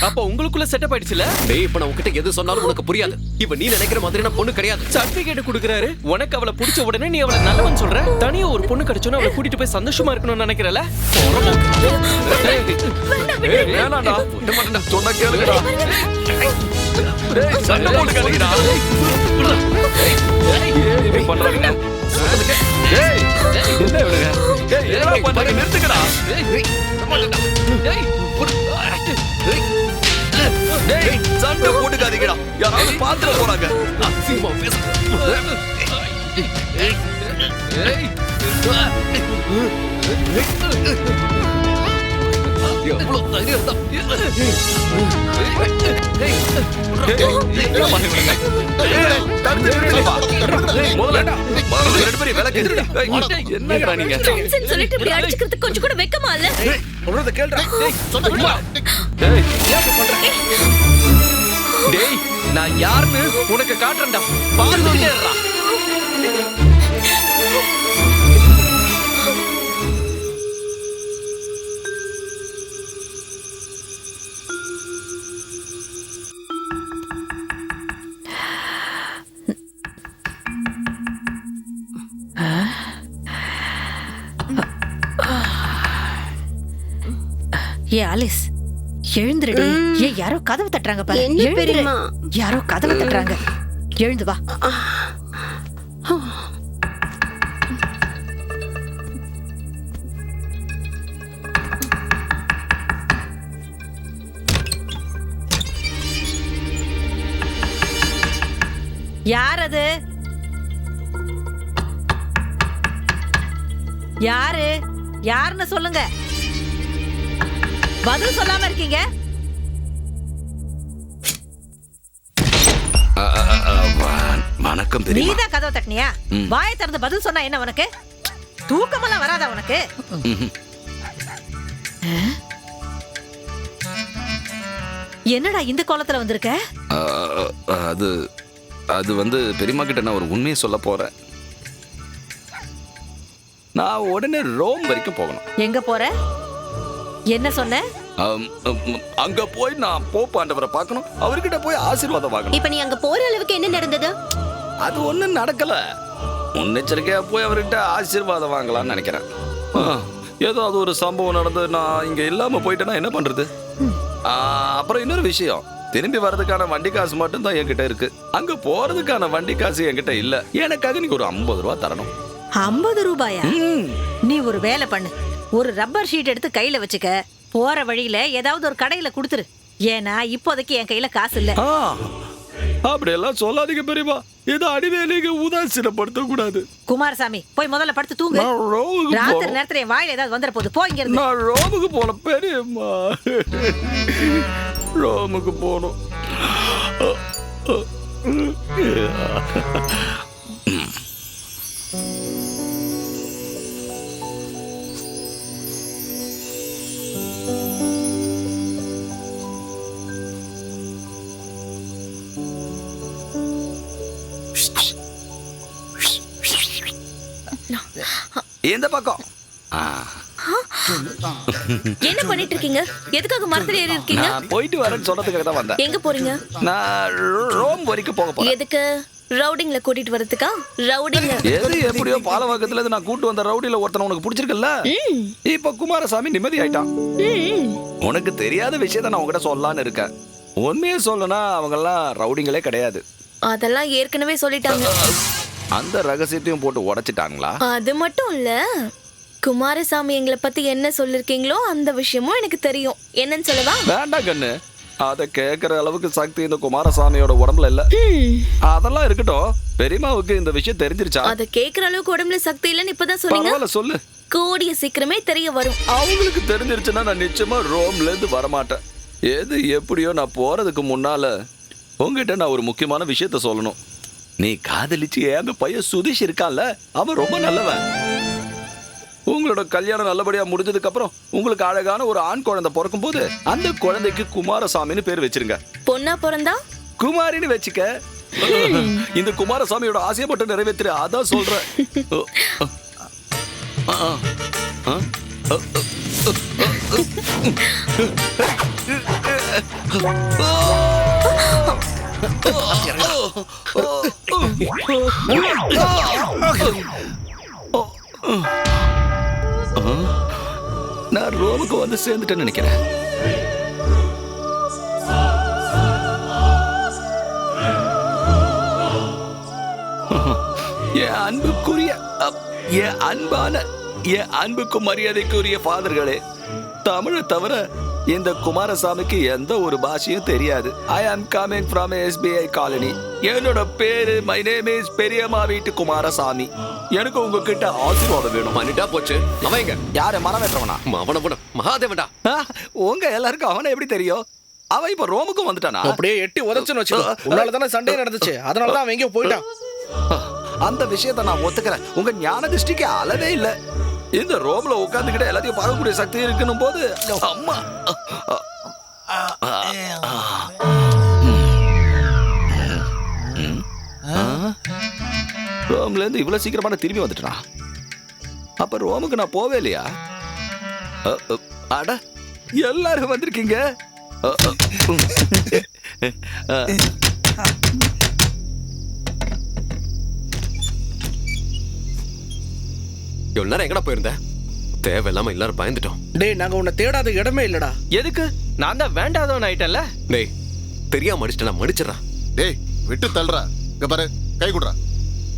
அப்ப உங்களுக்குள்ள செட்டப் ஆயிடுச்சுல. டேய், இப்ப நான் உன்கிட்ட எது சொன்னாலும் உனக்கு புரியாது. இப்ப நீ நினைக்கிற மாதிரியான பொண்ணு கிடையாது. சர்டிபிகேட் கொடுக்கறாரு. உனக்கு அவளை பிடிச்ச உடனே நீ அவளை நல்லவன் சொல்ற. தனியா ஒரு பொண்ணு கிடைச்சோன்னா அவளை கூட்டிட்டு போய் சந்தோஷமா இருக்கணும்னு நினைக்கிறல. வேணாடா, சொன்னா கேளுடா. டேய், சண்டை போட்டுக்காதீங்கடா. ஏய் பண்றாங்க. டேய், என்ன இவனுங்க? டேய், என்ன பண்றீங்க? நிறுத்துங்கடா. டேய், சண்டை போட்டுக்காதீங்கடா. யாராவது பாத்துற போறாங்க. அசிங்கமா பேச. எவ்வளவு தைரியம் தான். கொஞ்சம் கூட வெக்கமா இல்ல? டேய், நான் யாருன்னு உனக்கு காட்டுறேன்டா. பாருடா. ஏ ஆலிஸ் எழுந்துருடி. ஏ யாரோ கதவு தட்டுறாங்க பாரு. என்ன எழுந்துரு. பெரியம்மா? யாரோ கதவு தட்டுறாங்க. எழுந்து வா. யார் அது? யாரு? யாருன்னு சொல்லுங்க. பதில் சொல்லாம இருக்கீங்க. வணக்கம் பெரியம்மா. நீதான் கதவை தட்டினியா? வாயை திறந்து பதில் சொன்னா என்ன உனக்கு? தூக்கமெல்லாம் வராதா உனக்கு? என்னடா இந்த கோலத்துல வந்திருக்க? அது அது வந்து பெரியம்மா கிட்ட நான் ஒரு உண்மையை சொல்ல போறேன். நான் உடனே ரோம் வரைக்கும் போகணும். எங்க போற? என்ன சொன்ன? அங்க போய் நான் போப்பாண்டவரை பார்க்கணும். அவர்கிட்ட போய் ஆசீர்வாதம் வாங்கணும். இப்ப நீ அங்க போற அளவுக்கு என்ன நடந்தது? அது ஒண்ணும் நடக்கல. முன்னெச்சரிக்கையா போய் அவர்கிட்ட ஆசீர்வாதம் வாங்கலாம்னு நினைக்கிறேன். ஏதோ அது ஒரு சம்பவம் நடந்து நான் இங்க இல்லாம போயிட்டேன்னா என்ன பண்றது? அப்புறம் இன்னொரு விஷயம், திரும்பி வர்றதுக்கான வண்டி காசு மட்டும் தான் என்கிட்ட இருக்கு. அங்க போறதுக்கான வண்டி காசு என்கிட்ட இல்ல. எனக்காக நீங்க ஒரு 50 ரூபா தரணும். 50 ரூபாயா? நீ ஒரு வேலை பண்ணு. ஒரு ரப்பர் ஷீட் எடுத்து கையில வச்சுக்க. போற வழியில ஏதாவது ஒரு கடையில கொடுத்துரு. ஏன்னா இப்போதைக்கு என் கையில காசு இல்ல. அப்படியெல்லாம் சொல்லாதீங்க பெரியமா. இதை அடிவேலிங்க உதாசீனப்படுத்த கூடாது. குமாரசாமி போய் முதல்ல படுத்து தூங்கு. ராத்திரி நேரத்துல என் வாயில ஏதாவது வந்துட போகுது. போ இங்க இருந்து. நான் ரோமுக்கு போல பெரியம்மா. ரோமுக்கு போகணும். எந்த பக்கம்? என்ன பண்ணிட்டு இருக்கீங்க? எதுக்காக மரத்துல ஏறி இருக்கீங்க? நான் போயிட்டு வரேன்னு சொல்றதுக்காக தான் வந்தேன். எங்க போறீங்க? நான் ரோம் வரைக்கும் போக போறேன். எதுக்கு? ரவுடிங்ல கூட்டிட்டு வரதுக்கா? ரவுடிங்க எது எப்படியோ பாலவாக்கத்துல இருந்து நான் கூட்டு வந்த ரவுடில ஒருத்தன உனக்கு பிடிச்சிருக்கல. இப்ப குமாரசாமி நிம்மதி ஆயிட்டான். உனக்கு தெரியாத விஷயத்த நான் உங்ககிட்ட சொல்லலான்னு இருக்கேன். உண்மையை சொல்லனா அவங்க எல்லாம் ரவுடிங்களே கிடையாது. அதெல்லாம் ஏற்கனவே சொல்லிட்டாங்க. அந்த ரகசியத்தையும் போட்டு உடைச்சிட்டாங்களா? அது மட்டும் இல்ல, குமாரசாமி எங்களை பத்தி என்ன சொல்லிருக்கீங்களோ அந்த விஷயமும் எனக்கு தெரியும். என்னன்னு சொல்லவா? வேண்டாம் கண்ணு, அத கேக்குற அளவுக்கு சக்தி இந்த குமாரசாமியோட உடம்புல இல்ல. அதெல்லாம் இருக்கட்டும். பெரியமாவுக்கு இந்த விஷயம் தெரிஞ்சிருச்சா? அத கேக்குற அளவுக்கு உடம்புல சக்தி இல்லன்னு இப்பதான் சொன்னீங்க. சொல்லு. கூடிய சீக்கிரமே தெரிய வரும். அவங்களுக்கு தெரிஞ்சிருச்சுன்னா நான் நிச்சயமா ரோம்ல இருந்து வரமாட்டேன். எது எப்படியோ நான் போறதுக்கு முன்னால உங்ககிட்ட நான் ஒரு முக்கியமான விஷயத்த சொல்லணும். நீ காதலிச்சு அந்த பையன் சுதீஷ் இருக்கான்ல, அவன் ரொம்ப நல்லவன். உங்களோட கல்யாணம் நல்லபடியா முடிஞ்சதுக்கு அப்புறம் உங்களுக்கு அழகான ஒரு ஆண் குழந்தை பிறக்கும் போது அந்த குழந்தைக்கு குமாரசாமின்னு பேர் வச்சிருங்க. பொண்ணா பிறந்தா குமாரின்னு வச்சுக்க. இந்த குமாரசாமியோட ஆசையை மட்டும் நிறைவேற்று. அதான் சொல்றேன். நான் ரோமுக்கு வந்து சேர்ந்துட்டேன்னு நினைக்கிறேன். என் அன்புக்குரிய, என் அன்பான, என் அன்புக்கு மரியாதைக்குரிய ஃபாதர்களே, தமிழை தவிர இந்த குமாரசாமிக்கு எந்த ஒரு பாஷையும் தெரியாது. ஐ ஆம் கமிங் ஃப்ரம் SBI காலனி. என்னோட பேரு மை நேம் இஸ் பெரியம்மா வீட்டு குமாரசாமி. எனக்கு உங்ககிட்ட ஆசீர்வாதம் வேணும். பண்ணிட்டா போச்சு. அவன் எங்க? யாரு? மரம் வெட்டுறவனா? அவன மகாதேவன்டா. உங்க எல்லாருக்கும் அவனை எப்படி தெரியும்? அவன் இப்ப ரோமுக்கும் வந்துட்டானா? அப்படியே எட்டி உதச்சுன்னு வச்சுக்கோ. உன்னால தானே சண்டை நடந்துச்சு. அதனாலதான் அவன் எங்கேயோ போயிட்டான். அந்த விஷயத்த நான் ஒத்துக்கிறேன். உங்க ஞான திருஷ்டிக்கு அளவே இல்ல. இந்த ரோம்ல உட்கார்ந்துகிட்ட எல்லாத்தையும் பார்க்கக்கூடிய சக்தி இருக்கணும் போது அம்மா ரோம்ல இருந்து இவ்வளவு சீக்கிரமா திரும்பி வந்துட்டான். அப்ப ரோமுக்கு நான் போவே இல்லையா? அட, எல்லாரும் வந்திருக்கீங்க. எவ்வளவு நேரம் எங்கடா போயிருந்த? தேவையில்லாம எல்லாரும் பயந்துட்டோம். டேய் நாங்க உன்னை தேடாத இடமே இல்லடா. எதுக்கு? நான் தான் வேண்டாதவன் ஆயிட்டேன்ல. டேய் தெரியாம அடிச்சிட்டா மடிச்சிடறா. டேய் விட்டு தள்ளுறா. இங்க பாரு கை குடுறா.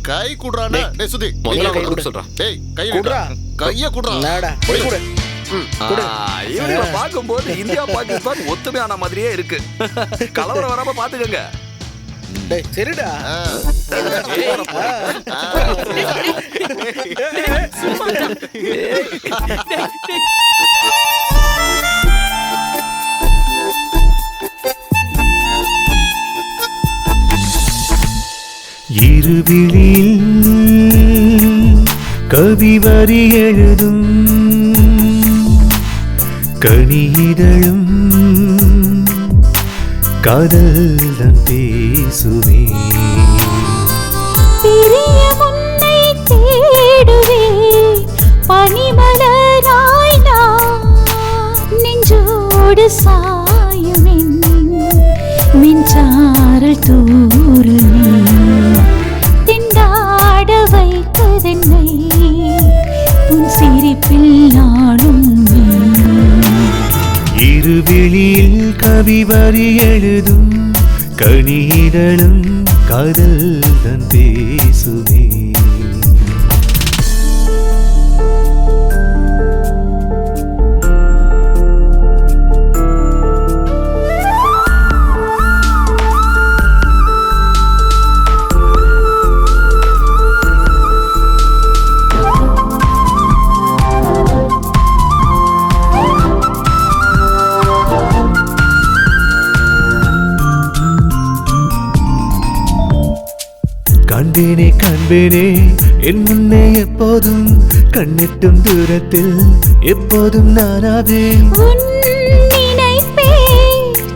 கை குடுறானே. டேய் சுதி முதல்ல கை குடு சொல்றா. டேய் கை குடுறா. கைய குடுறா. நாடா கை குடு. இவங்களை பார்க்கும்போது இந்தியா பாகிஸ்தான் ஒத்துமையான மாதிரியே இருக்கு. கலவரம் வராம பாத்துக்கங்க. டேய் சரிடா. இருவிழில் கவி வரி எழுதும் கனிதழும் காதல்தான் பேசுவே. பிரிய முன்னை தேடுவே பனிமலராய் நான் நெஞ்சோடு சாயுமென் மின்சாரல் தூருமே திண்டாட வைத்ததென்னை உன் சிரிப்பில் நானும் இருவிழில் கவி வரி எழுதும் கனிதழும் காதல்தான் பேசுவே. கண்டேனே காண்பேனே என் முன்னே எப்போதும் கண்ணெட்டும் தூரத்தில் எப்போதும் நானாவே உன் நினைப்பே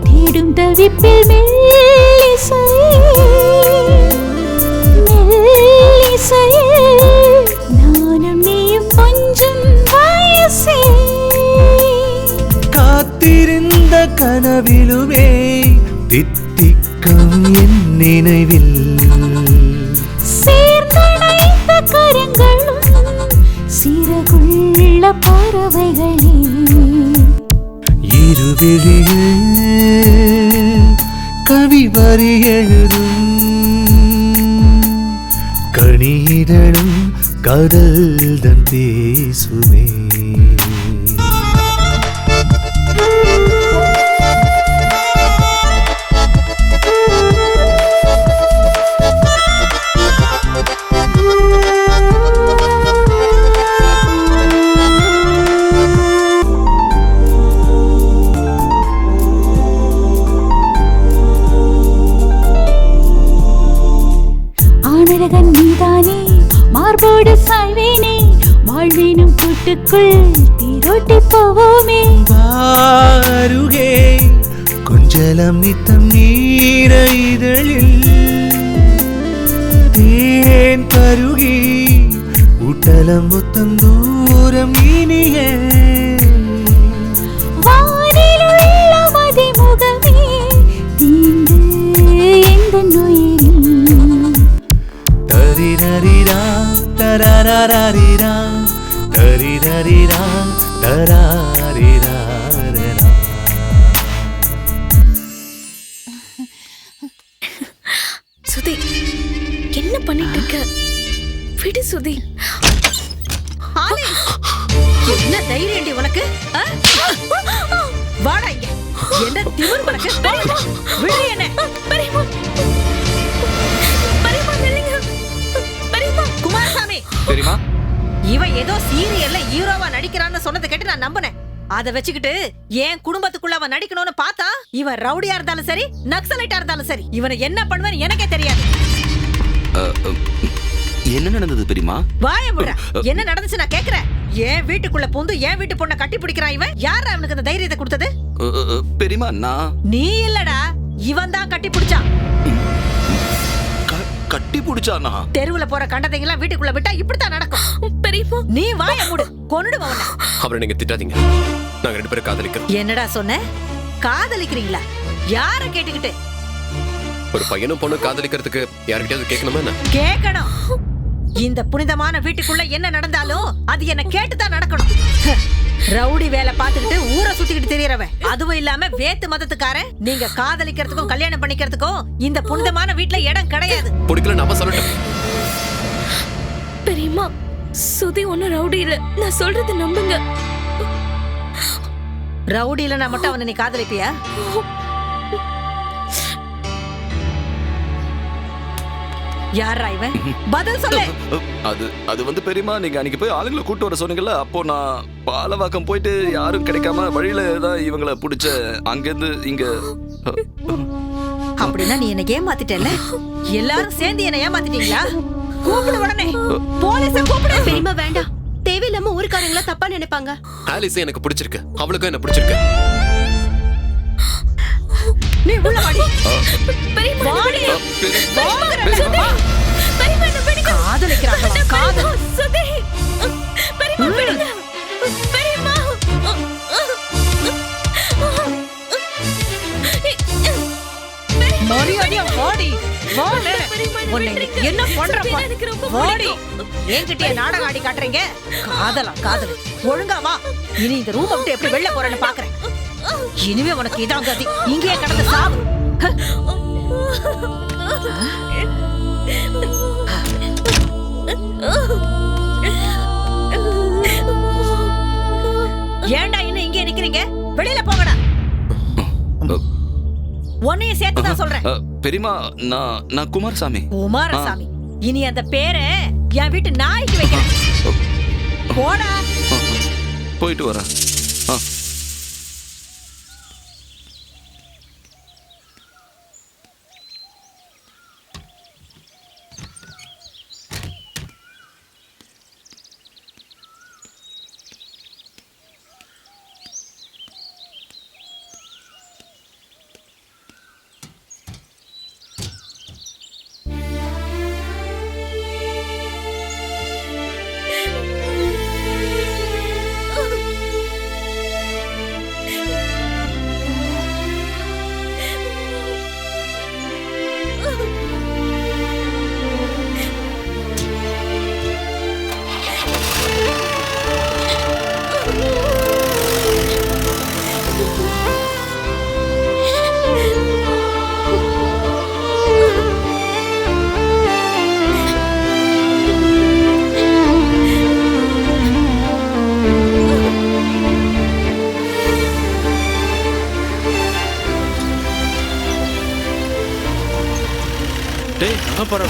தேடும் தவிப்பில் மெல்லிசையே நானும் நீயும் கொஞ்சம் வயசே காத்திருந்த கனவிலுமே தித்திக்கும் என் நினைவில் சேர்ந்தணைத்த கரங்களும் சிறகுள்ள பறவைகளே. இருவிழியில் கவி வரி எழுதும் கனிதழும் காதல்தான் பேசுவே. ஆனழகன் நீதானே மார்போடு சாய்வேனே வாழ்வேனும் கூட்டுக்குள் தீரோட்டி போவோமே. வாருகே கொஞ்சலம் நித்தம் நீர இதழில் தேன் பருகி உட்டலம் முத்தம் தூரம் இனியே வானிலுள்ள மதிமுகமே தீண்டு எந்த நுயிரில் தரிரரிரா தரரரிரா தரிரரிரா தரரிரா. சுதி என்ன பண்ணிட்டு இருக்க? விடு சுதி. என்ன தைரியம்டி உனக்கு? வாடா இங்க. என்ன திமிரு உனக்கு? விடு என்ன? குமாரசாமி தெரியுமா இவன் ஏதோ சீரியல்ல ஹீரோவா நடிக்கிறான்னு சொன்னதை கேட்டு நான் நம்பினேன். அதை வச்சுக்கிட்டு என் குடும்பத்துக்குள்ள அவன் நடிக்கணும்னு பார்த்தா இவன் ரவுடியா இருந்தாலும் சரி நக்சலைட்டா இருந்தாலும் சரி இவனை என்ன பண்ணுவேன்னு எனக்கே தெரியாது. என்ன நடந்தது பெரியமா? வாய முட. என்ன நடந்துச்சு நான் கேக்குறேன். என் வீட்டுக்குள்ள பூந்து என் வீட்டு பொண்ணை கட்டி பிடிக்கிறான் இவன். யார் அவனுக்கு அந்த தைரியத்தை கொடுத்தது? பெரியமா நான். நீ இல்லடா, இவன் தான் கட்டி பிடிச்சான். கட்டி பிடிச்சானா? தெருவுல போற கண்டதைங்கெல்லாம் வீட்டுக்குள்ள விட்டா இப்படித்தான் நடக்கும். பெரியப்பா நீ வாய மூடு. கொன்னுடுவ உன்னை. அவரை நீங்க திட்டாதீங்க. நாங்க ரெண்டு பேரும் காதலிக்கிறோம். என்னடா சொன்ன? காதலிக்கிறீங்களா? யார கேட்டுக்கிட்டு? ஒரு பையனும் பொண்ணு காதலிக்கிறதுக்கு யார்கிட்டயாவது கேட்கணுமா என்ன? கேட்கணும். இந்த புனிதமான வீட்டுக்குள்ள என்ன நடந்தாலும் அது என்ன கேட்டுதான் நடக்கணும். ரவுடி வேலை பார்த்துக்கிட்டு ஊரை சுத்திக்கிட்டு தெரியறவன், அதுவும் இல்லாம வேத்து மதத்துக்காரன். நீங்க காதலிக்கிறதுக்கும் கல்யாணம் பண்ணிக்கிறதுக்கும் இந்த புனிதமான வீட்டுல இடம் கிடையாது. பிடிக்கல நம்ம சொல்லட்டும். பெரியம்மா, சுதி ஒன்னும் ரவுடி இல்ல, நான் சொல்றது நம்புங்க. ரவுடி இல்லைன்னா மட்டும் அவனை நீ காதலிப்பியா? யாரா இவன்? பதில் சொல்லு. அது வந்து பெரியமா, நீங்க அன்னைக்கு போய் ஆளுங்களை கூட்டு வர சொன்னீங்கல்ல, அப்போ நான் பாலவாக்கம் போயிட்டு யாரும் கிடைக்காம வழியில தான் இவங்களை பிடிச்ச அங்கிருந்து இங்க. அப்படின்னா நீ என்ன ஏமாத்திட்டல? எல்லாரும் சேர்ந்து என்ன ஏமாத்திட்டீங்களா? கூப்பிடு உடனே போலீஸ கூப்பிடு. பெரியமா வேண்டாம், தேவையில்லாம ஊருக்காரங்களா தப்பா நினைப்பாங்க. ஆலிஸ் எனக்கு பிடிச்சிருக்கு, அவளுக்கும் என்ன பிடிச்சிருக்கு. நீ உள்ள வாடி. பெரியம்மா, வாடி. பெரியம்மா, என்ன பிடிங்க. காதலிக்கிறாங்களா? காதல். சுதி, பெரியம்மா பிடிங்க. பெரியம்மா. மரியாதையா வாடி. வாடி. என்ன பண்றப்பா? வாடி. என்கிட்ட நாடகம் ஆடி காட்டுறீங்க? காதலா? காதல். ஒழுங்கா வா. இனி இந்த ரூம் விட்டு எப்படி வெளில போறேன்னு பாக்குறேன். இனிமே உனக்கு இதான் கதி. இங்கேயே கடந்து சாவு. ஏன்டா இன்னும் இங்கே நிக்கிறீங்க? வெளியில போங்கடா. உன்னையும் சேர்த்துதான் சொல்றேன். பெரியமா, நான் குமாரசாமி. குமாரசாமி? இனி அந்த பேரை என் வீட்டு நாய்க்கு வைக்கிறேன். போடா. போயிட்டு வரேன்.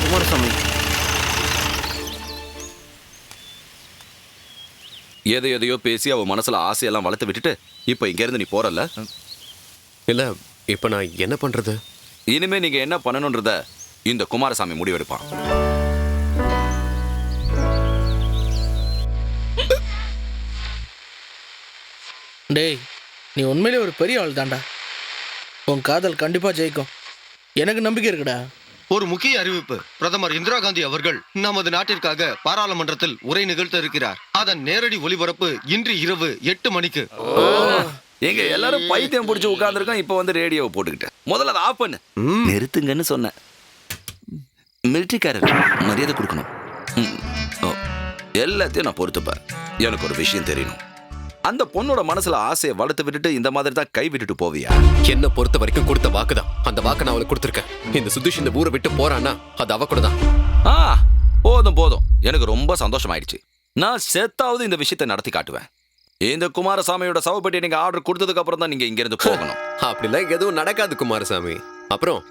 குமாரசாமி, எதையோ பேசி அவ மனசுல ஆசையெல்லாம் வளர்த்து விட்டுட்டு இப்ப இங்க இருந்து நீ போறல? இல்ல, இப்ப நான் என்ன பண்றது? இனிமே நீங்க என்ன பண்ணணும்ன்றத இந்த குமாரசாமி முடிவெடுப்பான். டேய், நீ உண்மையிலே ஒரு பெரிய ஆள் தான்டா. உன் காதல் கண்டிப்பா ஜெயிக்கும், எனக்கு நம்பிக்கை இருக்குடா. ஒரு முக்கிய அறிவிப்பு. பிரதமர் இந்திரா காந்தி அவர்கள் நமது நாட்டிற்காக பாராளுமன்றத்தில் உரை நிகழ்த்த இருக்கிறார். அதன் நேரடி ஒளிபரப்பு இன்று இரவு 8 மணிக்கு. எங்க எல்லாரும் பைத்தியம் பிடிச்சி உட்கார்ந்துருக்கோம். இப்ப வந்து ரேடியோவை போட்டுக்கிட்டேன். முதல்ல அதை ஆஃப் பண்ணு. நிறுத்துங்கன்னு சொன்னேன். மிலிட்டரிக்காரர் மரியாதை கொடுக்கணும். எல்லாத்தையும் நான் பொறுத்துப்பேன். எனக்கு ஒரு விஷயம் தெரியணும். அந்த பொண்ணோட மனசுல ஆசையை வளர்த்து விட்டுட்டு இந்த மாதிரி தான் கை விட்டுட்டு போவியா? என்ன பொறுத்த வரைக்கும் கொடுத்த வாக்குதான். அந்த வாக்கை நான் அவளுக்கு கொடுத்துருக்கேன். இந்த சுதீஷ் இந்த ஊரை விட்டு போறான்னா அது அவ கூட தான். போதும். எனக்கு ரொம்ப சந்தோஷமாயிடுச்சு. நான் செத்தாவது இந்த விஷயத்தை நடத்தி காட்டுவேன். இந்த குமாரசாமியோட சவப்பெட்டியை நீங்க ஆர்டர் கொடுத்ததுக்கு அப்புறம் தான் நீங்க இங்க இருந்து போகணும். அப்படிலாம் எதுவும் நடக்காது குமாரசாமி. அப்புறம்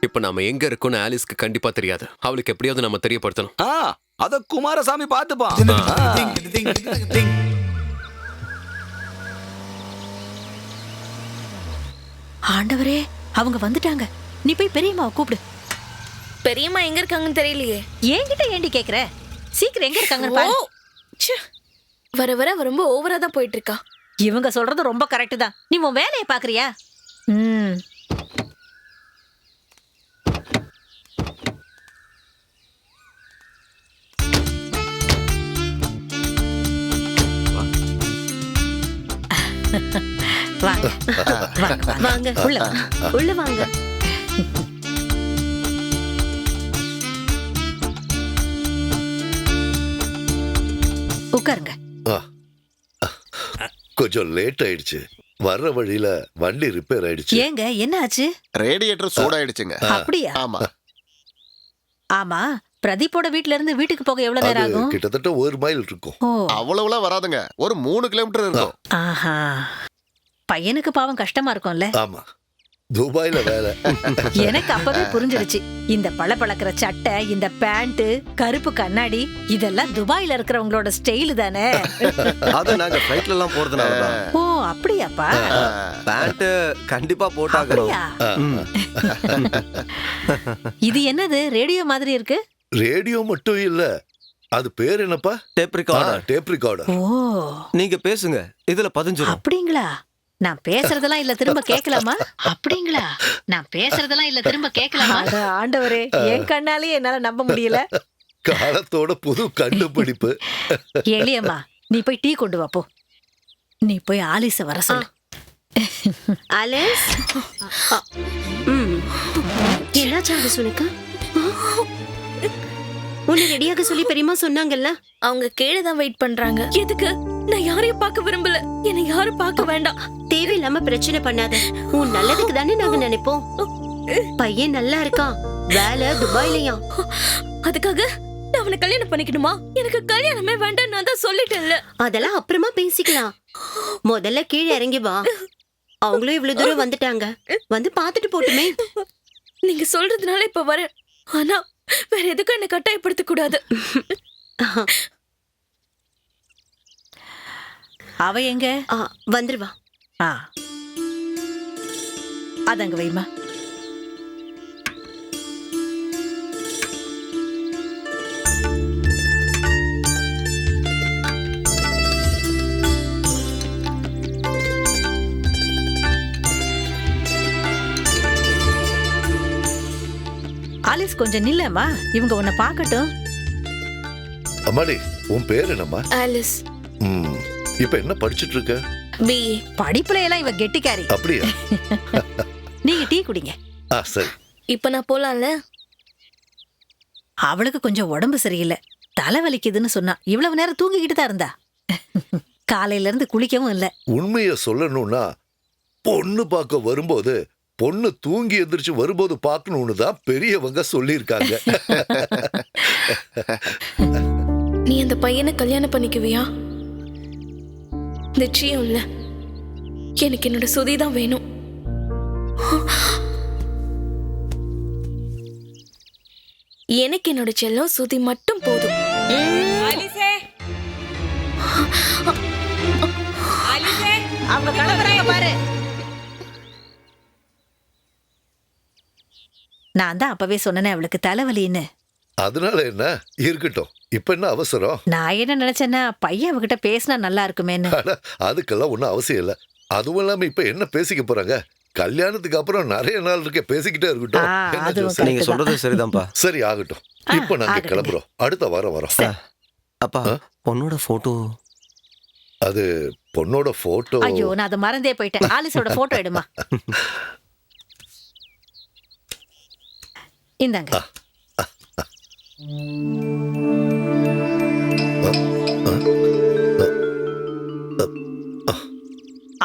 இப்ப நாம எங்க இருக்கோம்னு ஆலிஸ்க்கு கண்டிப்பா தெரியாது. அவளுக்கு எப்படியாவது நம்ம தெரியப்படுத்தணும். அத குமாரசாமி பார்த்துப்பான். ஆண்டவரே, அவங்க வந்துட்டாங்க. நீ போய் பெரியம்மாவை கூப்பிடு. பெரியம்மா எங்க இருக்காங்கன்னு தெரியலையே. என்கிட்ட ஏண்டி கேக்குற? சீக்கிரம் எங்க இருக்காங்கன்னு பாரு. வர வர ரொம்ப ஓவரா தான் போயிட்டு இருக்கா. இவங்க சொல்றது ரொம்ப கரெக்ட் தான். நீ உன் வேலையை பாக்குறியா? வாங்க வாங்க, உள்ள வாங்க. உட்காருங்க. கொஞ்சம் லேட் ஆயிடுச்சு. வர்ற வழியில வண்டி ரிப்பேர் ஆயிடுச்சு. ஏங்க என்ன ஆச்சு? ரேடியேட்டர் சூடாயிடுச்சுங்க. அப்படியா? ஆமா. ஆமா, பிரதீப்போட வீட்ல இருந்து வீட்டுக்கு போக எவ்வளவு நேரம் ஆகும்? கிட்டத்தட்ட 1 மைல் இருக்கும். அவ்வளவுலாம் வராதுங்க, ஒரு 3 கிலோமீட்டர் இருக்கும். ஆஹா, பையனுக்கு பாவம் கஷ்டமா இருக்கும்ல. ஆமா, துபாயில வேலை. எனக்கு அப்பவே புரிஞ்சிடுச்சு. இந்த பளபளக்கிற சட்டை, இந்த பேண்ட், கருப்பு கண்ணாடி இதெல்லாம் துபாயில இருக்கிறவங்களோட ஸ்டைல் தானே. அது நாங்க ஃளைட்ல எல்லாம் போறதுனால தான். ஓ அப்படியாப்பா? பேண்ட் கண்டிப்பா போட்டாகணும். இது என்னது ரேடியோ மாதிரி இருக்கு? ரேடியோ மட்டும் இல்ல, அது பேர் என்னப்பா? Tape recorder. Tape recorder. ஓ, நீங்க பேசுங்க, இதுல பதிஞ்சிரும். அப்படிங்களா? நான் பேசுறதெல்லாம் இல்ல திரும்ப கேட்கலாமா? அப்படிங்களா? நான் பேசுறதெல்லாம் இல்ல திரும்ப கேட்கலாமா? ஆண்டவரே, என் கண்ணாலே என்னால நம்ப முடியல. காலத்தோட புது கண்டுபிடிப்பு. எளியம்மா, நீ போய் டீ கொண்டு வா போ. நீ போய் ஆலிஸ வர சொல்லு. ஆலிஸ், என்னாச்சு ஆலிஸ் உனக்கு? உன்னை ரெடியாக சொல்லி பெரியமா சொன்னாங்கல்ல? அவங்க கீழே தான் வெயிட் பண்றாங்க. எதுக்கு? நான் யாரையும் பார்க்க விரும்பல. என்னை யாரும் பார்க்க வேண்டாம். தேவையில்லாம பிரச்சனை பண்ணாத. உன் நல்லதுக்கு தானே நாங்க நினைப்போம். பையன் நல்லா இருக்கான், வேலை துபாயிலயா. அதுக்காக நான் அவனை கல்யாணம் பண்ணிக்கணுமா? எனக்கு கல்யாணமே வேண்டாம், நான் தான் சொல்லிட்டேன்ல. அதெல்லாம் அப்புறமா பேசிக்கலாம். முதல்ல கீழே இறங்கி வா. அவங்களும் இவ்வளவு தூரம் வந்துட்டாங்க, வந்து பாத்துட்டு போட்டுமே. நீங்க சொல்றதுனால இப்ப வரேன், ஆனா வேற எதுக்கும் என்ன கட்டாயப்படுத்த கூடாது. அவ எங்க? வந்துருவா. அதங்க வைமா. ஆலிஸ் கொஞ்சம் நில்லம்மா, இவங்க உன்னை பார்க்கட்டும். அம்மாடி, உன் பேர் என்னம்மா? ஆலிஸ். இப்ப என்ன படிச்சிட்டு இருக்க? பிஏ. படிப்புல எல்லாம் இவ கெட்டிக்காரி. அப்படியா? நீங்க டீ குடிங்க. சரி. இப்ப நான் போலாம்ல? அவளுக்கு கொஞ்சம் உடம்பு சரியில்லை, தலை வலிக்குதுன்னு சொன்னா. இவ்வளவு நேரம் தூங்கிக்கிட்டு தான் இருந்தா. காலையில இருந்து குளிக்கவும் இல்ல. உண்மைய சொல்லணும்னா, பொண்ணு பார்க்க வரும்போது பொண்ணு தூங்கி எந்திரிச்சு வரும்போது பார்க்கணும்னு தான் பெரியவங்க சொல்லியிருக்காங்க. நீ அந்த பையனை கல்யாணம் பண்ணிக்குவியா? நிச்சயம் இல்ல, எனக்கு என்னோட சுதி தான் வேணும். எனக்கு என்னோட செல்லம் சுதி மட்டும் போதும். அவங்க கிளம்புறாங்க பாரு. நான் தான் அப்பவே சொன்னேனே அவளுக்கு தலைவலின்னு. அதனால என்ன, இருக்கட்டும். இப்ப என்ன அவசரம்? நான் என்ன நினைச்சேன்னா, பையன் அவகிட்ட பேசினா நல்லா இருக்குமேன்னு. அதுக்கெல்லாம் ஒன்றும் அவசியம் இல்லை. அதுவும் இல்லாம இப்ப என்ன பேசிக்க போறாங்க? கல்யாணத்துக்கு அப்புறம் நிறைய நாள் இருக்க, பேசிக்கிட்டே இருக்கட்டும். நீங்க சொல்றது சரிதான்ப்பா. சரி, ஆகட்டும். இப்ப நாங்க கிளம்புறோம், அடுத்த வாரம் வரோம். அப்பா, பொண்ணோட போட்டோ. அது பொண்ணோட போட்டோ. ஐயோ, நான் அதை மறந்தே போயிட்டேன். ஆலிஸோட போட்டோ எடுமா. இந்தாங்க.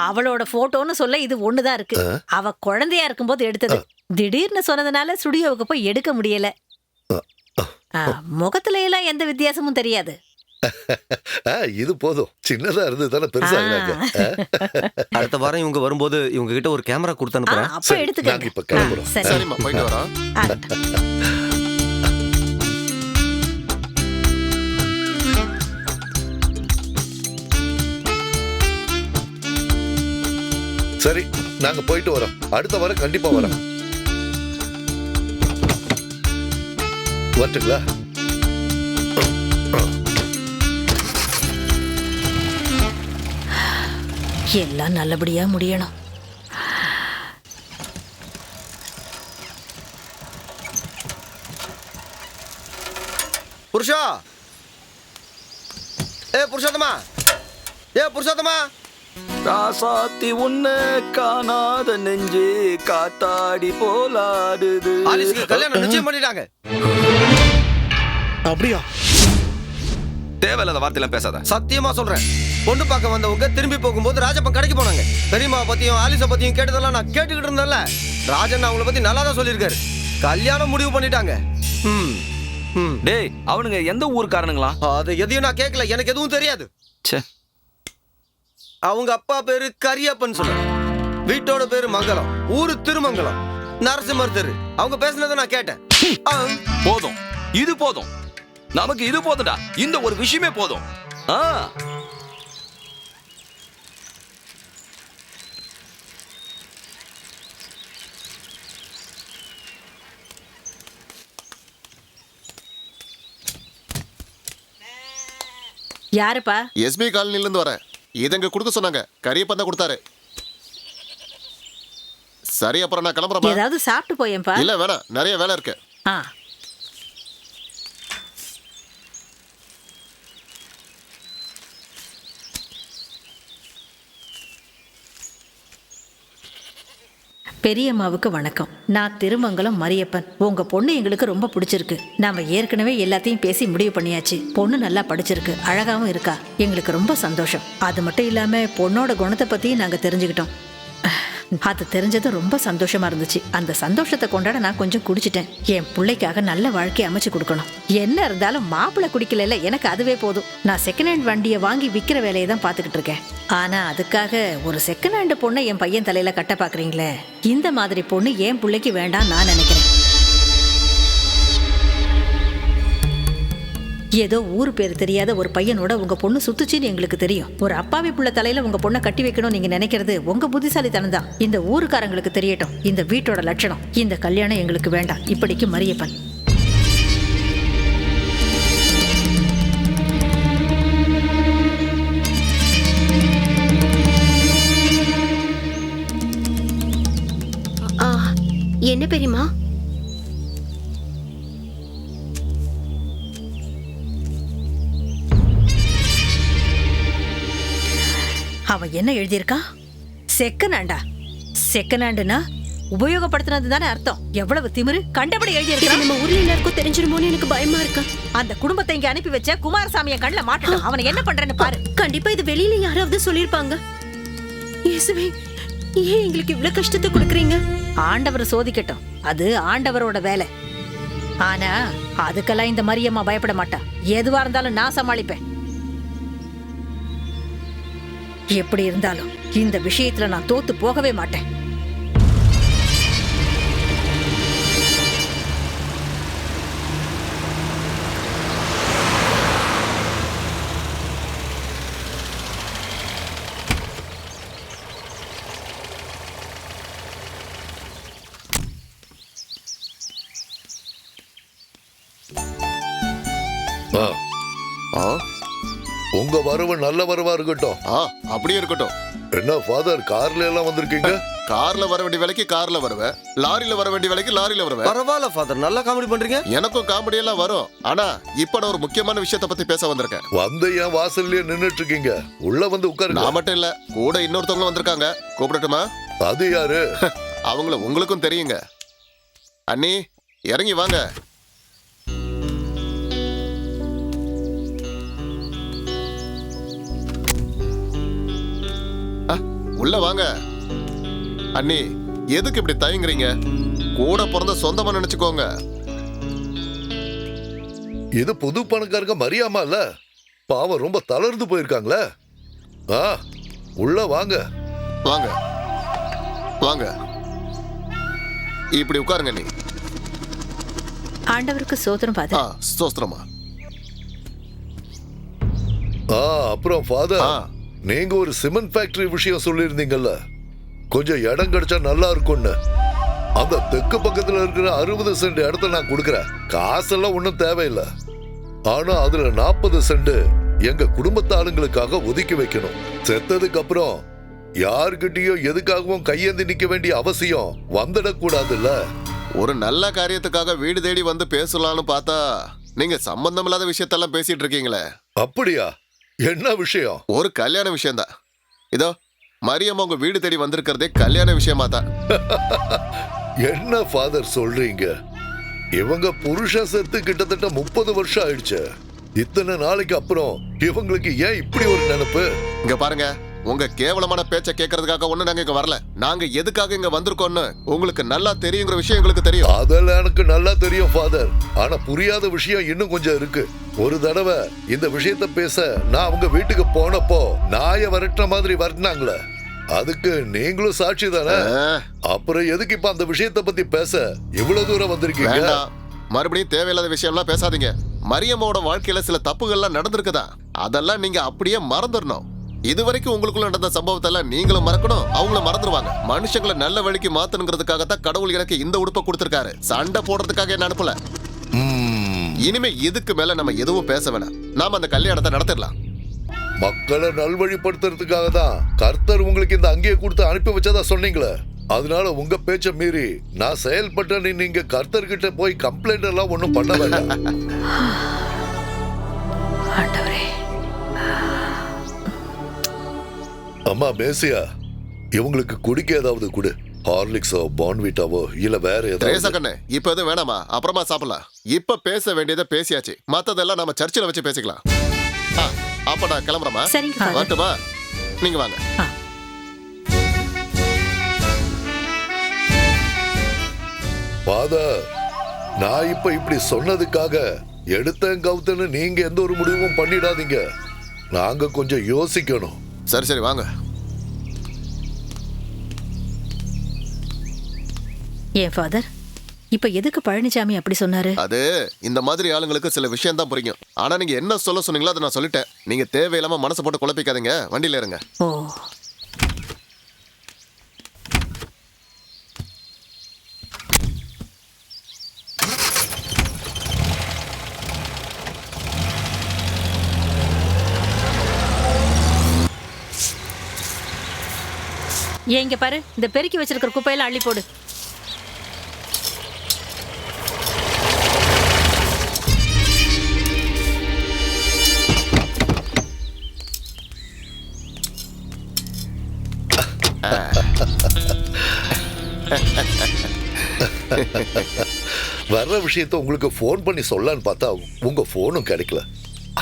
அவளோட போட்டோன்னு சொல்ல இது ஒண்ணுதான் இருக்கு. அவ குழந்தையா இருக்கும்போது எடுத்தது. திடீர்னு சொன்னதுனால ஸ்டுடியோவுக்கு போய் எடுக்க முடியல. முகத்துல எல்லாம் எந்த வித்தியாசமும் தெரியாது. இது போதும், சின்னதா இருந்து தானே பெருசாக. அடுத்த வாரம் இவங்க வரும்போது இவங்க கிட்ட ஒரு கேமரா கொடுத்து அனுப்புறேன். அப்ப எடுத்துக்கங்க. இப்ப கிளம்புறோம். சரிம்மா, போயிட்டு வரோம். சரி, நாங்க போயிட்டு வரோம். அடுத்த வாரம் கண்டிப்பா வரோம். வரட்டுங்களா? எல்லாம் நல்லபடியா முடியணும். புருஷா, புருஷோத்தமா, புருஷோத்தமா. ராசாத்தி உன்னை காணாத நெஞ்சு காத்தாடி போலாடுது. ஆலிஸ்க்கு கல்யாணம் நிச்சயம் பண்ணிட்டாங்க. அப்படியா? தேவை தேவையில்லாத வார்த்தையெல்லாம் பேசாத. சத்தியமா சொல்றேன், பொண்ணு பார்க்க வந்தவங்க திரும்பி போகும்போது ராஜப்பன் கடைக்கு போனாங்க. பெரியம்மா பத்தியும் ஆலிசா பத்தியும் கேட்டதெல்லாம் நான் கேட்டுக்கிட்டு இருந்தேன்ல. ராஜன் அவங்கள பத்தி நல்லா தான் சொல்லியிருக்காரு. கல்யாணம் முடிவு பண்ணிட்டாங்க. டேய், அவனுங்க எந்த ஊருக்காரனுங்களா? அது எதையும் நான் கேட்கல, எனக்கு எதுவும் தெரியாது. ச்சே. அவங்க அப்பா பேரு கரியப்பன் சொன்னாங்க. வீட்டோட பேரு மங்கலம், ஊரு திருமங்கலம், நரசிம்மர் தெரு. அவங்க பேசுனதை நான் கேட்டேன். போதும், இது போதும், நமக்கு இது போதும்டா. இந்த ஒரு விஷயமே போதும். யாருப்பா? எஸ்பி காலனில இருந்து வரேன். இதங்க கொடுக்க சொன்னாங்க. கரியப்பன் தான் கொடுத்தாரு. சரி, அப்புறம் நான் கிளம்புறேன். ஏதாவது சாப்பிட்டு போயேன்பா. இல்ல வேணாம், நிறைய வேலை இருக்கு. பெரியம்மாவுக்கு வணக்கம். நான் திருமங்கலம் மரியப்பன். உங்க பொண்ணு எங்களுக்கு ரொம்ப பிடிச்சிருக்கு. நாம ஏற்கனவே எல்லாத்தையும் பேசி முடிவு பண்ணியாச்சு. பொண்ணு நல்லா படிச்சிருக்கு, அழகாவும் இருக்கா. எங்களுக்கு ரொம்ப சந்தோஷம். அது மட்டும் இல்லாம பொண்ணோட குணத்தை பத்தியும் நாங்க தெரிஞ்சுக்கிட்டோம். அது தெரிஞ்சது ரொம்ப சந்தோஷமா இருந்துச்சு. அந்த சந்தோஷத்தை கொண்டாட நான் கொஞ்சம் குடிச்சிட்டேன். என் பிள்ளைக்காக நல்ல வாழ்க்கையை அமைச்சு கொடுக்கணும். என்ன இருந்தாலும் மாப்பிள்ளை குடிக்கல, எனக்கு அதுவே போதும். நான் செகண்ட் ஹேண்ட் வண்டியை வாங்கி விற்கிற வேலையை தான் பார்த்துக்கிட்டு இருக்கேன். ஆனா அதுக்காக ஒரு செகண்ட் ஹேண்ட் பொண்ணை என் பையன் தலையில கட்ட பாக்குறீங்களே, இந்த மாதிரி பொண்ணு என் பிள்ளைக்கு வேண்டாம் நான் நினைக்கிறேன். ஏதோ ஊர் பேர் தெரியாத ஒரு பையனோட உங்க பொண்ணு சுத்துச்சின்னு எங்களுக்கு தெரியும். ஒரு அப்பாவி புள்ள தலையில உங்க பொண்ணை கட்டி வைக்கணும் நீங்க நினைக்கிறது உங்க புத்திசாலித்தனம் தான். இந்த ஊருக்காரங்களுக்கு தெரியட்டும் இந்த வீட்டோட லட்சணம். இந்த கல்யாணம் எங்களுக்கு வேண்டாம். இப்படிக்கு மரியப்பன். என்ன பெரியம்மா? அவன் என்ன எழுதியிருக்கா? செகண்ட் ஹேண்டா? செகண்ட் ஹேண்டுனா உபயோகப்படுத்தினது தானே அர்த்தம். எவ்வளவு திமிரு! கண்டபடி எழுதியிருக்கா. நம்ம ஊர்ல எல்லாருக்கும் தெரிஞ்சிருமோன்னு எனக்கு பயமா இருக்கு. அந்த குடும்பத்தை இங்க அனுப்பி வச்ச குமாரசாமியை கண்ணில் மாட்டணும். அவனை என்ன பண்றேன்னு பாரு. கண்டிப்பா இது வெளியில யாராவது சொல்லிருப்பாங்க. இயேசுவே, ஏன் எங்களுக்கு இவ்வளவு கஷ்டத்தை கொடுக்குறீங்க? ஆண்டவர் சோதிக்கட்டும், அது ஆண்டவரோட வேலை. ஆனா அதுக்கெல்லாம் இந்த மரியம்மா பயப்பட மாட்டா. எதுவா இருந்தாலும் நான் சமாளிப்பேன். எப்படி இருந்தாலும் இந்த விஷயத்துல நான் தோத்து போகவே மாட்டேன். உங்க வரவு நல்ல வரவா இருக்கட்டும். அப்படியே இருக்கட்டும். என்ன ஃபாதர், கார்ல எல்லாம் வந்திருக்கீங்க? கார்ல வர வேண்டிய வேலைக்கு கார்ல வருவேன், லாரியில வர வேண்டிய வேலைக்கு லாரியில வருவேன். பரவாயில்ல ஃபாதர், நல்லா காமெடி பண்றீங்க. எனக்கும் காமெடி எல்லாம் வரும். ஆனா இப்ப நான் ஒரு முக்கியமான விஷயத்தை பத்தி பேச வந்திருக்கேன். வந்து ஏன் வாசல்லயே நின்னுட்டு இருக்கீங்க? உள்ள வந்து உட்காருங்க. நான் மட்டும் இல்ல, கூட இன்னொருத்தவங்க வந்திருக்காங்க. கூப்பிடட்டுமா? அது யாரு? அவங்கள உங்களுக்கும் தெரியுங்க. அண்ணி, இறங்கி வாங்க. உள்ள வாங்க. அண்ணி, எதுக்கு இப்படி தயங்குறீங்க? கூட பிறந்த சொந்தமா நினைச்சுக்கோங்க. இது புது பணக்காரங்க மரியாமா இல்ல? பாவம், ரொம்ப தளர்ந்து போயிருக்காங்களே. உள்ள வாங்க. வாங்க வாங்க, இப்படி உட்காருங்க. நீ ஆண்டவருக்கு சோத்திரம் ஃபாதர். சோஸ்திரமா. அப்புறம் ஃபாதர், நீங்க ஒரு சிமெண்ட் ஃபேக்டரி விஷயம் சொல்லியிருந்தீங்கல்ல, கொஞ்சம் இடம் கிடைச்சா நல்லா இருக்கும்னு. அந்த தெற்கு பக்கத்துல இருக்கிற 60 சென்ட் இடத்த நான் கொடுக்கறேன். காசெல்லாம் ஒன்றும் தேவையில்லை. ஆனா அதுல 40 சென்ட் எங்க குடும்பத்து ஆளுங்களுக்காக ஒதுக்கி வைக்கணும். செத்ததுக்கு அப்புறம் யாருக்கிட்டையும் எதுக்காகவும் கையேந்தி நிக்க வேண்டிய அவசியம் வந்துடக்கூடாதுல்ல. ஒரு நல்ல காரியத்துக்காக வீடு தேடி வந்து பேசலாம்னு பார்த்தா நீங்க சம்பந்தம் இல்லாத விஷயத்தெல்லாம் பேசிட்டு இருக்கீங்களே. அப்படியா? என்ன விஷயம்? ஒரு கல்யாண விஷயம் தான். இதோ மரியம்மா உங்க வீடு தேடி வந்திருக்கிறதே கல்யாண விஷயமா தான். என்ன ஃபாதர் சொல்றீங்க? இவங்க புருஷன் செத்து கிட்டத்தட்ட 30 வருஷம் ஆயிடுச்சு. இத்தனை நாளைக்கு அப்புறம் இவங்களுக்கு ஏன் இப்படி ஒரு நினைப்பு? இங்க பாருங்க, உங்க கேவலமான பேச்ச கேட்கறதுக்காக ஒண்ணு நாங்க இங்க வரல. நாங்க எதுக்காக இங்க வந்திருக்கோம்னு உங்களுக்கு நல்லா தெரியுங்கிற விஷயம் எங்களுக்கு தெரியும். அதெல்லாம் எனக்கு நல்லா தெரியும் ஃபாதர். ஆனா புரியாத விஷயம் இன்னும் கொஞ்சம் இருக்கு. ஒரு தடவை இந்த விஷயத்த பேச நான் அவங்க வீட்டுக்கு போனப்போ நாய வரட்டுற மாதிரி வரட்டினாங்களே, அதுக்கு நீங்களும் சாட்சி தானே? அப்புறம் எதுக்கு இப்ப அந்த விஷயத்த பத்தி பேச இவ்வளவு தூரம் வந்திருக்கீங்க? மறுபடியும் தேவையில்லாத விஷயம்லாம் பேசாதீங்க. மரியம்மாவோட வாழ்க்கையில சில தப்புகள்லாம் நடந்திருக்குதா, அதெல்லாம் நீங்க அப்படியே மறந்துடணும். இதுவரைக்கும் உங்களுக்குள்ள நடந்த சம்பவத்தை எல்லாம் நீங்களும் மறக்கணும், அவங்களும் மறந்துடுவாங்க. மனுஷங்களை நல்ல வழிக்கு மாத்தணுங்கிறதுக்காகத்தான் கடவுள் எனக்கு இந்த உடுப்பை கொடுத்திருக்காரு. சண்டை போடுறதுக்காக என்ன அனுப்பல. இனிமே இதுக்கு மேல நம்ம எதுவும் பேச வேணாம். நாம அந்த கல்யாணத்தை நடத்திடலாம். மக்களை நல்வழிப்படுத்துறதுக்காக தான் கர்த்தர் உங்களுக்கு இந்த அங்கேயே கொடுத்து அனுப்பி வச்சதா சொன்னீங்களே. அதனால உங்க பேச்ச மீறி நான் செயல்பட்டேன்னு நீங்க கர்த்தர்கிட்ட போய் கம்ப்ளைண்ட் எல்லாம் ஒண்ணும் பண்ண வேண்டாம். அம்மா மேசியா, இவங்களுக்கு குடிக்க ஏதாவது கொடு. ஹார்லிக்ஸோ பான்விட்டாவோ இல்ல வேற ஏதாவது. இப்ப எதுவும் வேணாமா, அப்புறமா சாப்பிடலாம். இப்ப பேச வேண்டியதை பேசியாச்சு, மத்ததெல்லாம் நம்ம சர்ச்சில் வச்சு பேசிக்கலாம். அப்ப நான் கிளம்புறேமா? வரட்டுமா? நீங்க வாங்க. ஃபாதர், நான் இப்ப இப்படி சொன்னதுக்காக எடுத்தேன் கவுத்தன்னு நீங்க எந்த ஒரு முடிவும் பண்ணிடாதீங்க. நாங்க கொஞ்சம் யோசிக்கணும். சரி சரி வாங்க. ஏன் ஃபாதர், இப்ப எதுக்கு பழனிசாமி அப்படி சொன்னாரு? அது இந்த மாதிரி ஆளுங்களுக்கு சில விஷயம் தான் புரியும். ஆனா நீங்க என்ன சொல்ல சொன்னீங்களோ அதை நான் சொல்லிட்டேன். நீங்க தேவையில்லாம மனசை போட்டு குழப்பிக்காதீங்க, வண்டியில இருங்க. ஓ, ஏன் இங்க பாரு, இந்த பெருக்கி வச்சிருக்கிற குப்பையெல்லாம் அள்ளி போடு. வர்ற விஷயத்த உங்களுக்கு போன் பண்ணி சொல்லலான்னு பார்த்தா உங்க போனும் கிடைக்கல.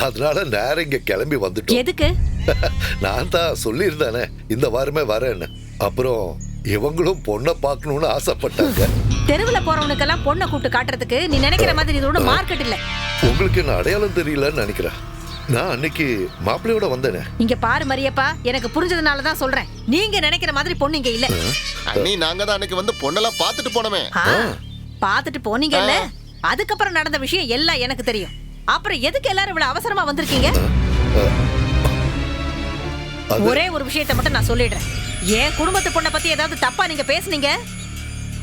அதனால நேரம் இங்க கிளம்பி வந்துட்டோம். எதுக்கு? நான் தான் சொல்லியிருந்தானே இந்த வாரமே வரேன்னு. அப்புறம் இவங்களும் பொண்ணை பார்க்கணும்னு ஆசைப்பட்டாங்க. தெருவுல போறவனுக்கெல்லாம் பொண்ணை கூப்பிட்டு காட்டுறதுக்கு நீ நினைக்கிற மாதிரி இது ஒன்றும் மார்க்கெட் இல்ல. உங்களுக்கு என்ன அடையாளம் தெரியலன்னு நினைக்கிறேன். நான் அன்னைக்கு மாப்பிள்ளையோட வந்தேனே. இங்க பாரு மரியப்பா, எனக்கு புரிஞ்சதுனால தான் சொல்றேன். நீங்க நினைக்கிற மாதிரி பொண்ணு இங்க இல்ல. அண்ணி, நாங்க தான் அன்னைக்கு வந்து பொண்ணெல்லாம் பார்த்துட்டு போனோமே. பார்த்துட்டு போனீங்கல்ல, அதுக்கப்புறம் நடந்த விஷயம் எல்லாம் எனக்கு தெரியும். அப்புறம் எதுக்கு எல்லாரும் இவ்வளவு அவசரமா வந்திருக்கீங்க? ஒரே ஒரு விஷயத்தை மட்டும் நான் சொல்லிடுறேன். என் குடும்பத்து பொண்ணை பத்தி ஏதாவது தப்பா நீங்க பேசுனீங்க,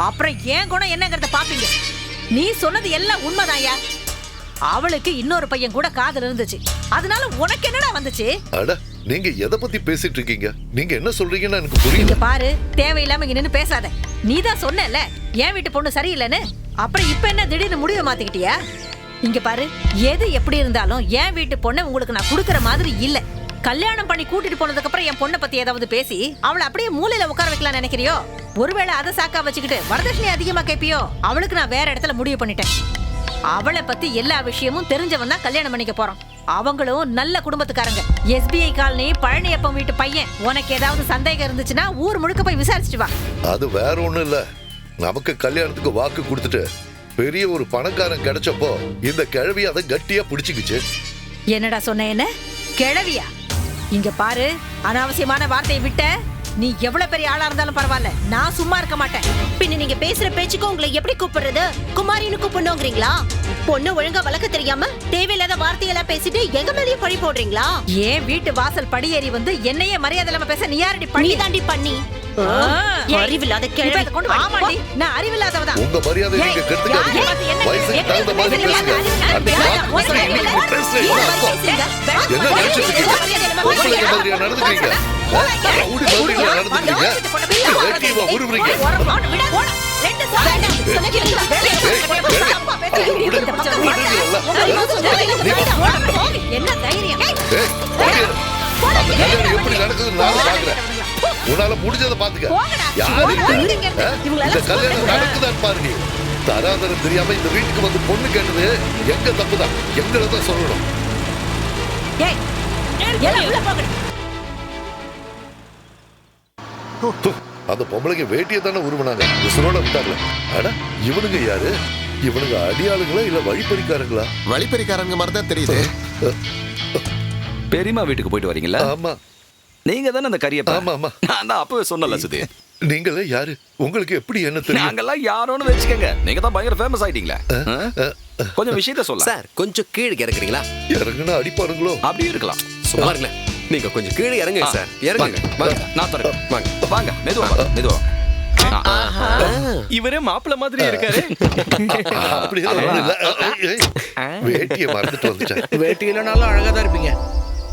அப்புறம் ஏன் குணம் என்னங்கறத பாப்பீங்க. நீ சொன்னது எல்லாம் உண்மைதான்யா. அவளுக்கு இன்னொரு பையன் கூட காதல் இருந்துச்சு. அதனால உனக்கு என்னடா வந்துச்சு? அட, நீங்க எதை பத்தி பேசிட்டு இருக்கீங்க? நீங்க என்ன சொல்றீங்கன்னு எனக்கு புரியல. பாரு, தேவையில்லாம இங்க நின்னு பேசாத. நீதான் சொன்னல என் வீட்டு பொண்ணு சரியில்லைன்னு. அப்புறம் இப்ப என்ன திடீர்னு முடிவை மாத்திக்கிட்டியா? இங்க பாரு, எது எப்படி இருந்தாலும் என் வீட்டு பொண்ணை உங்களுக்கு நான் குடுக்கற மாதிரி இல்ல. கல்யாணம் பண்ணி கூட்டிட்டு போனதுக்கு அப்புறம் என் பொண்ணை பத்தி ஏதாவது பேசி அவளை அப்படியே மூலையில உட்கார வைக்கலாம் நினைக்கிறியோ? ஒருவேளை அதை சாக்கா வச்சுக்கிட்டு வரதட்சணை அதிகமா கேட்பியோ? அவளுக்கு நான் வேற இடத்துல முடிவு பண்ணிட்டேன். அவளை பத்தி எல்லா விஷயமும் தெரிஞ்சவன் தான் கல்யாணம் பண்ணிக்க போறோம். அவங்களும் நல்ல குடும்பத்துக்காரங்க. SBI காலனி பழனியப்பன் வீட்டு பையன். உனக்கு ஏதாவது சந்தேகம் இருந்துச்சுன்னா ஊர் முழுக்க போய் விசாரிச்சுட்டு வா. அது வேற ஒண்ணும் இல்ல. நமக்கு கல்யாணத்துக்கு வாக்கு கொடுத்துட்டு பெரிய ஒரு பணக்காரன் கிடைச்சப்போ இந்த கிழவி அதை கட்டியா பிடிச்சுக்கிச்சு. என்னடா சொன்ன? என்ன கிழவியா? இங்க பாரு, அனாவசியமான வார்த்தையை விட்ட. நீ எவ்வளவு பெரிய ஆளா இருந்தாலும் பரவாயில்ல, நான் சும்மா இருக்க மாட்டேன். பின்ன நீங்க பேசுற பேச்சுக்கு உங்களை எப்படி கூப்பிடுறது? குமாரின்னு கூப்பிடணுங்கிறீங்களா? பொண்ணு ஒழுங்கா வளர்க்க தெரியாம தேவையில்லாத வார்த்தையெல்லாம் பேசிட்டு எங்க மேலேயே பழி போடுறீங்களா? ஏன் வீட்டு வாசல் படியேறி வந்து என்னையே மரியாதை இல்லாம பேச நீ யாரடி பண்ணி? நீ தாண்டி பண்ணி. அறிவில்லாத கிழவி. ஆமாடி, நான் அறிவில்லாதவதான். உங்க மரியாதை நீங்க கெடுத்துக்காதீங்க. வயசுக்கு தகுந்த மாதிரி பேசுங்க. என்ன நினைச்சிட்டு இருக்கீங்க? பொம்பளைங்க மாதிரியா நடந்துக்கிறீங்க? ஊடி மாதிரியா நடந்துக்கிறீங்க? வேட்டியவா உருவுறீங்க? என்ன தைரியம்? அந்த கல்யாணம் எப்படி நடக்குதுன்னு நான் பாக்குறேன். உன்னால முடிஞ்சதை பாத்துக்க. யாரு இந்த கல்யாணம் நடக்குதான்னு பாருங்க. தராதரம் தெரியாம இந்த வீட்டுக்கு வந்து பொண்ணு கேட்டது எங்க தப்புதான். எங்களை தான் சொல்லணும். ஏய் எல்லாம் உள்ள போங்க. அந்த பொம்பளைங்க வேட்டியை தானே உருவனாங்க, உசுரோட விட்டாங்க. அட இவனுங்க யாரு? இவனுங்க அடியாளுங்களா இல்ல வழிப்பறிக்காரங்களா? வழிப்பறிக்காரங்க மாதிரி தான் தெரியுது. பெரியம்மா வீட்டுக்கு போயிட்டு வரீங்களா? ஆமா. நீங்க தானே அந்த கரியப்பா? ஆமா ஆமா. நான் தான் அப்பவே சொன்னல சுதி. நீங்களே யாரு? உங்களுக்கு எப்படி என்ன தெரியும்? நாங்கெல்லாம் யாரோன்னு வச்சுக்கங்க. நீங்க தான் பயங்கர ஃபேமஸ் ஆயிட்டீங்களா? கொஞ்சம் விஷயத்த சொல்ல சார். கொஞ்சம் கீழே இறங்குறீங்களா? இறங்குனா அடிப்பாருங்களோ? அப்படி இருக்கலாம். சும்மா இருங்களேன். நீங்க கொஞ்சம் கீழே இறங்குங்க சார். இறங்குங்க. வாங்க. நான் தரேன். வாங்க. வாங்க. மெதுவா வாங்க. மெதுவா. இவரே மாப்பிள்ள மாதிரி இருக்காரு. அப்படியே வேட்டியை மறந்துட்டு வந்துட்டேன். வேட்டி இல்லைனாலும் அழகா தான் இருப்பீங்க.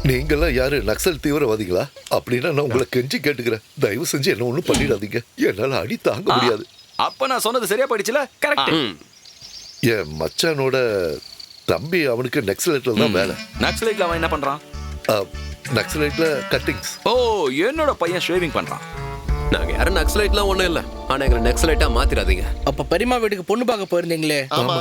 நீங்கெல்லாம் யாரு? நக்சல் தீவிரவாதிகளா? அப்படின்னா நான் உங்களை கெஞ்சி கேட்டுக்கிறேன், தயவு செஞ்சு என்ன ஒண்ணும் பண்ணிடாதீங்க. என்னால அடி தாங்க முடியாது. அப்ப நான் சொன்னது சரியா போயிடுச்சுல? கரெக்ட். என் மச்சானோட தம்பி, அவனுக்கு நக்சலைட்ல தான் வேலை. நக்சலைட்ல அவன் என்ன பண்றான்? நக்சலைட்ல கட்டிங்ஸ். ஓ, என்னோட பையன் ஷேவிங் பண்றான். நாங்க யாரும் நக்சலைட்லாம் ஒண்ணும் இல்ல. ஆனா எங்களை நக்சலைட்டா மாத்திராதீங்க. அப்ப பெரியம்மா வீட்டுக்கு பொண்ணு பார்க்க போயிருந்தீங்களே? ஆமா.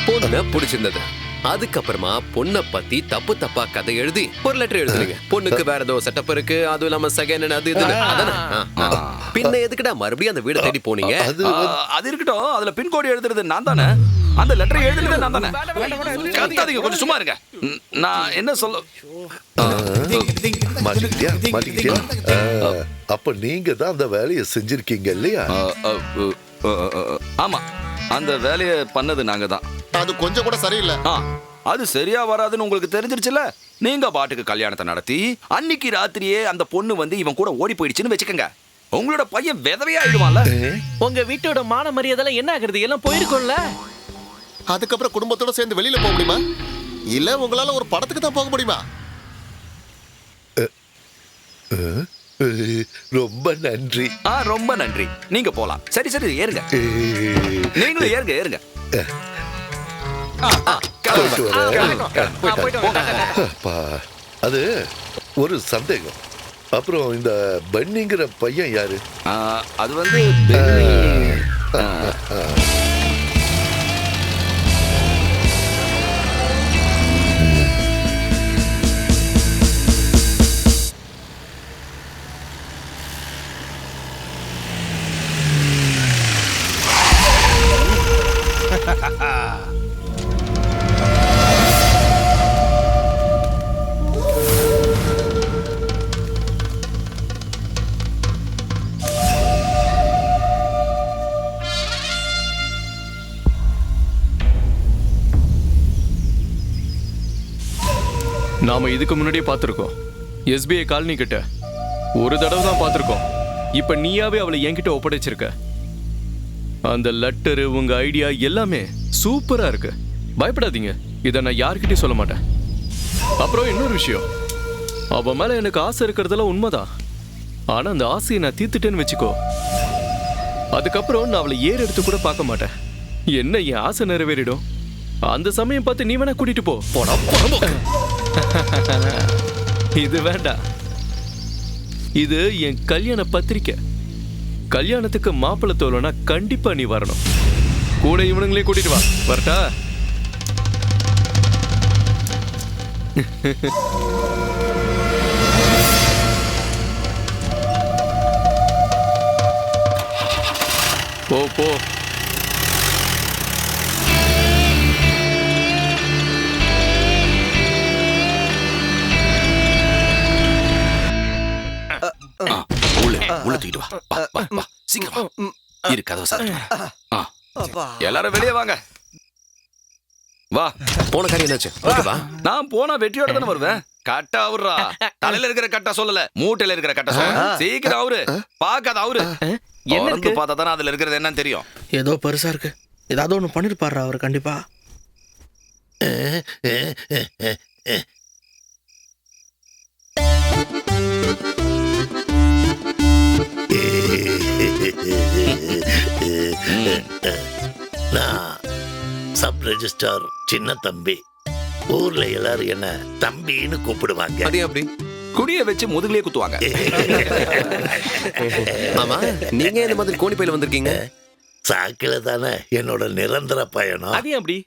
பொண்ணு பிடிச்சிருந்தது. அதுக்கப்புறமா பொண்ணை பத்தி தப்பு தப்பா கதை எழுதி ஒரு லெட்டர் எழுதுறீங்க. பொண்ணுக்கு வேற ஏதோ செட்டப் இருக்கு, அதுவும் இல்லாம செகண்ட் அது இது. பின்ன எதுக்குடா மறுபடியும் அந்த வீட தேடி போனீங்க? அது இருக்கட்டும். அதுல பின்கோடு எழுதுறது நான் தானே. அந்த லெட்டர் எழுதுறது நான் தானே. கத்தாதீங்க, கொஞ்சம் சும்மா இருங்க. நான் என்ன சொல்ல மாட்டிக்கிட்டியா? அப்ப நீங்க தான் அந்த வேலையை செஞ்சிருக்கீங்க இல்லையா? ஆமா, அந்த வேலையை பண்ணது நாங்க தான். அது கொஞ்சம் கூட சரியில்லை. அது சரியா வராதுன்னு உங்களுக்கு தெரிஞ்சிருச்சுல. நீங்க பாட்டுக்கு கல்யாணத்தை நடத்தி அன்னைக்கு ராத்திரியே அந்த பொண்ணு வந்து இவன் கூட ஓடி போயிடுச்சுன்னு வச்சுக்கோங்க. உங்களோட பையன் விதவையா ஆயிடுவான்ல. உங்க வீட்டோட மான மரியாதை என்ன ஆகுறது? எல்லாம் போயிருக்கும்ல. அதுக்கப்புறம் குடும்பத்தோட சேர்ந்து வெளியில போக முடியுமா? இல்ல உங்களால ஒரு படத்துக்கு தான் போக முடியுமா? ரொம்ப நன்றி. ரொம்ப நன்றி. நீங்க போலாம். சரி சரி, ஏறுங்க. நீங்களும் ஏறுங்க ஏறுங்க. அது ஒரு சந்தேகம். அப்புறம் இந்த பன்னிங்கிற பையன் யாரு? அது வந்து நாம இதுக்கு முன்னாடியே பார்த்திருக்கோம். SBI காலனி கிட்ட ஒரு தடவை தான் பார்த்திருக்கோம். இப்ப நீயாவே அவளை என்கிட்ட ஒப்படைச்சிருக்க. அந்த லெட்டரு, உங்க ஐடியா எல்லாமே சூப்பரா இருக்கு. பயப்படாதீங்க, இதை நான் யார்கிட்டயும் சொல்ல மாட்டேன். அப்புறம் இன்னொரு விஷயம், அவ மேல எனக்கு ஆசை இருக்கிறதெல்லாம் உண்மைதான். ஆனா அந்த ஆசையை நான் தீர்த்துட்டேன்னு வச்சுக்கோ, அதுக்கப்புறம் நான் அவளை ஏறு எடுத்து கூட பார்க்க மாட்டேன். என்ன என் ஆசை நிறைவேறிடும். அந்த சமயம் பார்த்து நீ வேணா கூட்டிட்டு போ. போடா போடா. இது வேண்டாம். இது என் கல்யாண பத்திரிக்கை. கல்யாணத்துக்கு மாப்பிள்ளை தோலனா கண்டிப்பா நீ வரணும். கூட இவனுங்களே கூட்டிட்டு வா. வரட்டா? போ போ. உள்ள தூக்கிட்டு வா. சீக்கிரம் இரு, கதவை சார். எல்லாரும் வெளியே வாங்க. வா. போன காரியம் என்னாச்சு? ஓகேவா? நான் போனா வெற்றியோட தானே வருவேன். கட்டா அவரா? தலையில இருக்கிற கட்டா சொல்லல, மூட்டையில இருக்கிற கட்டா சொல்ல. சீக்கிரம் அவரு பாக்காத. அவரு என்ன பார்த்தா தானே அதுல இருக்கிறது என்னன்னு தெரியும். ஏதோ பெருசா இருக்கு. ஏதாவது ஒண்ணு பண்ணிருப்பாரு அவரு கண்டிப்பா. நான் சப் ரெஜிஸ்டார் சின்ன தம்பி. ஊர்ல எல்லாரும் என்ன தம்பின்னு கூப்பிடுவாங்க. அதே அப்படி குடிய வச்சு முதுகுலயே குத்துவாங்க. ஆமா, நீங்க இந்த மாதிரி கோணிப்பையில வந்திருக்கீங்க? சாக்கில தானே என்னோட நிரந்தர பயணம். அது அப்படி?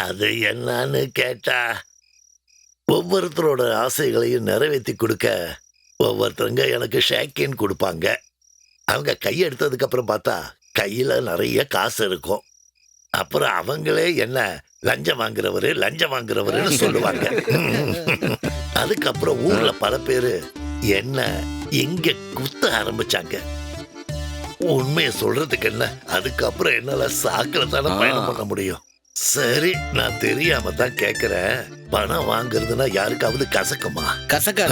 அது என்னன்னு கேட்டா ஒவ்வொருத்தரோட ஆசைகளையும் நிறைவேற்றி கொடுக்க ஒவ்வொருத்தருங்க எனக்கு ஷேக்கின்னு கொடுப்பாங்க. அவங்க கையெடுத்ததுக்கு அப்புறம் பார்த்தா கையில நிறைய காசு இருக்கும். அப்புறம் அவங்களே என்ன லஞ்சம் வாங்குறவருன்னு சொல்லுவாங்க. அதுக்கப்புறம் ஊர்ல பல பேரு என்ன இங்க குத்த ஆரம்பிச்சாங்க. உண்மையை சொல்றதுக்கு என்ன, அதுக்கப்புறம் என்னால சாக்கில தானே பயணம் பண்ண முடியும். சரி, நான் தெரியாம தான் கேக்குறேன். பணம் வாங்குறதுன்னா யாருக்காவது கசக்குமா? கசக்கா?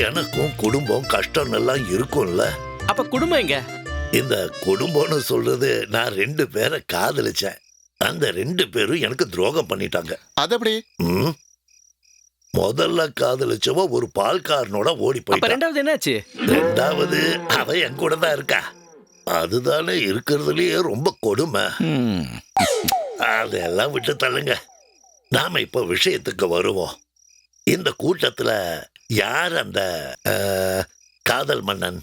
எனக்கும் குடும்பம் கஷ்டம் எல்லாம் இருக்கும்ல. அப்ப குடும்பம் எங்க? இந்த குடும்பம்னு சொல்றது, நான் 2 பேரை காதலிச்சேன். அந்த 2 பேரும் எனக்கு துரோகம் பண்ணிட்டாங்க. அது எப்படி? முதல்ல காதலிச்சவ ஒரு பால்காரனோட ஓடி போயிட்டா. ரெண்டாவது என்னாச்சு? ரெண்டாவது அவ என் கூட தான் இருக்கா. அதுதானே இருக்கிறதுலயே ரொம்ப கொடுமை. அதெல்லாம் விட்டு தள்ளுங்க. நாம இப்ப விஷயத்துக்கு வருவோம். இந்த கூட்டத்துல யார் அந்த காதல் மன்னன்?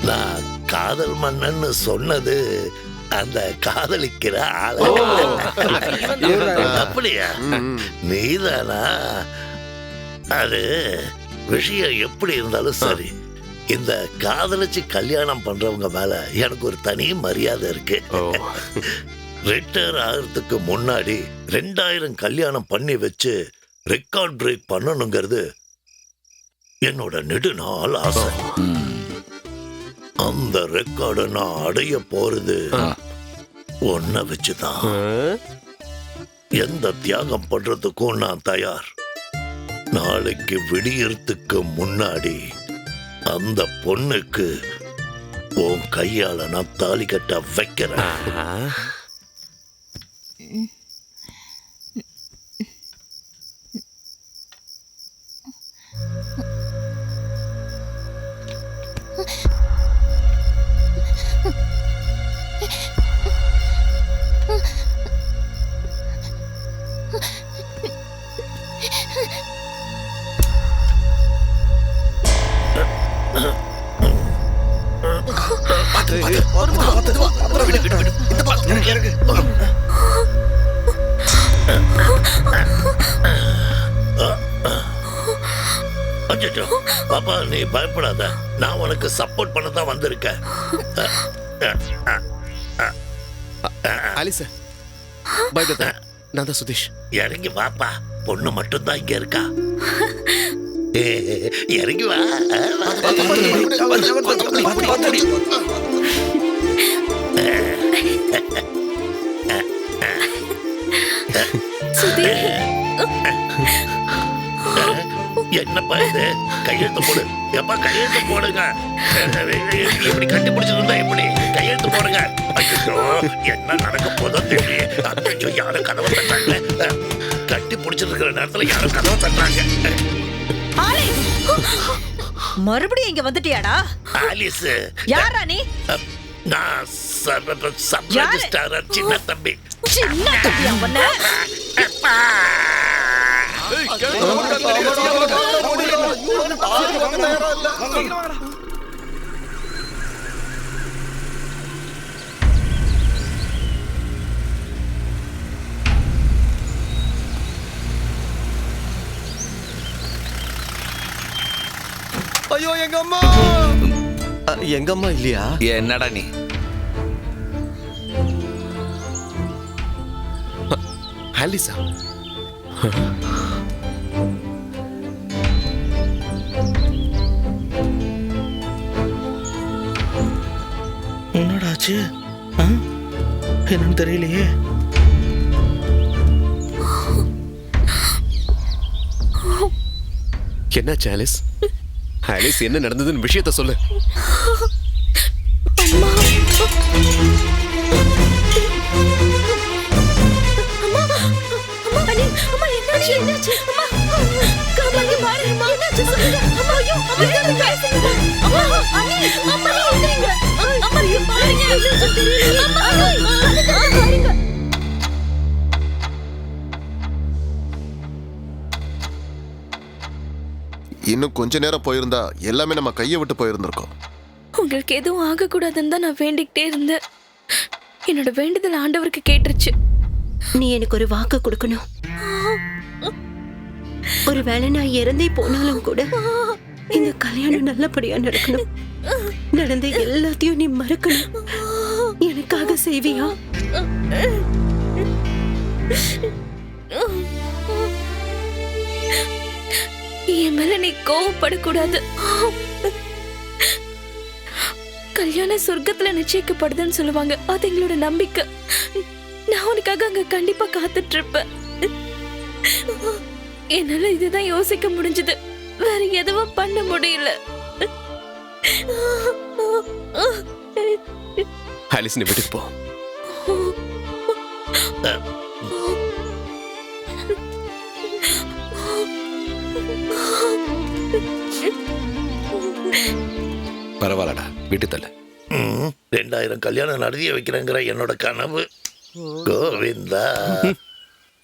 நான் காதல் மன்னன் சொன்னது அந்த காதலிக்கிற ஆள. அப்படியா? நீதானா? அது விஷயம் எப்படி இருந்தாலும் சரி, இந்த காதலிச்சு கல்யாணம் பண்றவங்க மேல எனக்கு ஒரு தனி மரியாதை இருக்கு. ரிட்டையர் ஆகிறதுக்கு முன்னாடி 2000 கல்யாணம் பண்ணி வச்சு ரெக்கார்ட் பிரேக் பண்ணணுங்கிறது என்னோட நெடுநாள் ஆசை. அந்த ரெக்கார்டை நான் அடைய போறது ஒன்ன வச்சுதான். எந்த தியாகம் பண்றதுக்கும் நான் தயார். நாளைக்கு விடியறதுக்கு முன்னாடி அந்த பொண்ணுக்கு உன் கையால நான் தாலி கட்ட வைக்கிறேன். பாப்பா, நீ பயப்படாத. நான் உனக்கு சப்போர்ட் பண்ண தான் வந்திருக்கேன். ஆலிசா, பயப்படாத. நான் தான் சுதீஷ். இறங்கி வாப்பா. பொண்ணு மட்டும் தான் இங்க இருக்கா. இறங்கி வா. என்னப்பா இது? கையெழுத்து போடு. எப்பா கையெழுத்து போடுங்க. இப்படி கண்டுபிடிச்சிருந்தா எப்படி? கையெழுத்து போடுங்க. ஐயோ, என்ன நடக்க போதோ தெரியல. ஐயோ, யாரும் கதவை தட்டாங்க. கட்டி பிடிச்சிருக்கிற நேரத்துல யாரும் கதவை தட்டாங்க. மறுபடியும் இங்க வந்துட்டியாடா? ஆலிஸ். யாரா நீ? நான் சப் ரெஜிஸ்ட்ரார் சின்ன தம்பி. சின்ன தம்பி அவன? ஐயோ, எங்க அம்மா. எங்க அம்மா இல்லையா? என்னடா நீ? ஆலிசா, என்னடாச்சு? என்னன்னு தெரியலையே. என்னாச்சு ஆலிஸ்? ஆலிஸ், என்ன நடந்ததுன்னு விஷயத்த சொல்லு. இன்னும் கொஞ்ச நேரம் போயிருந்தா எல்லாமே நம்ம கையை விட்டு போயிருந்திருக்கோம். உங்களுக்கு எதுவும் ஆகக்கூடாதுன்னு தான் நான் வேண்டிக்கிட்டே இருந்தேன். என்னோட வேண்டுதல் ஆண்டவருக்கு கேட்டுருச்சு. நீ எனக்கு ஒரு வாக்கு கொடுக்கணும். ஒருவேளை நான் இறந்தே போனாலும் கூட இந்த கல்யாணம் நல்லபடியா நடக்கணும். நடந்த எல்லாத்தையும் நீ மறக்கணும். எனக்காக செய்வியா? என் மேல நீ கோவப்படக்கூடாது. கல்யாணம் சொர்க்கத்துல நிச்சயிக்கப்படுதுன்னு சொல்லுவாங்க. அது எங்களோட நம்பிக்கை. நான் உனக்காக அங்க கண்டிப்பா காத்துட்டு இருப்பேன். என்னால இதுதான் யோசிக்க முடிஞ்சது. வேற எதுவும் பண்ண முடியல. ஆலிஸ், நீ வீட்டுக்கு போ. பரவாயில்லடா, வீட்டு தள்ள. 2000 கல்யாணம் நடத்தி வைக்கிறேங்கிற என்னோட கனவு. கோவிந்தா.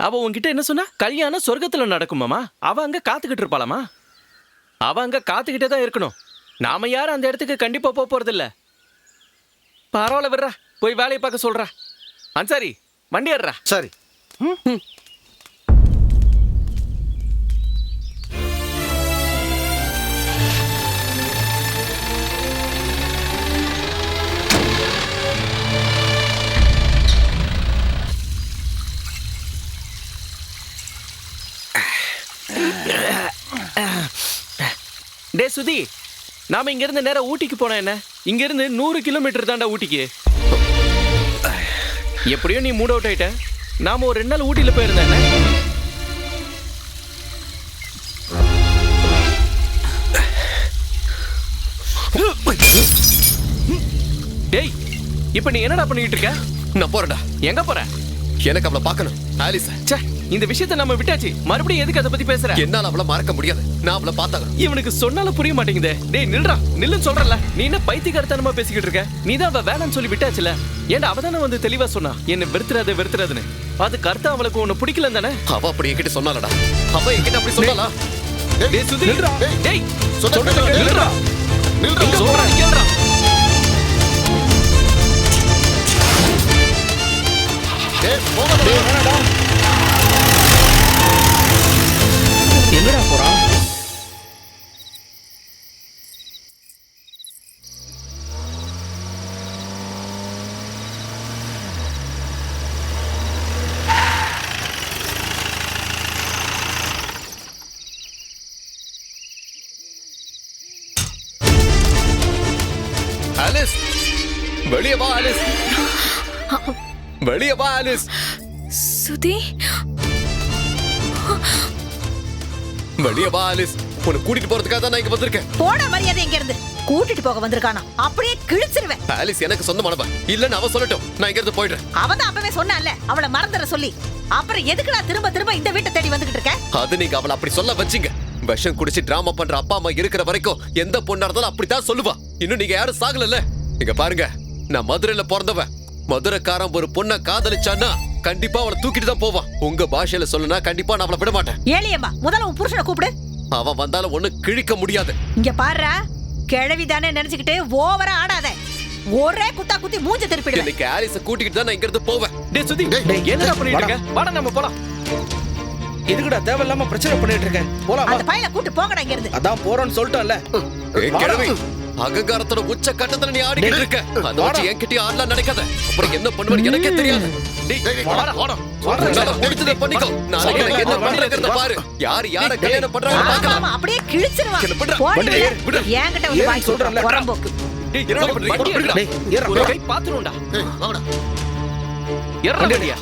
அவ உன்கிட்ட என்ன சொன்னா? கல்யாணம் சொர்க்கத்துல நடக்குமாமா? அவ அங்க காத்துக்கிட்டு இருப்பாளாமா? அவ அங்க காத்துக்கிட்டே தான் இருக்கணும். நாம யாரும் அந்த இடத்துக்கு கண்டிப்பா போறது இல்ல. பரவாயில்ல, விடுறா. போய் வேலையை பார்க்க சொல்றா. அன்சாரி, வண்டி ஏறுறா. சரி. டே சுதி, நாம இங்க இருந்து நேரா ஊட்டிக்கு போனா என்ன? இங்க இருந்து 100 கிலோமீட்டர் தாண்டா ஊட்டிக்கு. எப்படியோ நீ மூட் அவுட் ஆயிட்ட. நாம ஒரு 2 நாள் ஊட்டியில போயிருந்தேன். டேய், இப்ப நீ என்னடா பண்ணிட்டு இருக்க? நான் போறேன்டா. எங்க போற? எனக்கு அவளை பார்க்கணும். ஆலிஸ், ச்சே, இந்த விஷயத்தை நம்ம விட்டாச்சு. மறுபடியும் எதுக்கு அதை பத்தி பேசுற? என்னால அவளை மறக்க முடியாது. நான் அவளை பார்த்தாங்க. இவனுக்கு சொன்னாலும் புரிய மாட்டேங்குதே. டேய் நில்றா, நில்லுன்னு சொல்றல. நீ என்ன பைத்தியக்காரத்தனமா பேசிக்கிட்டு இருக்க? நீ தான் அவ வேணான்னு சொல்லி விட்டாச்சுல. ஏன்டா அவ தானே வந்து தெளிவா சொன்னா என்ன வெறுத்துறாதுன்னு. அதுக்கு அர்த்தம் அவளுக்கு உன்னை பிடிக்கல தானே? அவ அப்படி என்கிட்ட சொன்னாலடா. அவ என்கிட்ட அப்படி சொன்னாலா? டேய் சுதி, நில்றா. டேய் சொல்றேன், நில்றா. நில்றா. சொல்றா, கேளுடா. டேய் போடா. எங்கடா போறா? ஆலிஸ், வெளியே வா ஆலிஸ். வெளியே வா ஆலிஸ். சுதி, வெளியே வா ஆலிஸ். உன்னை கூட்டிட்டு போறதுக்காக தான் நான் இங்க வந்திருக்கேன். போட மரியாதை இங்க இருந்து. கூட்டிட்டு போக வந்திருக்கானா? அப்படியே கிழிச்சிருவேன். ஆலிஸ் எனக்கு சொந்தமானவ. இல்லன்னு அவ சொல்லட்டும். நான் இங்க இருந்து போயிடுறேன். அவன் தான் அப்பவே சொன்னான்ல அவளை மறந்துட சொல்லி. அப்புறம் எதுக்கு நான் திரும்ப திரும்ப இந்த வீட்டை தேடி வந்துகிட்டு இருக்கேன்? அது நீங்க அவளை அப்படி சொல்ல வச்சீங்க. விஷம் குடிச்சு டிராமா பண்ற அப்பா அம்மா இருக்கிற வரைக்கும் எந்த பொண்ணா இருந்தாலும் அப்படித்தான் சொல்லுவா. இன்னும் நீங்க யாரும் சாகல. இங்க பாருங்க, நான் மதுரையில பிறந்தவன். மதுரைக்காரன் ஒரு பொண்ணை காதலிச்சான்னா கண்டிப்பா அவளை தூக்கிட்டு தான் போவான். உங்க பாஷையில சொல்லுனா கண்டிப்பா நான் அவளை விட மாட்டேன். ஏலியம்மா, முதல்ல உன் புருஷனை கூப்பிடு. அவன் வந்தாலும் ஒண்ணு கிழிக்க முடியாது. இங்க பாருடா, கிழவி தானே நினைச்சுக்கிட்டு ஓவரா ஆடாத. ஒரே குத்தா குத்தி மூஞ்ச திருப்பிடுவேன். இன்னைக்கு ஆலிஸ கூட்டிக்கிட்டு தான் நான் இங்க இருந்து போவேன். டேய் சுதி, என்னடா பண்ணிட்டு இருக்க? வாடா நம்ம போலாம். எதுக்குடா தேவையில்லாம பிரச்சனை பண்ணிட்டு இருக்க? போலாம். அந்த பையனை கூட்டி போங்கடா இங்க இருந்து. அதான் போறோம்னு சொல்லிட்டோம்ல. ஏய் கிழவி, அகங்காரத்தோட உச்ச கட்டத்துல நீ ஆடிக்கிட்டு இருக்க. அத வச்சு என்கிட்டயே ஆடலாம் நினைக்காத. அப்புறம் என்ன பண்ணுவேன்னு எனக்கே தெரியாது. டேய் வாடா வாடா. நான் முடிச்சத பண்ணிக்கோ. நாளைக்கு எனக்கு என்ன பண்றதுன்னு பாரு. யார் யார கல்யாணம் பண்றாங்க பார்க்கலாம். ஆமா, அப்படியே கிழிச்சிருவா. போடி விடு. ஏன்கிட்ட வந்து வாங்கி சொல்றேன் புறம்போக்கு. டேய் என்னடா பண்றீங்க? டேய் ஏறா. ஒரு கை பாத்துறோம்டா. ஏய் வாங்கடா. ஏறா வண்டியா.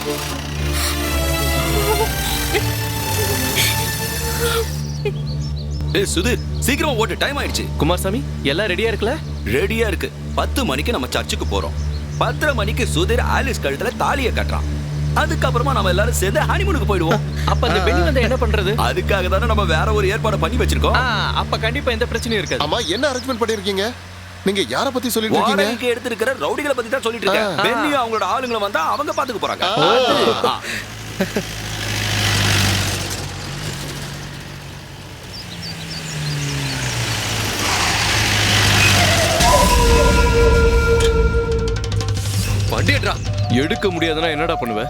ஏய் சுதீர், சீக்கிரமா ஓட்டு, டைம் ஆயிடுச்சு. குமாரசாமி, எல்லாம் ரெடியா இருக்குல? ரெடியா இருக்கு. 10 மணிக்கு நம்ம சர்ச்சுக்கு போறோம். 10:30 மணிக்கு சுதீர் ஆலிஸ் கழுத்துல தாலியை கட்டுறான். அதுக்கப்புறமா நம்ம எல்லாரும் சேர்ந்து ஹனிமூனுக்கு போயிடுவோம். அப்ப அந்த பெண் வந்து என்ன பண்றது? அதுக்காக தானே நம்ம வேற ஒரு ஏற்பாடு பண்ணி வச்சிருக்கோம். அப்ப கண்டிப்பா எந்த பிரச்சனையும் இருக்காது. ஆமா, என்ன அரேஞ்ச்மென்ட் பண்ணிருக்கீங்க? நீங்க யார பத்தி சொல்லிட்டு இருக்கீங்க? வாடகைக்கு எடுத்துக்கிற ரவுடிகளை பத்தி தான் சொல்லிட்டு இருக்கேன். பென்னி அவங்களோட ஆளுங்களை வந்தா அவங்க பாத்துக்க போறாங்க. வண்டியடா. எடுக்க முடியாதுன்னா என்னடா பண்ணுவ?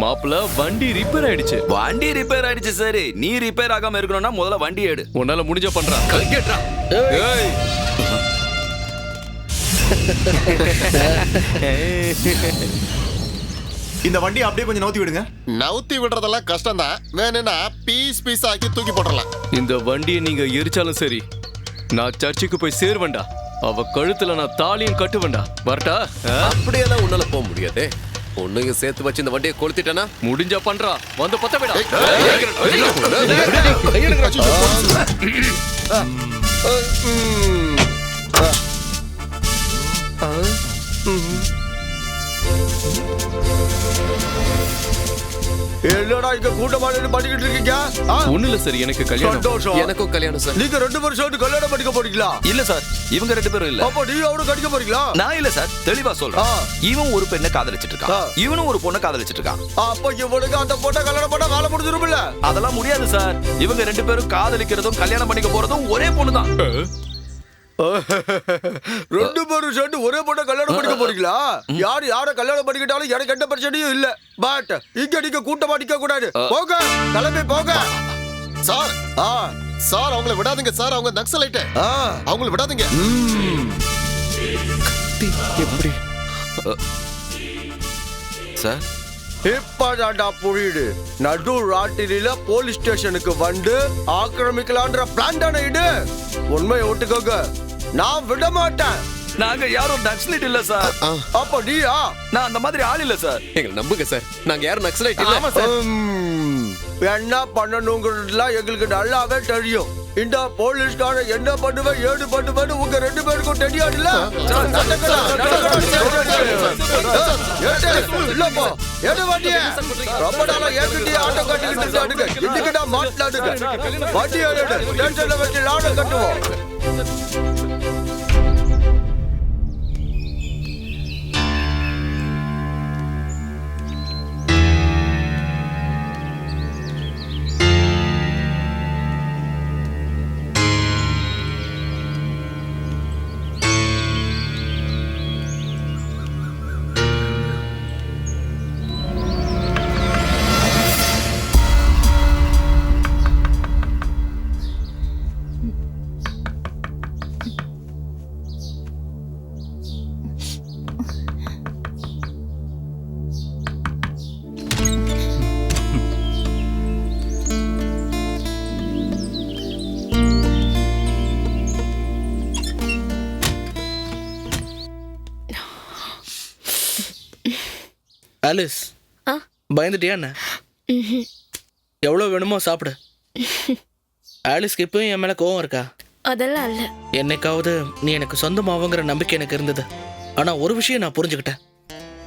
மாப்பிள்ள வண்டி ரிப்பேர் ஆயிடுச்சு. வண்டி ரிப்பேர் ஆயிடுச்சு சரி, நீ ரிப்பேர் ஆகாம இருக்கணும்னா முதல்ல வண்டி எடு. உன்னால முடிஞ்ச பண்றா. கையேட்றா. ஏய். இந்த வண்டி அப்படியே கொஞ்சம் நவுத்தி விடுங்க. நவுத்தி விடுறதெல்லாம் கஷ்டம் தான். வேணும்னா பீஸ் பீஸ் ஆக்கி தூக்கி போட்டுறலாம். இந்த வண்டியை நீங்க எரிச்சாலும் சரி, நான் சர்ச்சுக்கு போய் சேருவேன்டா. அவ கழுத்துல நான் தாலியும் கட்டுவேன்டா. வரட்டா? அப்படியெல்லாம் உன்னால போக முடியாதே. உன்னையும் சேர்த்து வச்சு இந்த வண்டியை கொளுத்திட்டேனா முடிஞ்சா பண்றா. வந்து பத்த விடா. என்னடா இங்க கூட்டமான பண்ணிக்கிட்டு இருக்கீங்க? ஒண்ணு இல்ல சார், எனக்கு கல்யாணம். சந்தோஷம். எனக்கும் கல்யாணம் சார். நீங்க 2 பேரும் சேர்ந்து கல்யாணம் பண்ணிக்க போறீங்களா? இல்ல சார், இவங்க 2 பேரும் இல்ல. அப்ப நீ அவரு கடிக்க போறீங்களா? நான் இல்ல சார், தெளிவா சொல்றேன். இவன் ஒரு பெண்ணை காதலிச்சிட்டு இருக்கான், இவனும் ஒரு பொண்ணை காதலிச்சிட்டு இருக்கான். அப்ப இவனுக்கு அந்த பொண்ணை கல்யாணம் பண்ணா வேலை முடிஞ்சிரும்ல? அதெல்லாம் முடியாது சார். இவங்க 2 பேரும் காதலிக்கிறதும் கல்யாணம் பண்ணிக்க போறதும் ஒரே பொண்ணு தான். 2 பேரும் சேர்ந்து ஒரே பொண்ணை கல்யாணம் பண்ணிக்க போறீங்களா? யார கல்யாணம் பண்ணிக்கிட்டாலும் எனக்கு எந்த பிரச்சனையும் இல்ல. பட் இங்க நீங்க கூட்டமா நிக்க கூடாது. போங்க, கிளம்பி போங்க. சார் சார் அவங்கள விடாதீங்க சார். அவங்க நக்சலைட். அவங்கள விடாதீங்க. எப்படி சார்? இப்பதான்டா புரியுது. நடு ராத்திரியில போலீஸ் ஸ்டேஷனுக்கு வந்து ஆக்கிரமிக்கலான்ற பிளான் தானே இது? உண்மையை ஒட்டுக்கோங்க, நான் விட மாட்டேன். நாங்க யாரும் நக்சலைட் இல்ல சார். அப்ப நீயா? நான் அந்த மாதிரி ஆள் இல்ல சார். எங்களை நம்புங்க சார், நாங்க யாரும் நக்சலைட் இல்ல. ஆமா சார். என்ன பண்ணணுங்கிறதுலாம் எங்களுக்கு நல்லாவே தெரியும். இந்த போலீஸ்கார என்ன பண்ணுவேன் ஏது பண்ணுவேன்னு உங்க 2 பேருக்கும் தெரியாதுல்ல? இல்லப்பா, எது வண்டிய ரொம்ப நாளா ஏற்கனவே ஆட்டோ கட்டிக்கிட்டு இருந்தாடுங்க. இன்னைக்கு தான் மாட்டலாடுங்க. வண்டி ஏடு டென்ஷன்ல வச்சு ஆட்டோ கட்டுவோம். ஆலிஸ், பயந்துட்டியா என்ன? எவ்வளோ வேணுமோ சாப்பிடு. ஆலிஸ்க்கு இப்பவும் என் மேல கோவம் இருக்கா? அதெல்லாம் இல்ல. என்னைக்காவது நீ எனக்கு சொந்தமாவங்கிற நம்பிக்கை எனக்கு இருந்தது. ஆனா ஒரு விஷயம் நான் புரிஞ்சுக்கிட்டேன்.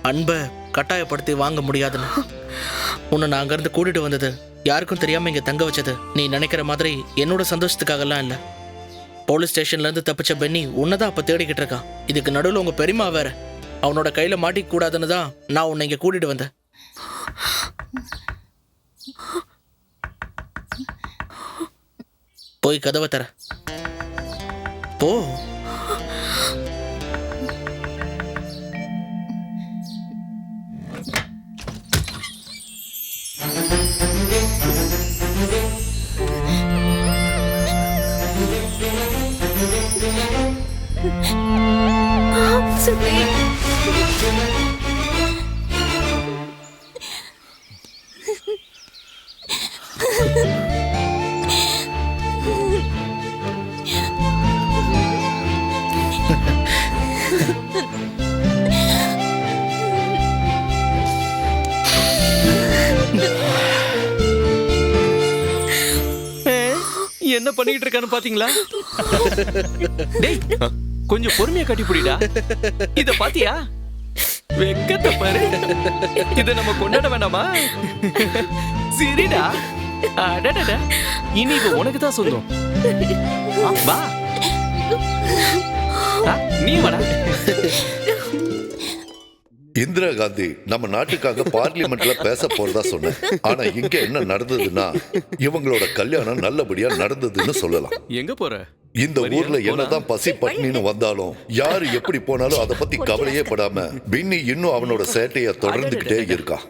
அன்பை கட்டாயப்படுத்தி வாங்க முடியாதுன்னு. உன்னை நான் அங்கிருந்து கூட்டிட்டு வந்தது, யாருக்கும் தெரியாம இங்க தங்க வச்சது நீ நினைக்கிற மாதிரி என்னோட சந்தோஷத்துக்காகலாம் இல்ல. போலீஸ் ஸ்டேஷன்ல இருந்து தப்பிச்ச பென்னி உன்னதான் அப்ப தேடிக்கிட்டு இருக்கான். இதுக்கு நடுவில் உங்க பெரியமா வேற. அவனோட கையில மாட்டிக்க கூடாதுன்னு தான் நான் உன்னை இங்க கூட்டிட்டு வந்தேன். போய் கதவை தர போ. என்ன பண்ணிட்டு இருக்கான்னு பாத்தீங்களா? டேய், கொஞ்சம் பொறுமையா கட்டி புடிடா. இத பாத்தியா? வெக்கத்தை பாரு. இத நம்ம கொண்டாட வேண்டாமா? சரிடா. அடடடா, இனி இது உனக்கு தான் சொந்தம். வா, நீ வாடா. இந்திரா காந்தி நம்ம நாட்டுக்காக பார்லிமெண்ட்ல பேச போறதா சொன்னேன். ஆனா இங்க என்ன நடந்ததுன்னா, இவங்களோட கல்யாணம் நல்லபடியா நடந்ததுன்னு சொல்லலாம். எங்க போற? இந்த ஊர்ல என்னதான் பசி பட்னின்னு வந்தாலும், யாரு எப்படி போனாலும் அதை பத்தி கவலையே படாம பின்னி இன்னும் அவனோட சேட்டைய தொடர்ந்துகிட்டே இருக்கான்.